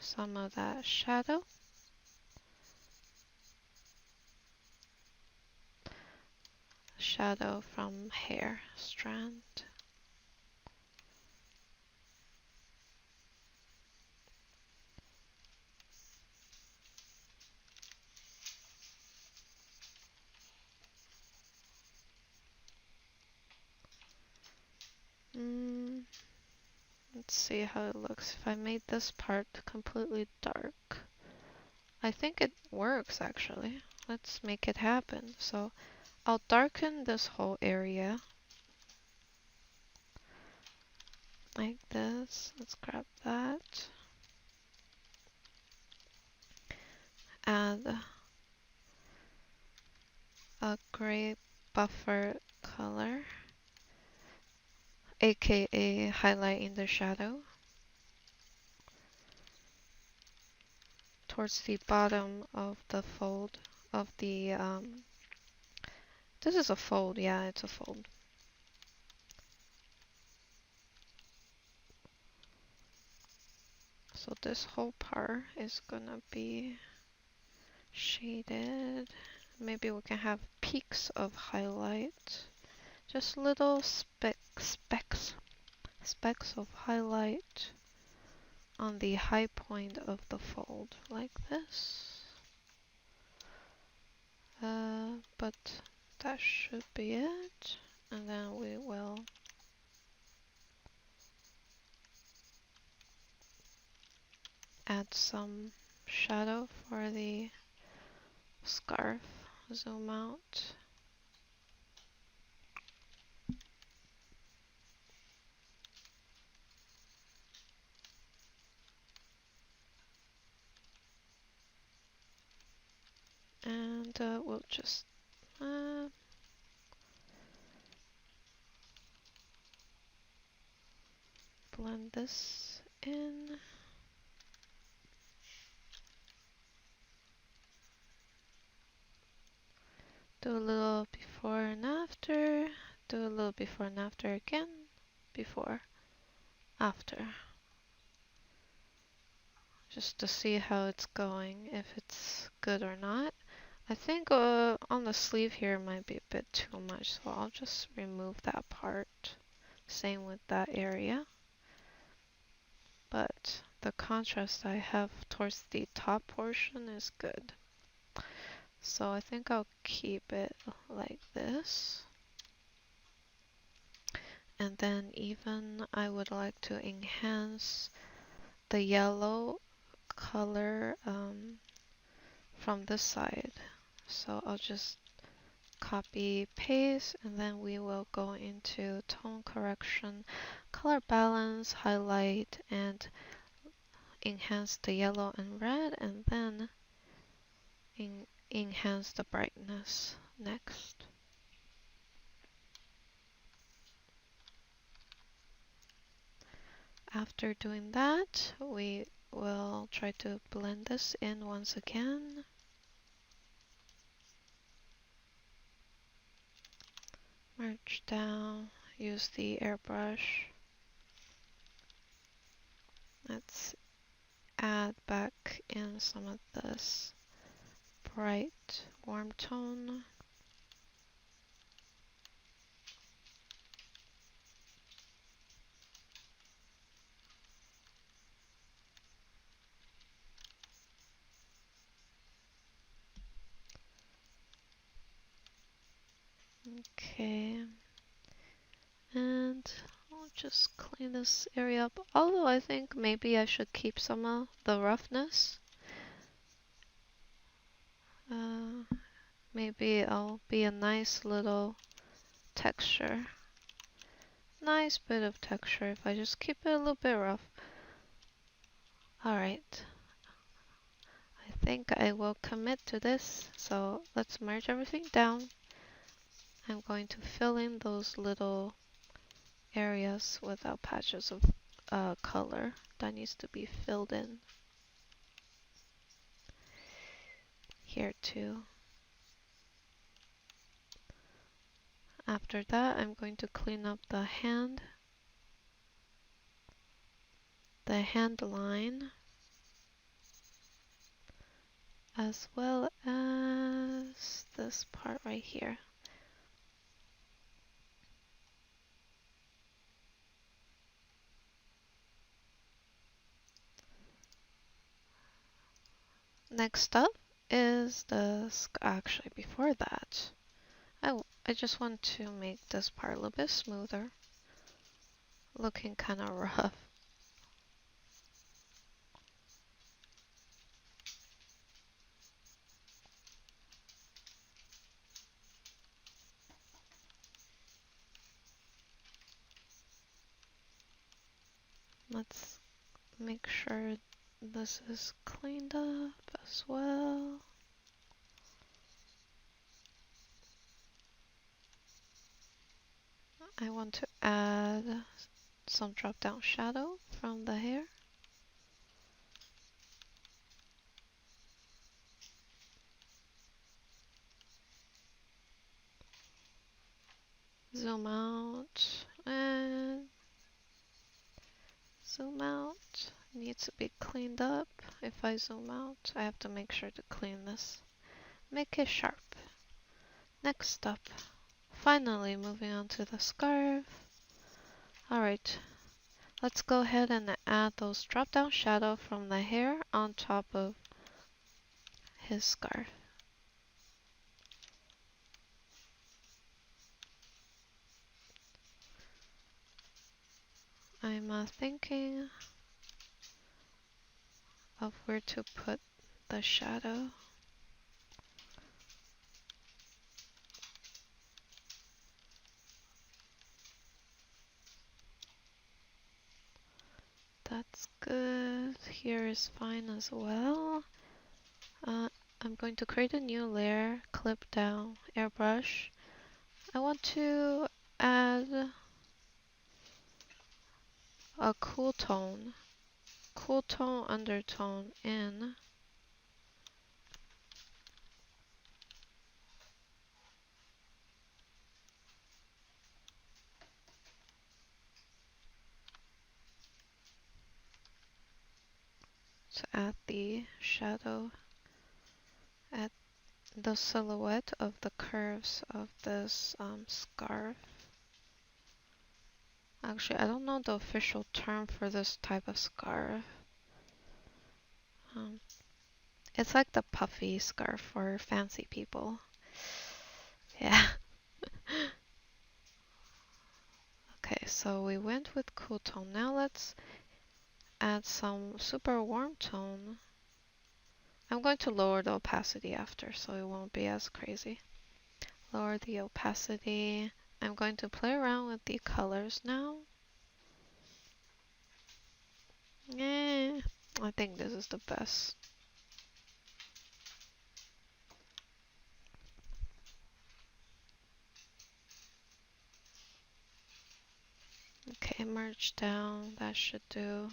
some of that shadow. Shadow from hair strand. Let's see how it looks if I made this part completely dark. I think it works actually. Let's make it happen. So I'll darken this whole area like this. Let's grab that. Add a gray buffer color, aka highlight in the shadow, towards the bottom of the fold of the this is a fold, yeah, it's a fold. So this whole part is gonna be shaded. Maybe we can have peaks of highlight, just little specks of highlight on the high point of the fold, like this. But that should be it. And then we will add some shadow for the scarf. Zoom out. And we'll just blend this in. Do a little before and after. Do a little before and after again. Before, after. Just to see how it's going, if it's good or not. I think on the sleeve here might be a bit too much, so I'll just remove that part. Same with that area. but the contrast I have towards the top portion is good. So I think I'll keep it like this. And then even I would like to enhance the yellow color from this side. So I'll just copy paste, and then we will go into tone correction, color balance, highlight, and enhance the yellow and red, and then enhance the brightness next. After doing that, we will try to blend this in once again. Merge down, use the airbrush. Let's add back in some of this bright warm tone. Okay, and I'll just clean this area up. Although I think maybe I should keep some of the roughness. Maybe it'll be a nice little texture. Nice bit of texture if I just keep it a little bit rough. Alright. I think I will commit to this. So let's merge everything down. I'm going to fill in those little areas without patches of color that needs to be filled in. Here too. After that, I'm going to clean up the hand line, as well as this part right here. Next up is actually before that, I just want to make this part a little bit smoother, looking kind of rough. Let's make sure this is cleaned up as well. I want to add some drop down shadow from the hair. Zoom out and zoom out. Needs to be cleaned up. If I zoom out, I have to make sure to clean this. Make it sharp. Next up, finally moving on to the scarf. Alright, let's go ahead and add those drop down shadow from the hair on top of his scarf. I'm thinking of where to put the shadow. That's good. Here is fine as well. I'm going to create a new layer, clip down, airbrush. I want to add a cool tone undertone in. To add the shadow at the silhouette of the curves of this scarf. Actually, I don't know the official term for this type of scarf. Um, it's like the puffy scarf for fancy people. Yeah. Okay, so we went with cool tone. Now let's add some super warm tone. I'm going to lower the opacity after so it won't be as crazy. Lower the opacity. I'm going to play around with the colors now. Yeah, I think this is the best. Okay, merge down. That should do.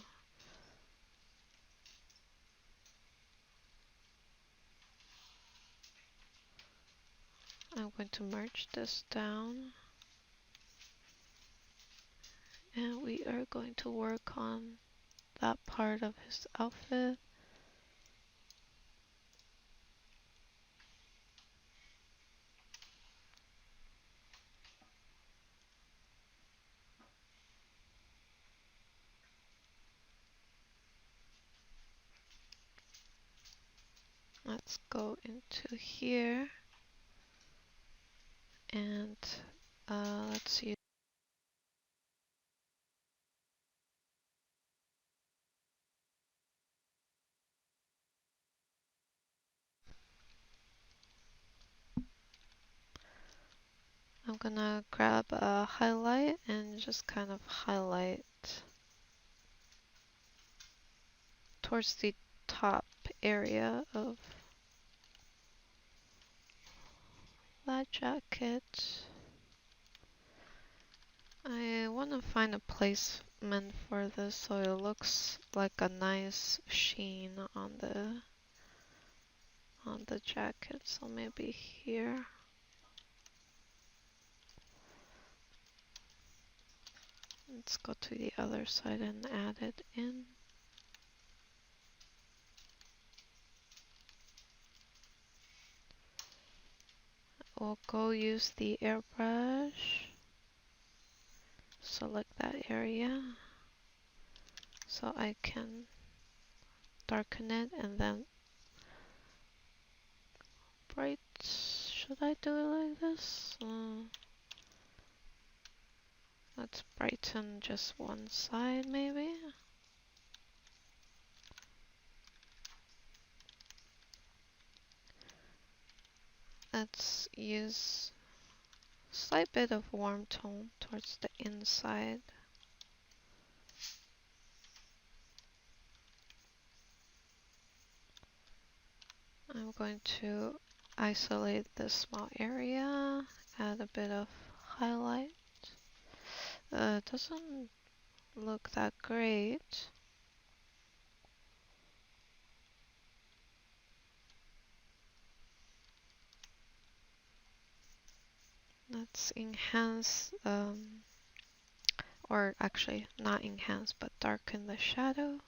I'm going to merge this down. And we are going to work on that part of his outfit. Let's go into here and let's see. I'm gonna grab a highlight and just kind of highlight towards the top area of that jacket. I want to find a placement for this so it looks like a nice sheen on the jacket. So maybe here. Let's go to the other side and add it in. We'll go use the airbrush. Select that area so I can darken it and then bright. Should I do it like this? Let's brighten just one side maybe. Let's use a slight bit of warm tone towards the inside. I'm going to isolate this small area, add a bit of highlight. It doesn't look that great. Let's enhance, or actually not enhance, but darken the shadow.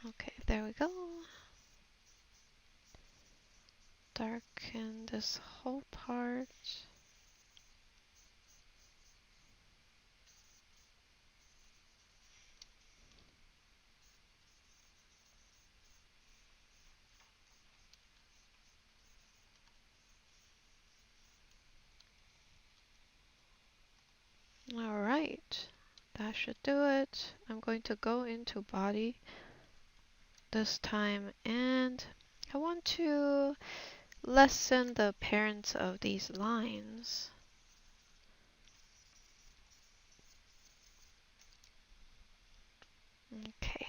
Okay, there we go. Darken this whole part. Alright, that should do it. I'm going to go into body this time and I want to lessen the appearance of these lines. Okay.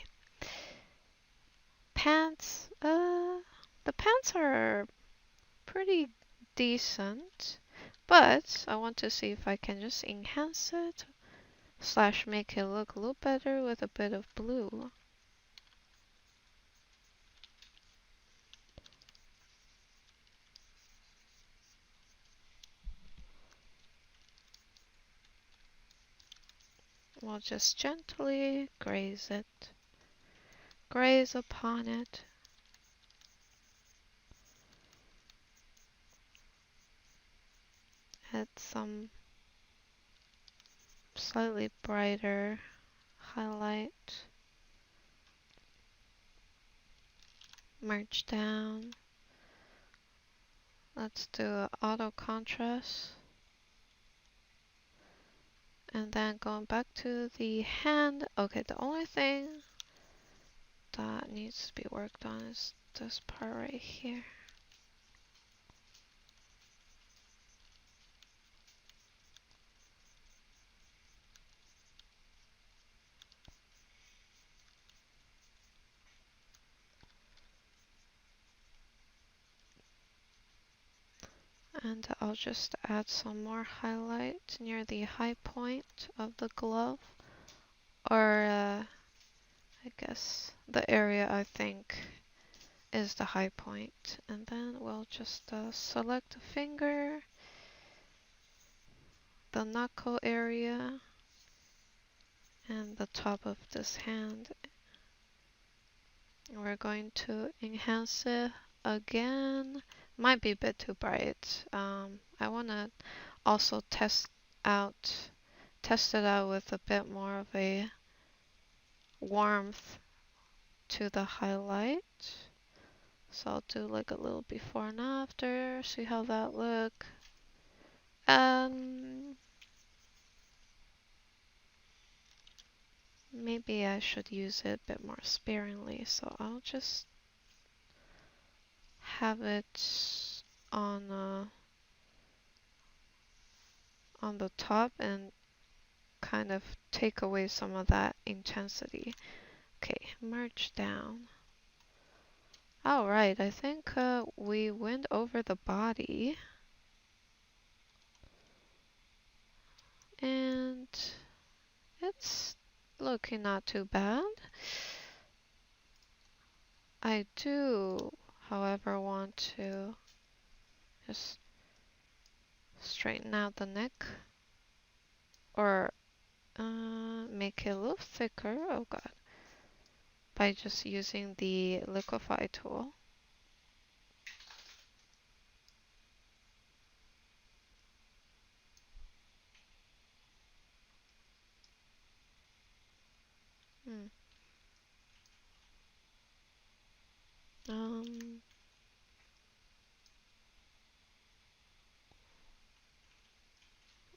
Pants, the pants are pretty decent, but I want to see if I can just enhance it slash make it look a little better with a bit of blue. we'll just gently graze it. Graze upon it. Add some slightly brighter highlight. Merge down. Let's do auto contrast. And then going back to the hand. Okay, the only thing that needs to be worked on is this part right here. And I'll just add some more highlight near the high point of the glove. Or I guess the area I think is the high point. And then we'll just select the finger, the knuckle area, and the top of this hand. We're going to enhance it again. Might be a bit too bright. I want to also test it out with a bit more of a warmth to the highlight. So I'll do like a little before and after, see how that look. Maybe I should use it a bit more sparingly, so I'll just have it on the top and kind of take away some of that intensity. Okay, merge down. Alright, I think we went over the body. And it's looking not too bad. I do, however, want to just straighten out the neck. Or make it a little thicker. Oh god. By just using the liquify tool.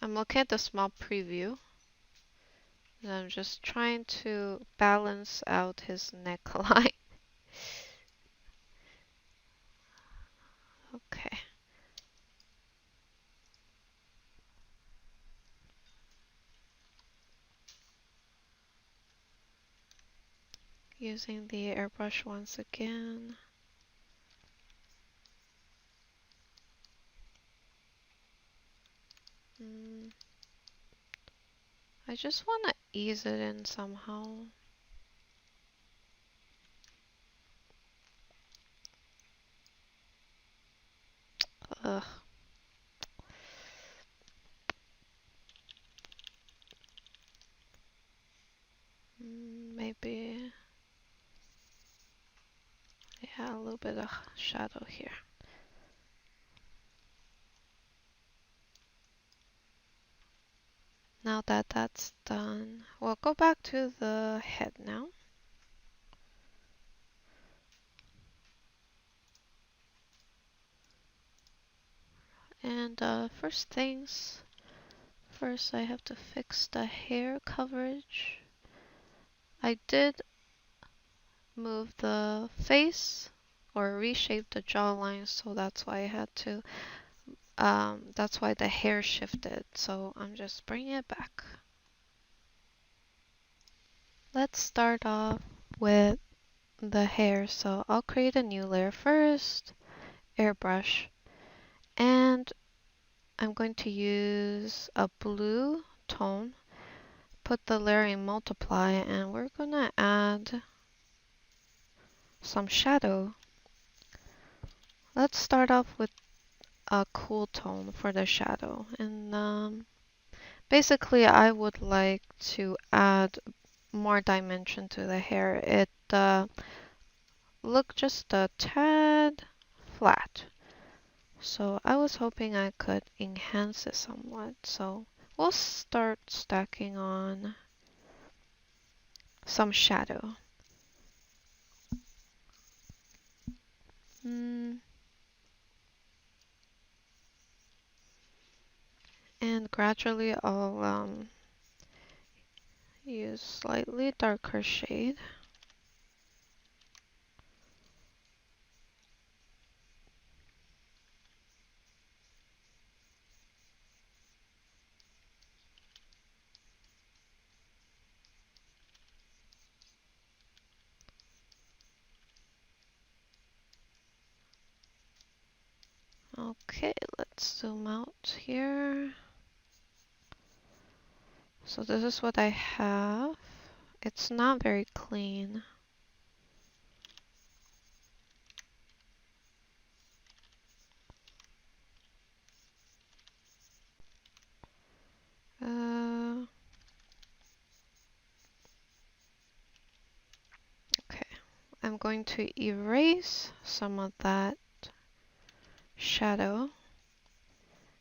I'm looking at the small preview. And I'm just trying to balance out his neckline. Okay. Using the airbrush once again. I just want to ease it in somehow. Ugh. Maybe, yeah, a little bit of shadow here. Now that that's done, we'll go back to the head now. And first things first, I have to fix the hair coverage. I did move the face or reshape the jawline, so that's why I had to, that's why the hair shifted. So I'm just bringing it back. Let's start off with the hair. So I'll create a new layer first, airbrush, and I'm going to use a blue tone, put the layer in multiply, and we're gonna add some shadow. Let's start off with a cool tone for the shadow, and Basically, I would like to add more dimension to the hair. It looked just a tad flat. So I was hoping I could enhance it somewhat. So we'll start stacking on some shadow. And gradually I'll use slightly darker shade. Okay, let's zoom out here. So this is what I have. It's not very clean. Okay, I'm going to erase some of that shadow,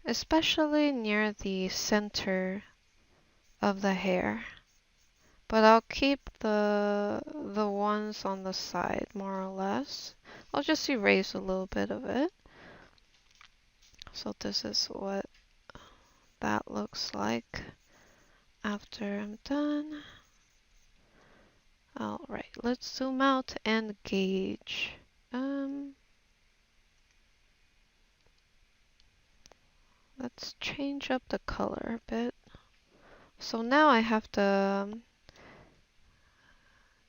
especially near the center of the hair. But I'll keep the ones on the side more or less. I'll just erase a little bit of it. So this is what that looks like after I'm done. Alright, let's zoom out and gauge. Let's change up the color a bit. So now I have to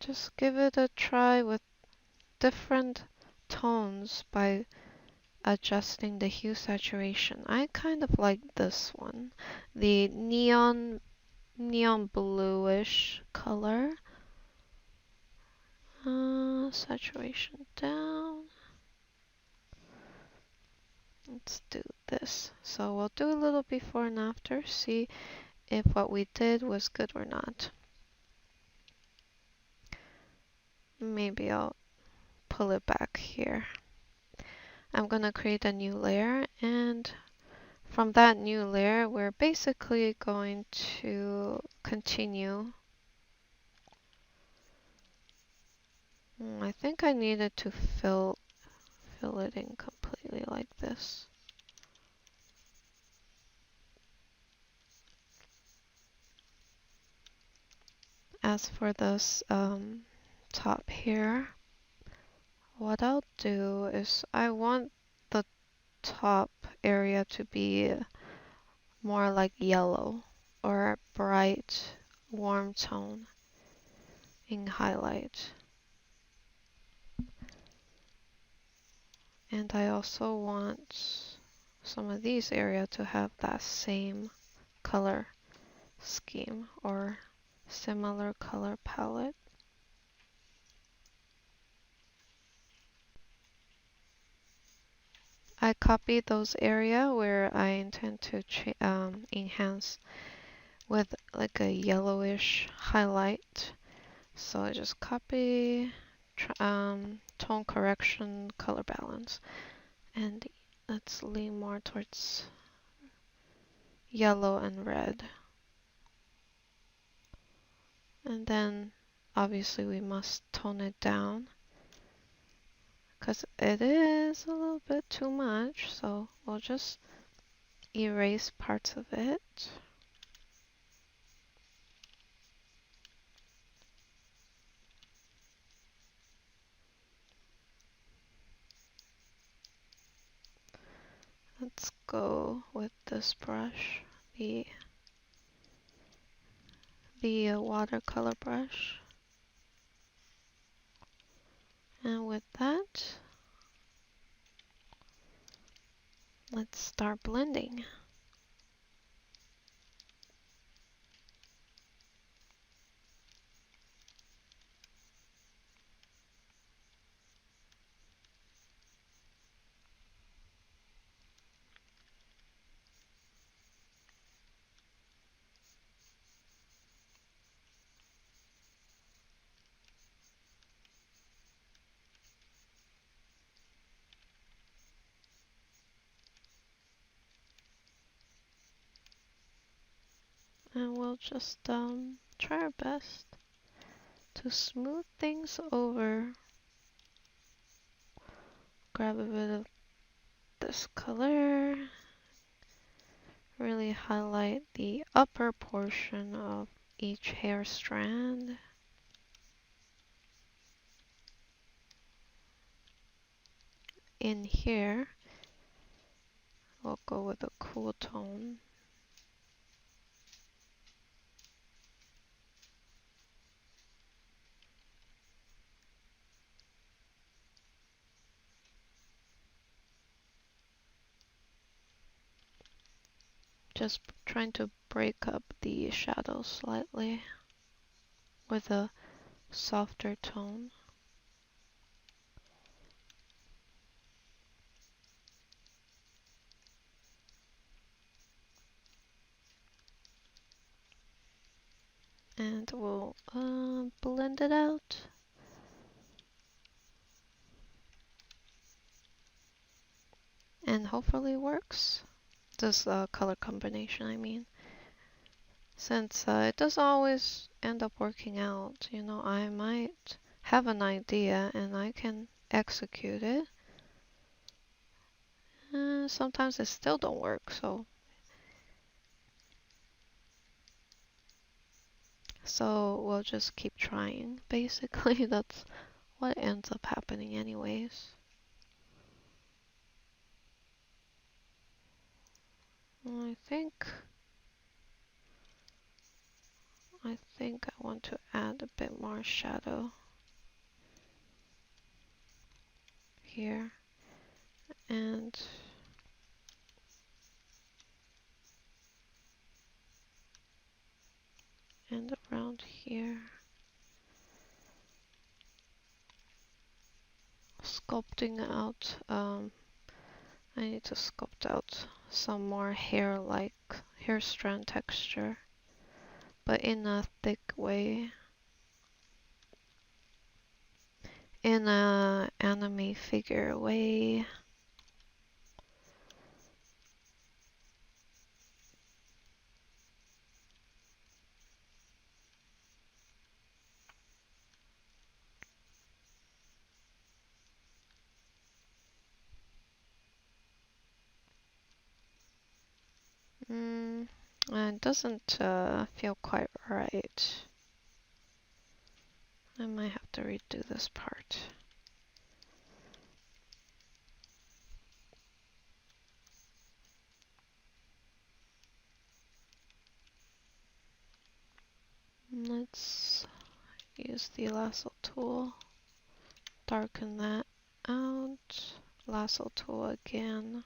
just give it a try with different tones by adjusting the hue saturation. I kind of like this one, the neon bluish color. Saturation down. Let's do this. So we'll do a little before and after, see if what we did was good or not. Maybe I'll pull it back here. I'm gonna create a new layer, and from that new layer, we're basically going to continue. I think I needed to fill it in completely like this. As for this top here, what I'll do is I want the top area to be more like yellow or bright warm tone in highlight. And I also want some of these areas to have that same color scheme or similar color palette. I copied those areas where I intend to enhance with like a yellowish highlight. So I just copy tone correction, color balance, and let's lean more towards yellow and red. And then obviously we must tone it down because it is a little bit too much, so we'll just erase parts of it. Let's go with this brush, the watercolor brush. And with that, let's start blending. we'll just try our best to smooth things over. Grab a bit of this color, really highlight the upper portion of each hair strand. In here, we'll go with a cool tone. Just trying to break up the shadows slightly with a softer tone. And we'll blend it out. And hopefully it works. This color combination, I mean. Since it doesn't always end up working out, you know, I might have an idea and I can execute it. Sometimes it still don't work, so we'll just keep trying. Basically, that's what ends up happening anyways. I think I want to add a bit more shadow here and around here. Sculpting out, I need to sculpt out some more hair strand texture, but in a thick way. In a anime figure way. It doesn't feel quite right. I might have to redo this part. Let's use the lasso tool, darken that out, lasso tool again.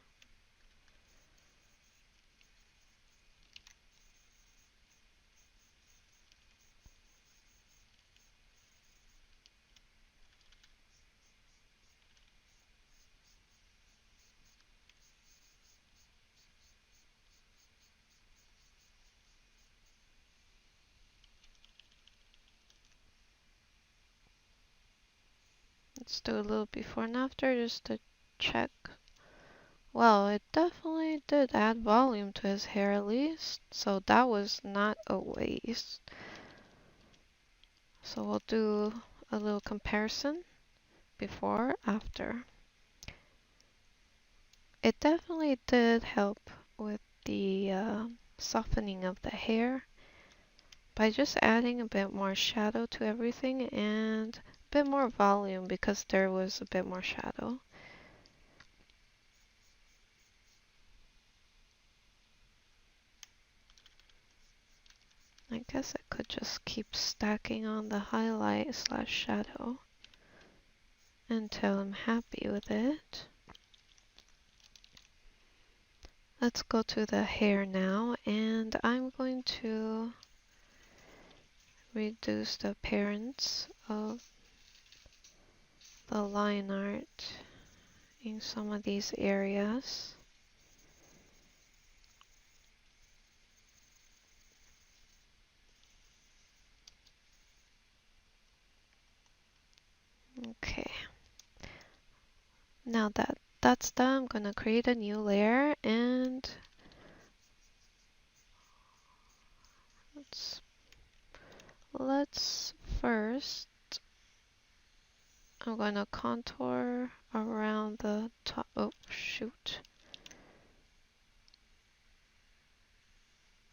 Let's do a little before and after just to check. Well, it definitely did add volume to his hair at least, so that was not a waste. So we'll do a little comparison before, after. It definitely did help with the softening of the hair by just adding a bit more shadow to everything and a bit more volume because there was a bit more shadow. I guess I could just keep stacking on the highlight slash shadow until I'm happy with it. Let's go to the hair now, and I'm going to reduce the appearance of the line art in some of these areas. Okay. Now that that's done, I'm gonna create a new layer and let's first, I'm going to contour around the top. Oh, shoot.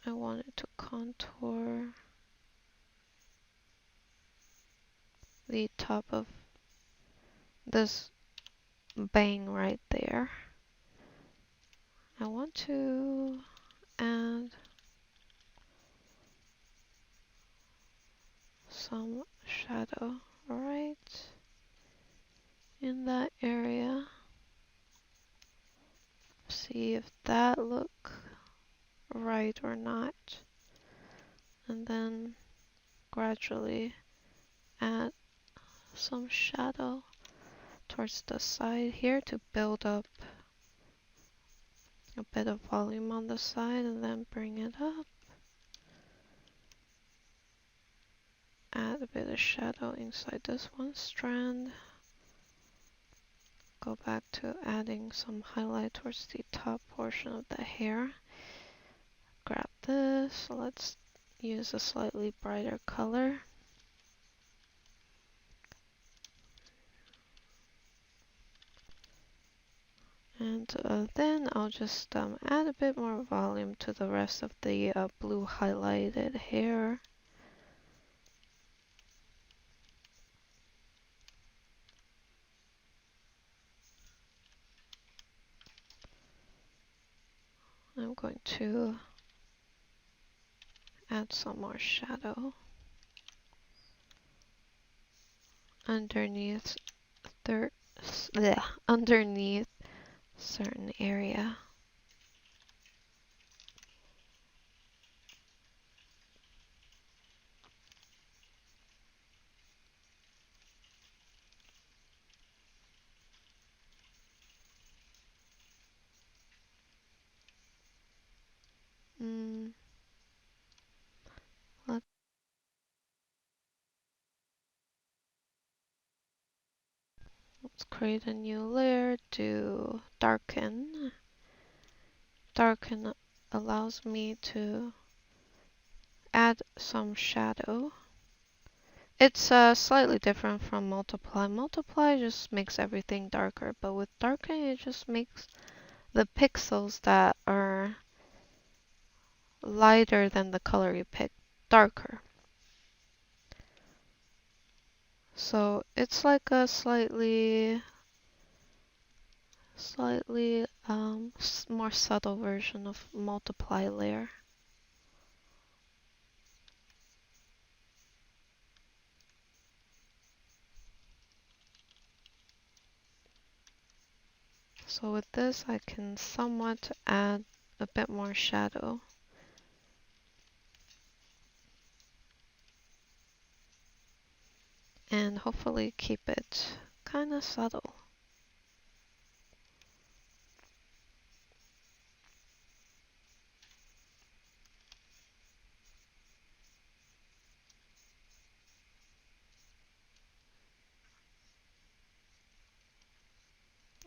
I wanted to contour the top of this bang right there. I want to add some shadow right in that area. See if that look right or not. And then gradually add some shadow towards the side here to build up a bit of volume on the side, and then bring it up. Add a bit of shadow inside this one strand. Go back to adding some highlight towards the top portion of the hair. Grab this. Let's use a slightly brighter color. And then I'll just add a bit more volume to the rest of the blue highlighted hair. I'm going to add some more shadow underneath underneath certain area. Let's create a new layer to darken. Darken allows me to add some shadow. It's slightly different from multiply. Multiply just makes everything darker, but with darken it just makes the pixels that are lighter than the color you pick darker. So it's like a slightly more subtle version of multiply layer. So with this, I can somewhat add a bit more shadow. And hopefully keep it kind of subtle.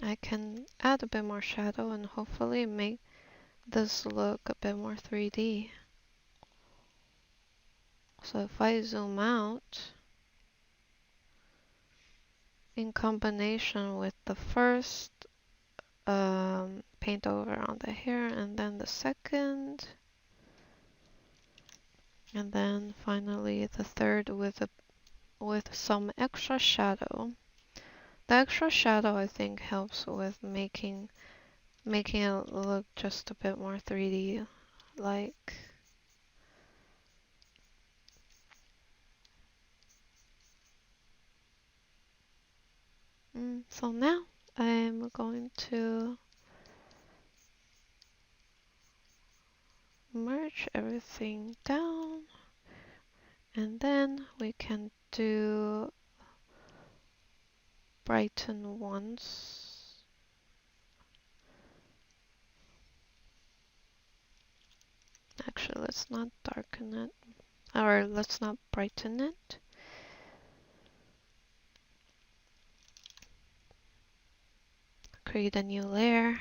I can add a bit more shadow and hopefully make this look a bit more 3D. So if I zoom out, in combination with the first paint over on the hair and then the second, and then finally the third with some extra shadow. The extra shadow I think helps with making it look just a bit more 3D like. So now I'm going to merge everything down, and then we can do brighten once. Actually, let's not darken it, or let's not brighten it. Create a new layer.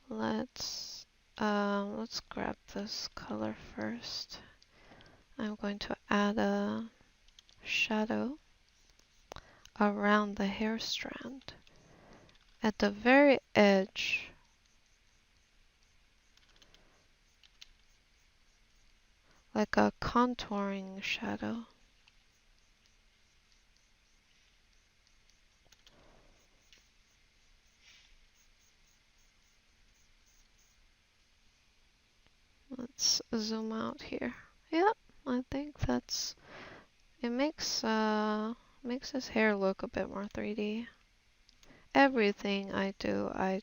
Let's Let's grab this color first. I'm going to add a shadow around the hair strand at the very edge. Like a contouring shadow. Let's zoom out here. Yep, I think that's it. Makes his hair look a bit more 3D. Everything I do, I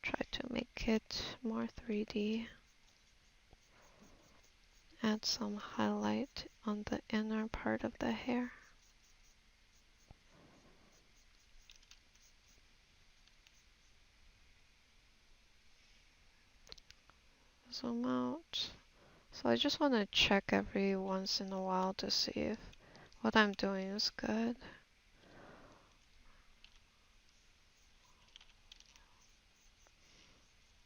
try to make it more 3D. Add some highlight on the inner part of the hair. Zoom out. So I just want to check every once in a while to see if what I'm doing is good.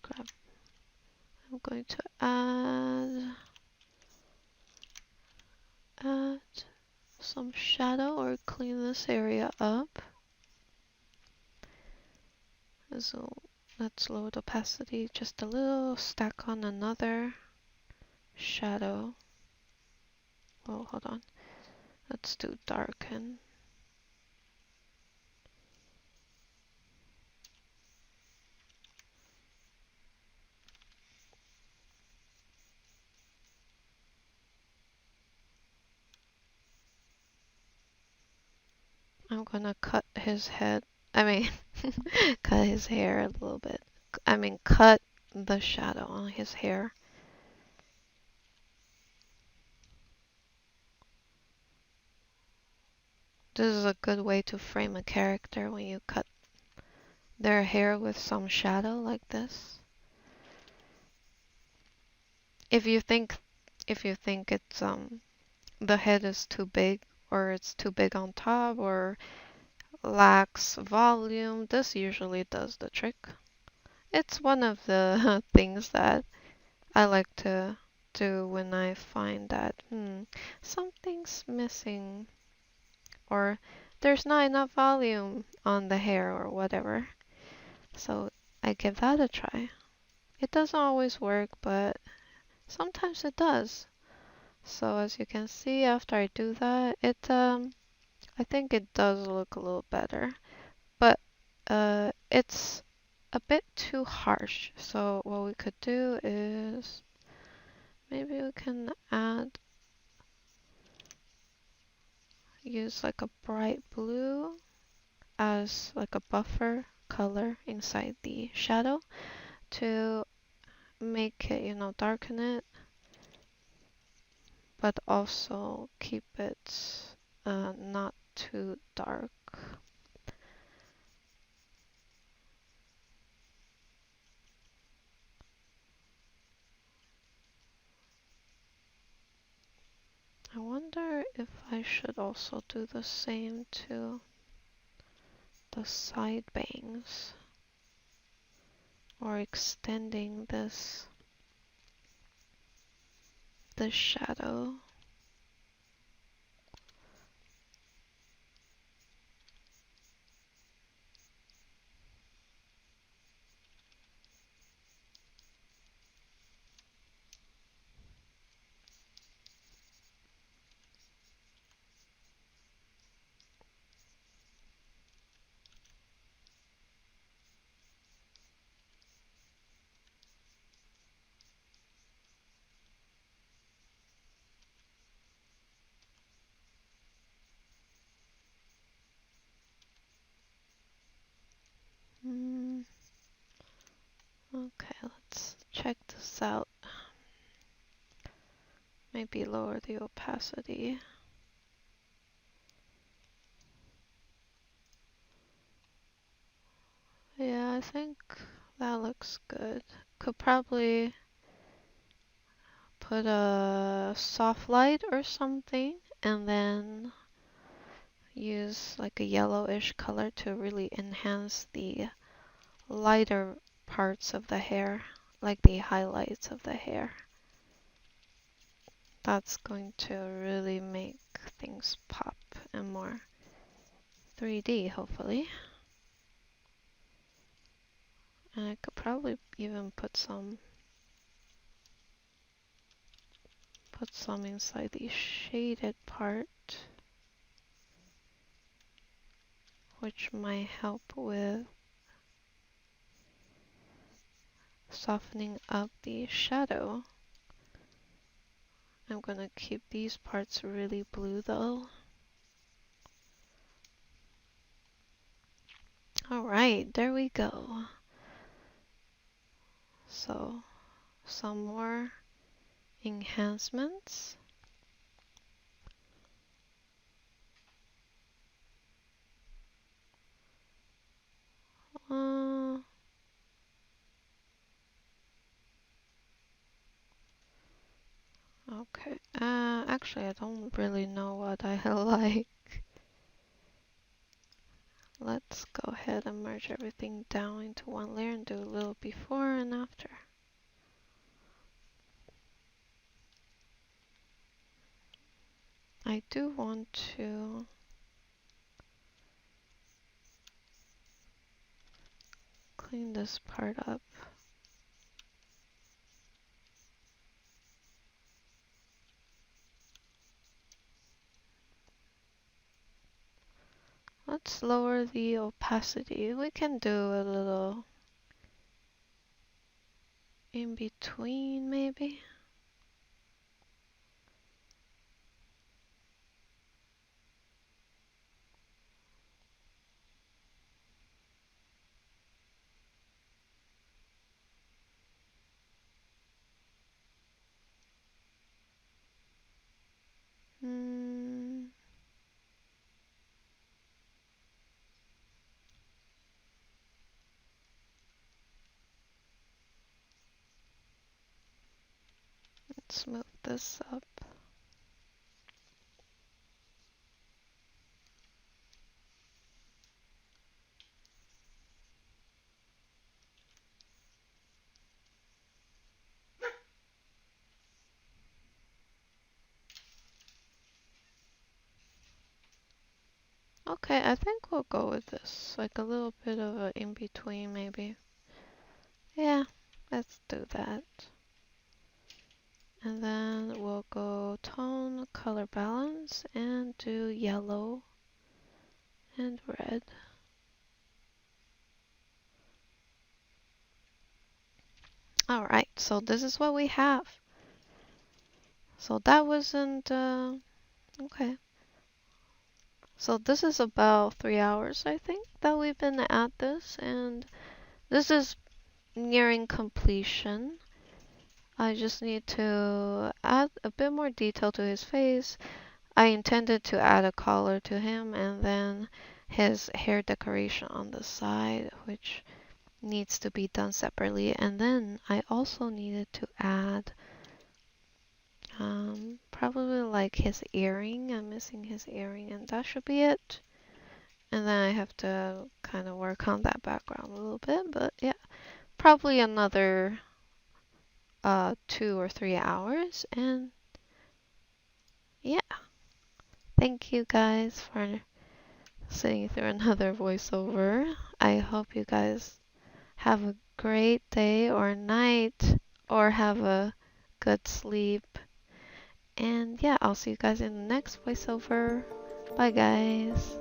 Grab. I'm going to add some shadow or clean this area up. So let's load opacity just a little, stack on another shadow. Oh, hold on. Let's do darken. I'm gonna cut his head. I mean, cut his hair a little bit. I mean, cut the shadow on his hair. This is a good way to frame a character when you cut their hair with some shadow like this. If you think it's the head is too big or it's too big on top or lacks volume, this usually does the trick. It's one of the things that I like to do when I find that something's missing or there's not enough volume on the hair or whatever. So I give that a try. It doesn't always work, but sometimes it does. So as you can see, after I do that, I think it does look a little better, but it's a bit too harsh. So what we could do is maybe we can use like a bright blue as like a buffer color inside the shadow to make it, darken it, but also keep it not too dark. I wonder if I should also do the same to the side bangs or extending this shadow. Okay, let's check this out. Maybe lower the opacity. Yeah, I think that looks good. Could probably put a soft light or something and then use like a yellowish color to really enhance the lighter parts of the hair like the highlights of the hair. That's going to really make things pop and more 3D, hopefully. And I could probably even put some inside the shaded part, which might help with softening up the shadow. I'm gonna keep these parts really blue though. Alright, there we go. So, some more enhancements. Uh, okay, actually I don't really know what I like. Let's go ahead and merge everything down into one layer and do a little before and after. I do want to clean this part up. Let's lower the opacity. We can do a little in between maybe. Let's smooth this up. Okay, I think we'll go with this. Like a little bit of a in between maybe. Yeah, let's do that. And then we'll go tone, color balance, and do yellow and red. Alright, so this is what we have. So that wasn't, okay. So this is about 3 hours, I think, that we've been at this, and this is nearing completion. I just need to add a bit more detail to his face. I intended to add a collar to him and then his hair decoration on the side, which needs to be done separately. And then I also needed to add probably like his earring. I'm missing his earring, and that should be it. And then I have to kind of work on that background a little bit, but yeah, probably another 2 or 3 hours. And yeah, thank you guys for sitting through another voiceover. I hope you guys have a great day or night, or have a good sleep. And yeah, I'll see you guys in the next voiceover. Bye guys.